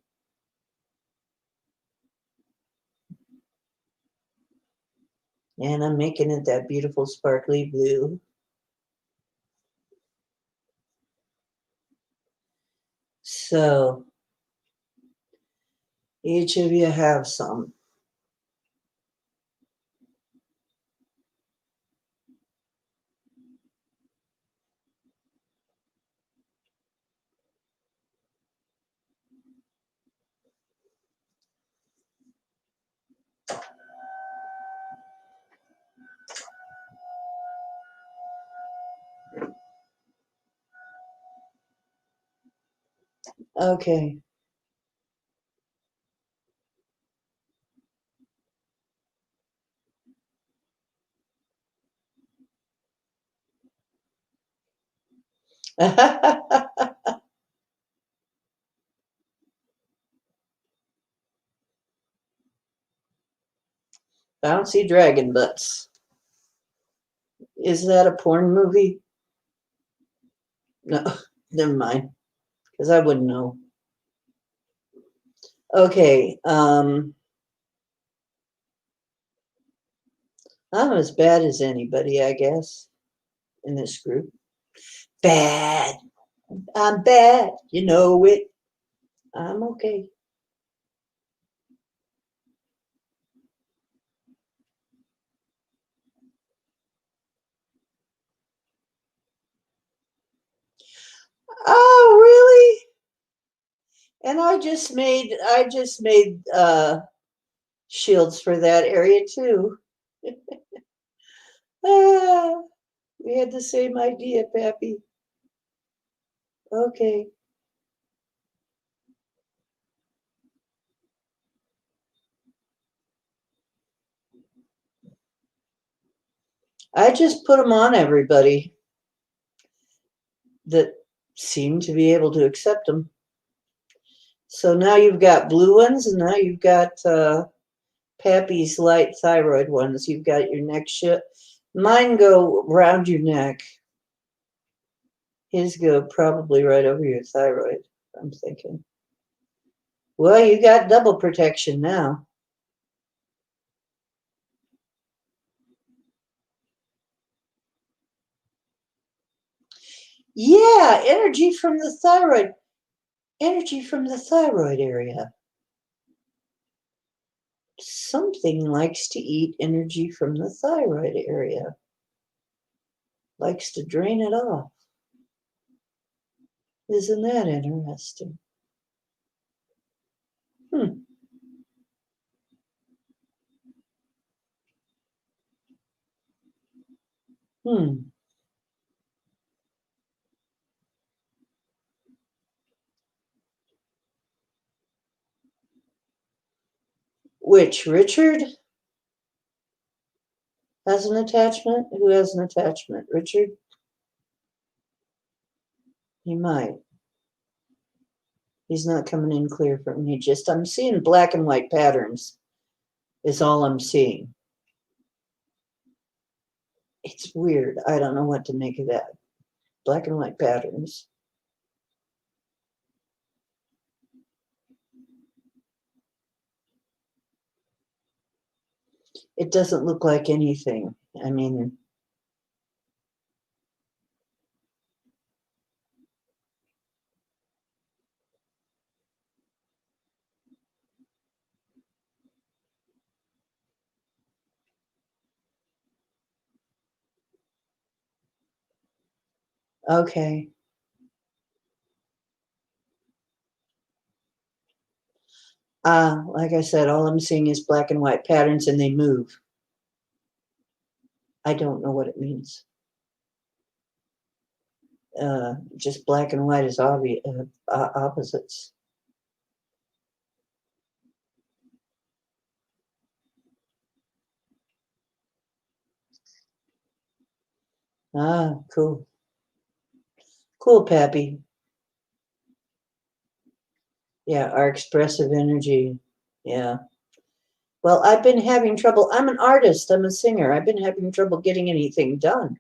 And I'm making it that beautiful sparkly blue. So each of you have some. Okay. Bouncy dragon butts. Is that a porn movie? No, never mind, because I wouldn't know. Okay, I'm as bad as anybody, I guess, in this group. Bad. I'm bad. You know it. I'm okay. Oh, really? And I just made shields for that area too. Ah, we had the same idea, Pappy. Okay. I just put them on everybody that seemed to be able to accept them. So now you've got blue ones, and now you've got Pappy's light thyroid ones. You've got your neck shit. Mine go around your neck. His go probably right over your thyroid, I'm thinking. Well, you got double protection now. Yeah, energy from the thyroid. Energy from the thyroid area. Something likes to eat energy from the thyroid area. Likes to drain it off. Isn't that interesting? Hmm. Hmm. Which, Richard has an attachment? Who has an attachment? Richard? He might. He's not coming in clear for me. I'm seeing black and white patterns, is all I'm seeing. It's weird. I don't know what to make of that. Black and white patterns. It doesn't look like anything. I mean, okay. Like I said, all I'm seeing is black and white patterns and they move. I don't know what it means. Just black and white is obvious, opposites. Ah, cool. Cool, Pappy. Yeah, our expressive energy. Yeah. Well, I've been having trouble. I'm an artist. I'm a singer. I've been having trouble getting anything done.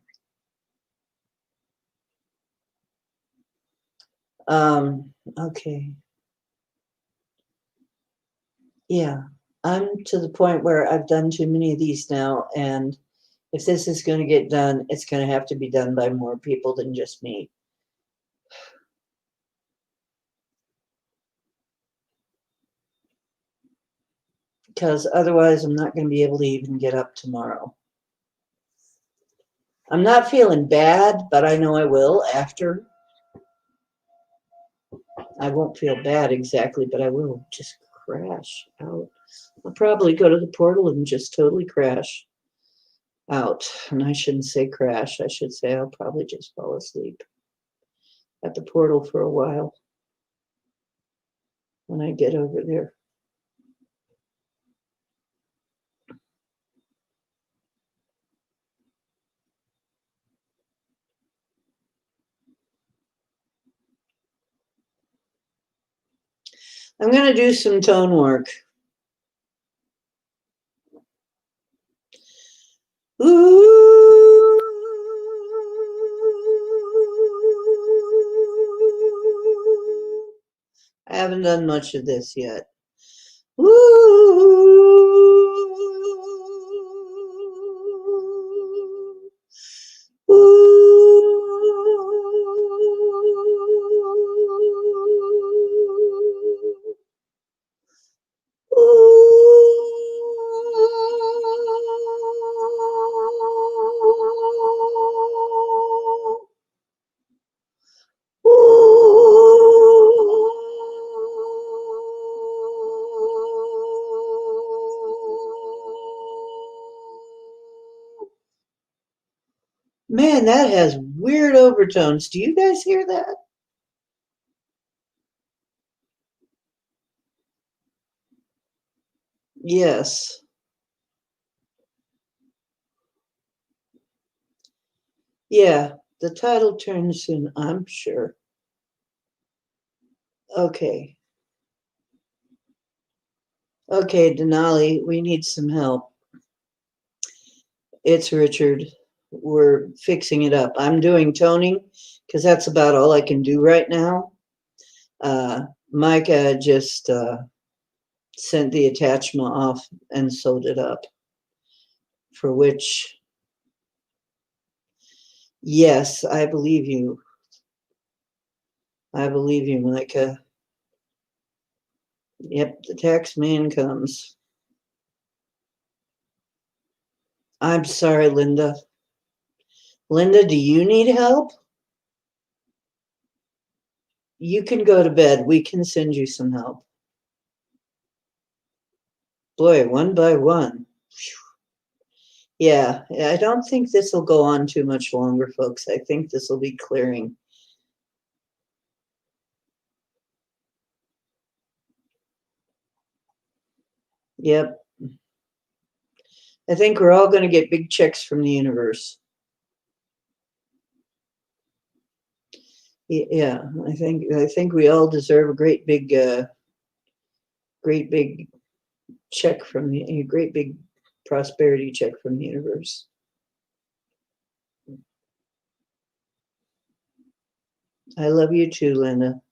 Okay. Yeah. I'm to the point where I've done too many of these now, and if this is going to get done, it's going to have to be done by more people than just me. Because otherwise, I'm not going to be able to even get up tomorrow. I'm not feeling bad, but I know I will after. I won't feel bad exactly, but I will just crash out. I'll probably go to the portal and just totally crash out. And I shouldn't say crash, I should say I'll probably just fall asleep at the portal for a while when I get over there. I'm going to do some tone work. Ooh. I haven't done much of this yet. Ooh. Man, that has weird overtones. Do you guys hear that? Yes. Yeah, the title turns soon, I'm sure. Okay. Okay, Denali, we need some help. It's Richard. We're fixing it up. I'm doing toning because that's about all I can do right now. Micah just sent the attachment off and sewed it up, for which, yes, I believe you. I believe you, Micah. Yep, the tax man comes. I'm sorry, Linda. Linda, do you need help? You can go to bed. We can send you some help. Boy, one by one. Yeah, I don't think this will go on too much longer, folks. I think this will be clearing. Yep. I think we're all going to get big checks from the universe. Yeah, I think we all deserve a great big check from a great big prosperity check from the universe. I love you too, Linda.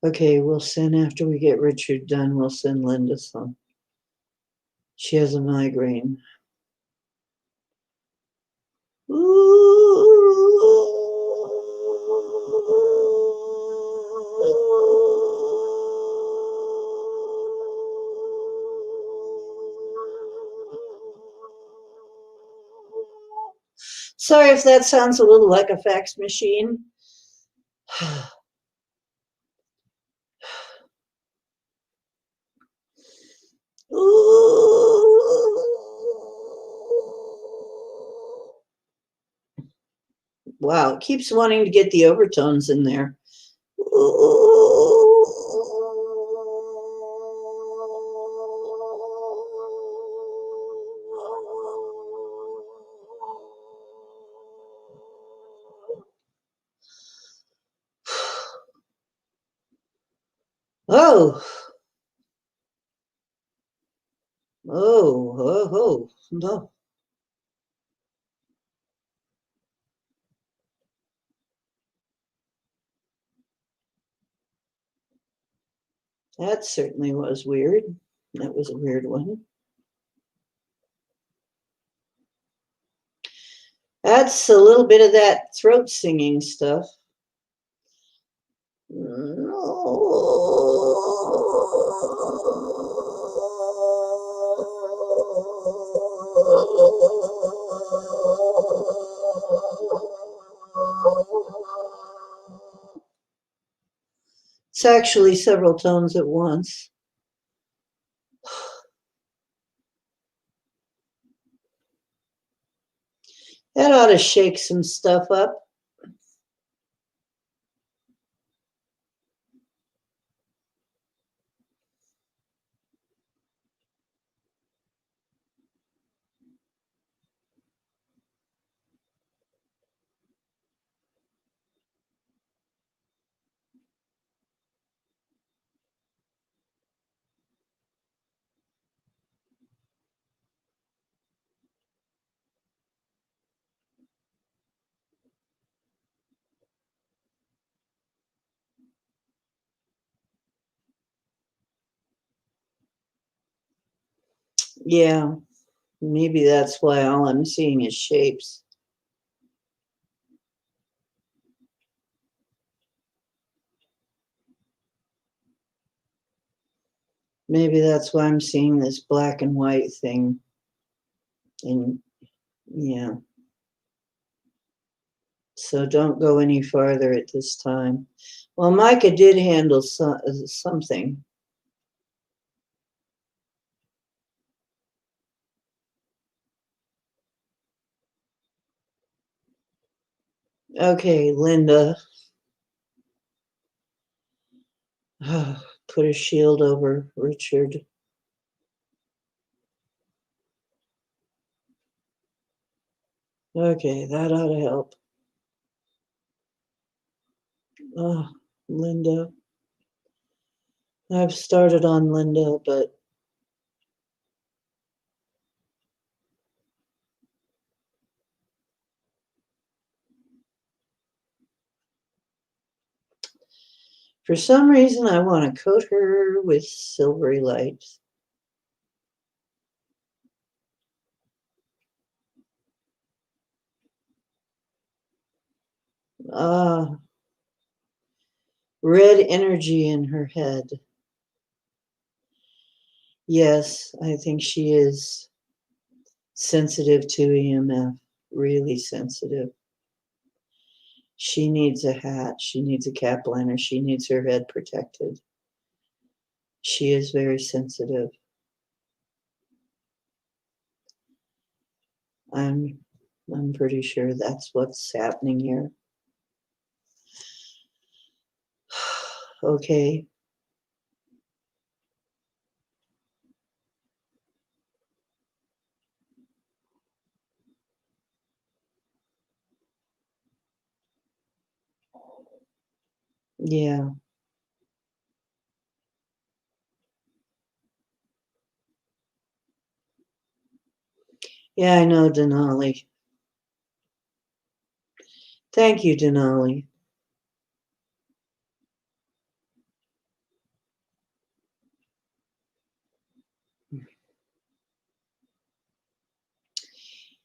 Okay, we'll send after we get Richard done, we'll send Linda some. She has a migraine. Sorry if that sounds a little like a fax machine. Wow, it keeps wanting to get the overtones in there. Oh, oh, no. That certainly was weird. That was a weird one. That's a little bit of that throat singing stuff. It's actually several tones at once. That ought to shake some stuff up. Yeah, maybe that's why all I'm seeing is shapes. Maybe that's why I'm seeing this black and white thing. And yeah. So don't go any farther at this time. Well, Micah did handle something. Okay, Linda. Put a shield over Richard. Okay, that ought to help. Oh, Linda. I've started on Linda, but for some reason I want to coat her with silvery light. Ah, red energy in her head. Yes, I think she is sensitive to EMF, really sensitive. She needs a hat. She needs a cap liner. She needs her head protected. She is very sensitive. I'm pretty sure that's what's happening here. Okay. Yeah. Yeah, I know, Denali. Thank you, Denali.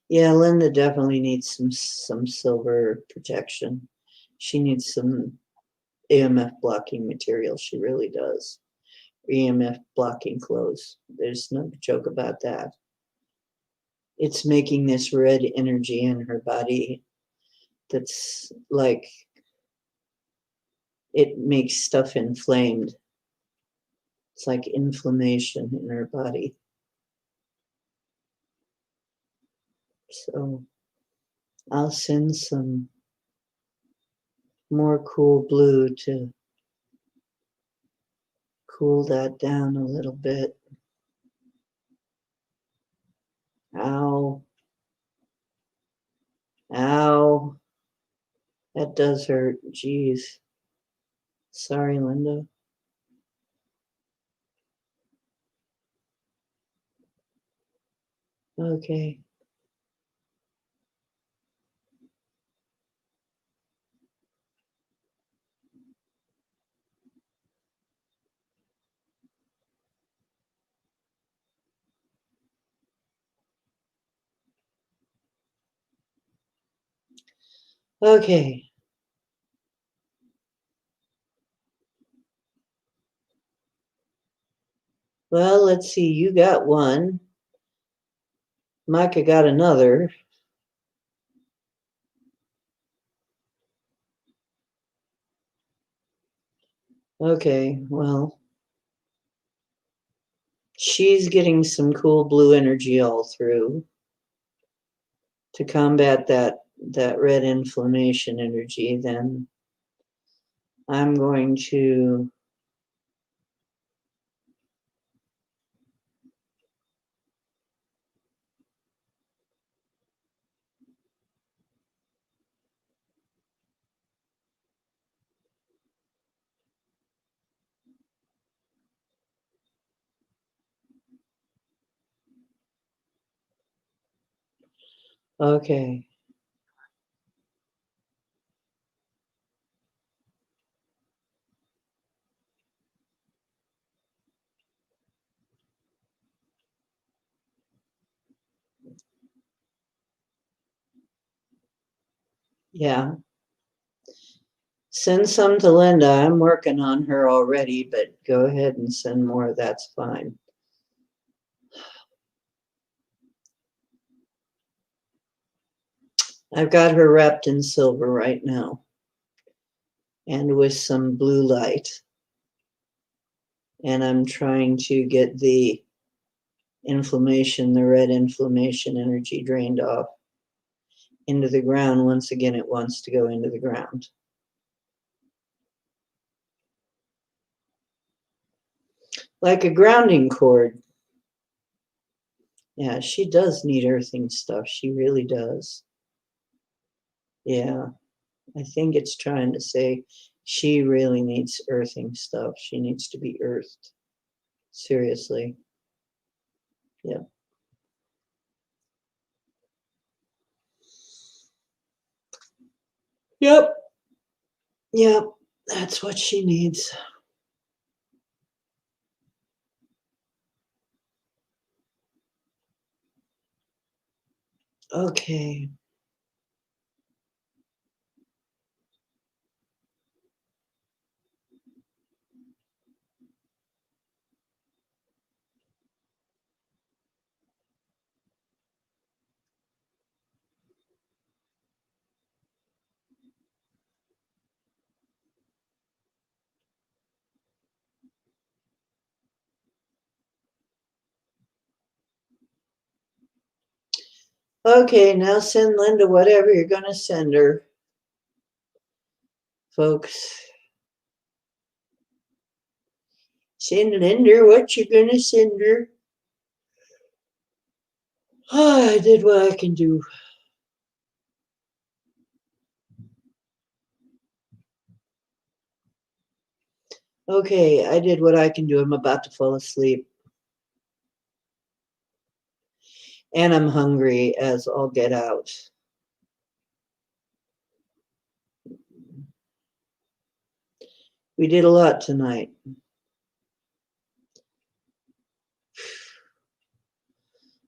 Yeah, Linda definitely needs some silver protection. She needs some EMF blocking material. She really does. EMF blocking clothes. There's no joke about that. It's making this red energy in her body that's like it makes stuff inflamed. It's like inflammation in her body. So I'll send some more cool blue to cool that down a little bit. Ow. Ow. That does hurt. Jeez. Sorry, Linda. Okay. Okay. Well, let's see. You got one. Micah got another. Okay, well, she's getting some cool blue energy all through to combat that red inflammation energy. Then I'm going to okay. Yeah. Send some to Linda. I'm working on her already, but go ahead and send more. That's fine. I've got her wrapped in silver right now and with some blue light. And I'm trying to get the inflammation, the red inflammation energy drained off into the ground. Once again, it wants to go into the ground. Like a grounding cord. Yeah, she does need earthing stuff. She really does. Yeah, I think it's trying to say she really needs earthing stuff. She needs to be earthed. Seriously. Yeah. Yep. Yep. That's what she needs. Okay. Okay, now send Linda whatever you're going to send her, folks. Send Linda what you're going to send her. Oh, I did what I can do. Okay, I did what I can do. I'm about to fall asleep. And I'm hungry as all get out. We did a lot tonight.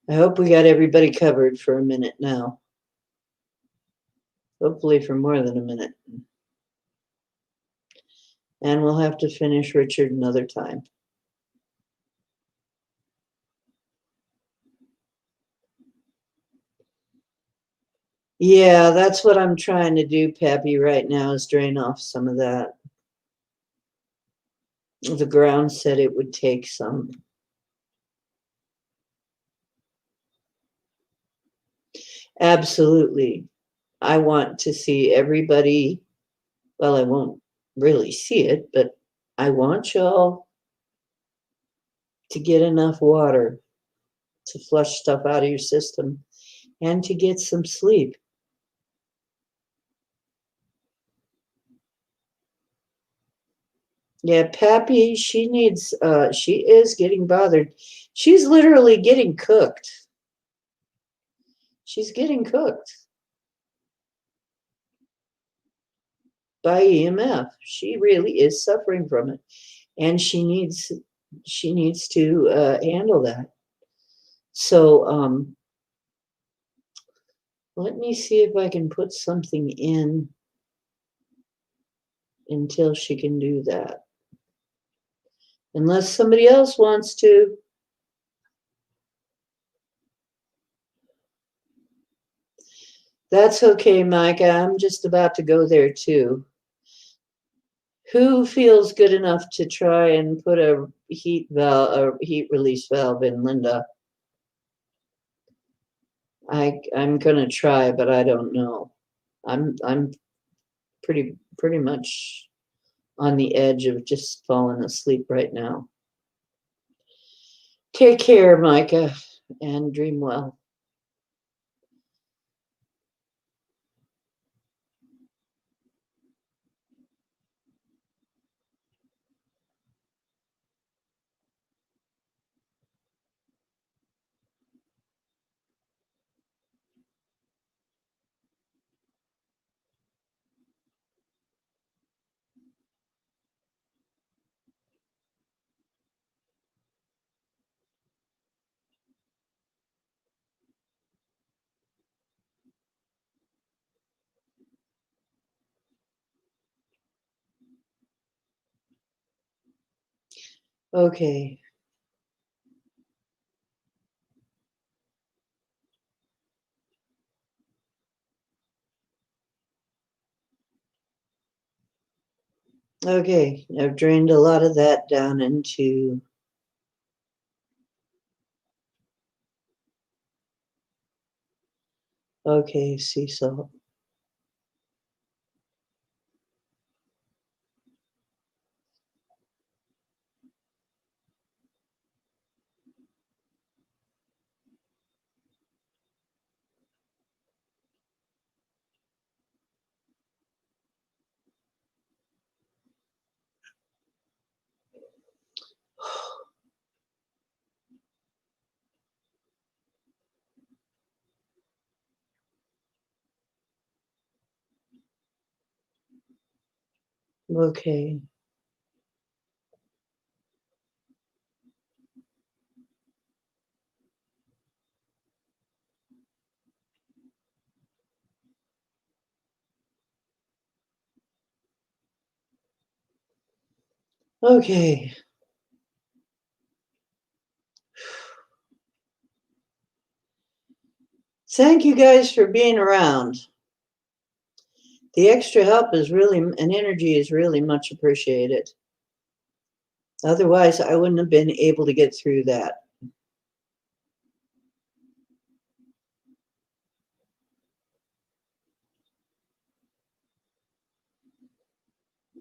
I hope we got everybody covered for a minute now. Hopefully for more than a minute. And we'll have to finish Richard another time. Yeah, that's what I'm trying to do, Pappy, right now is drain off some of that. The ground said it would take some. Absolutely. I want to see everybody. Well, I won't really see it, but I want y'all to get enough water to flush stuff out of your system and to get some sleep. Yeah, Pappy, she is getting bothered. She's literally getting cooked. She's getting cooked by EMF. She really is suffering from it, and she needs to handle that. So let me see if I can put something in until she can do that. Unless somebody else wants to. That's okay, Micah. I'm just about to go there too. Who feels good enough to try and put a heat release valve in, Linda? I'm gonna try, but I don't know. I'm pretty much on the edge of just falling asleep right now. Take care, Micah, and dream well. Okay. Okay, I've drained a lot of that down into sea salt. Okay. Okay. Thank you guys for being around. The extra help is really, and energy is really much appreciated. Otherwise, I wouldn't have been able to get through that.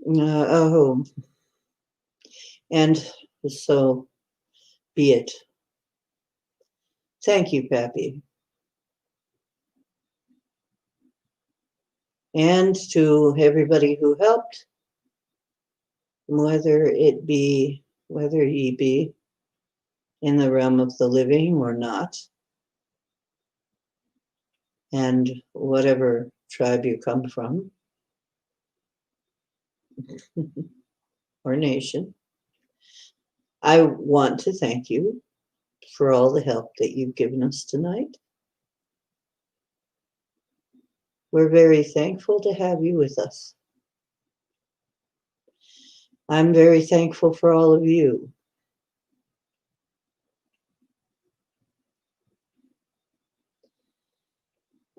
Oh, and so be it. Thank you, Pappy. And to everybody who helped, whether ye be in the realm of the living or not, and whatever tribe you come from or nation. I want to thank you for all the help that you've given us tonight. We're very thankful to have you with us. I'm very thankful for all of you.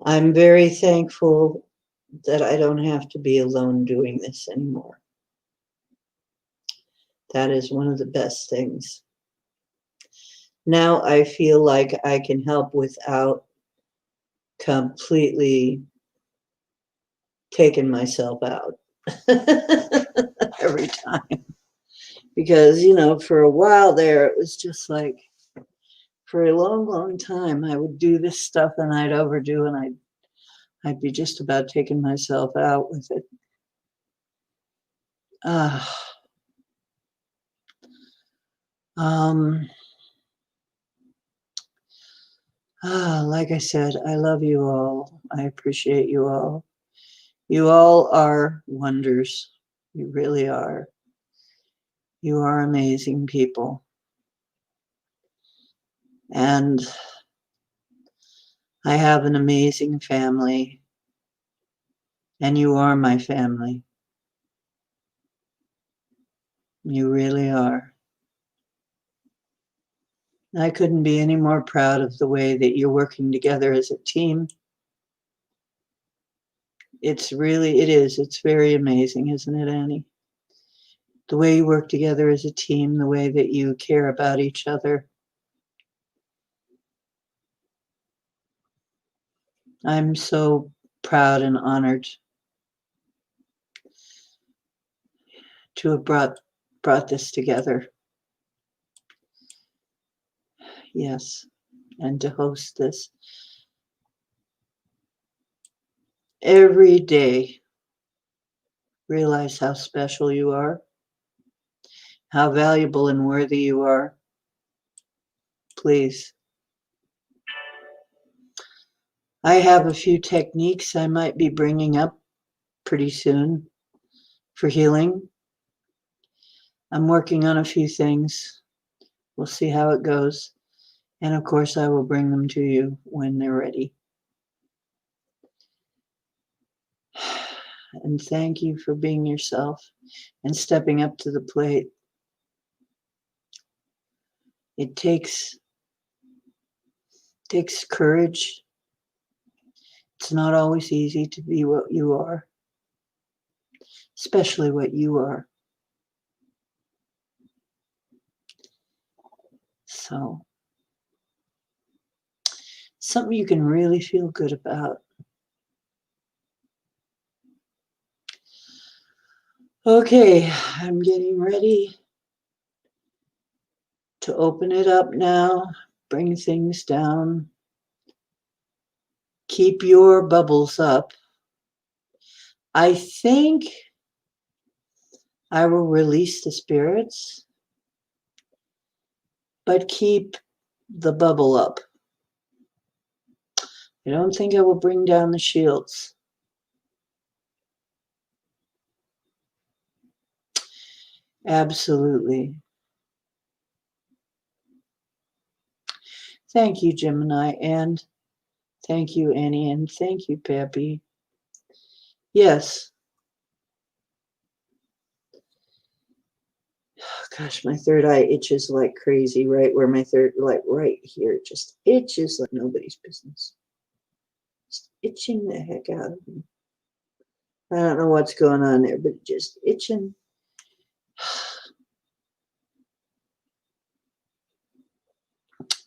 I'm very thankful that I don't have to be alone doing this anymore. That is one of the best things. Now I feel like I can help without completely taking myself out every time. Because, for a while there, it was just like, for a long, long time, I would do this stuff and I'd overdo and I'd be just about taking myself out with it. Um, Like I said, I love you all. I appreciate you all. You all are wonders. You really are. You are amazing people. And I have an amazing family. And you are my family. You really are. I couldn't be any more proud of the way that you're working together as a team. It's very amazing, isn't it, Annie? The way you work together as a team, the way that you care about each other. I'm so proud and honored to have brought this together. Yes, and to host this every day. Realize how special you are, how valuable and worthy you are. Please. I have a few techniques I might be bringing up pretty soon for healing. I'm working on a few things. We'll see how it goes. And of course, I will bring them to you when they're ready. And thank you for being yourself and stepping up to the plate. It takes courage. It's not always easy to be what you are, especially what you are. So, something you can really feel good about. Okay, I'm getting ready to open it up now, bring things down. Keep your bubbles up. I think I will release the spirits, but keep the bubble up. I don't think I will bring down the shields. Absolutely. Thank you, Gemini, and thank you, Annie, and thank you, Pappy. Yes. Gosh, my third eye itches like crazy, right where my third, like right here, it just itches like nobody's business. Just itching the heck out of me. I don't know what's going on there, but just itching.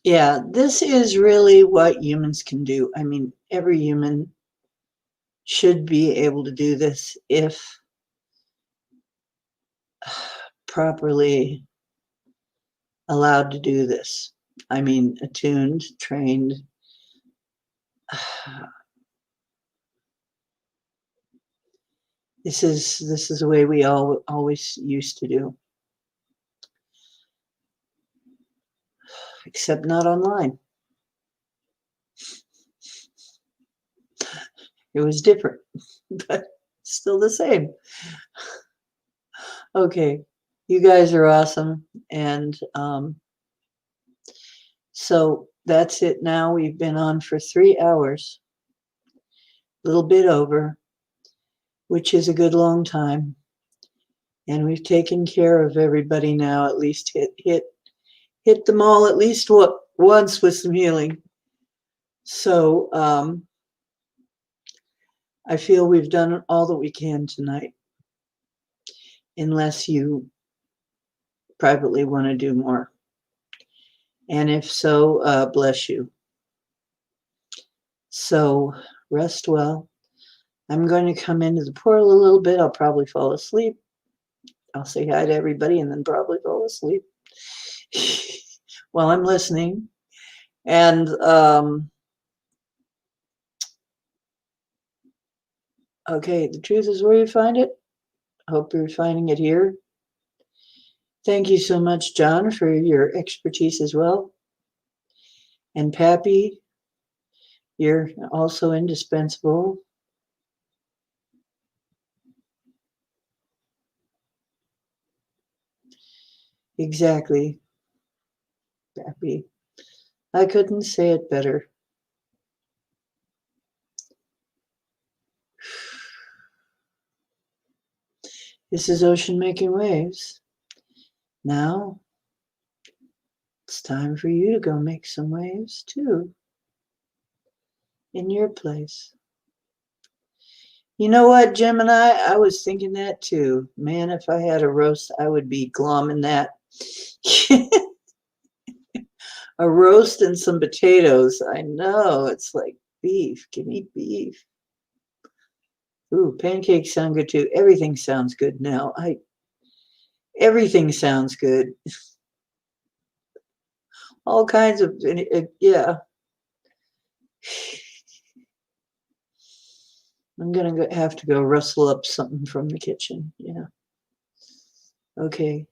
Yeah, this is really what humans can do. I mean, every human should be able to do this if properly allowed to do this. I mean, attuned, trained. This is the way we all always used to do, except not online. It was different, but still the same. Okay, you guys are awesome, and so that's it. Now we've been on for 3 hours, a little bit over, which is a good long time. And we've taken care of everybody now, at least hit them all at least once with some healing. So I feel we've done all that we can tonight, unless you privately want to do more. And if so, bless you. So rest well. I'm going to come into the portal a little bit. I'll probably fall asleep. I'll say hi to everybody and then probably fall asleep while I'm listening. And okay, the truth is where you find it. Hope you're finding it here. Thank you so much, John, for your expertise as well. And Pappy, You're also indispensable. Exactly, Pappy. I couldn't say it better. This is Ocean making waves. Now it's time for you to go make some waves too in your place. You know what, Gemini? I was thinking that too. Man, if I had a roast, I would be glomming that. A roast and some potatoes. I know. It's like beef. Give me beef. Ooh, pancakes sound good too. Everything sounds good now. Everything sounds good. All kinds of yeah. I'm gonna have to go rustle up something from the kitchen. Yeah. Okay.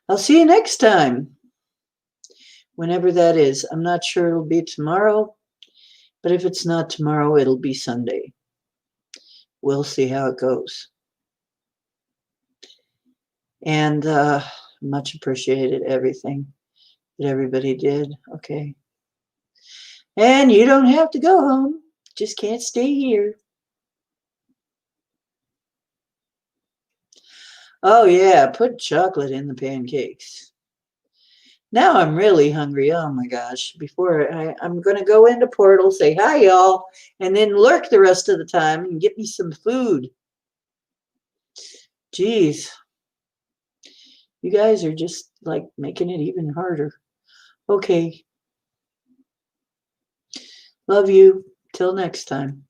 I'll see you next time. Whenever that is. I'm not sure it'll be tomorrow, but if it's not tomorrow, it'll be Sunday. We'll see how it goes. And much appreciated everything that everybody did. Okay. And you don't have to go home. Just can't stay here. Oh yeah, put chocolate in the pancakes. Now I'm really hungry. Oh my gosh. I'm going to go into Portal, say hi, y'all, and then lurk the rest of the time and get me some food. Jeez. You guys are just like making it even harder. Okay. Love you. Till next time.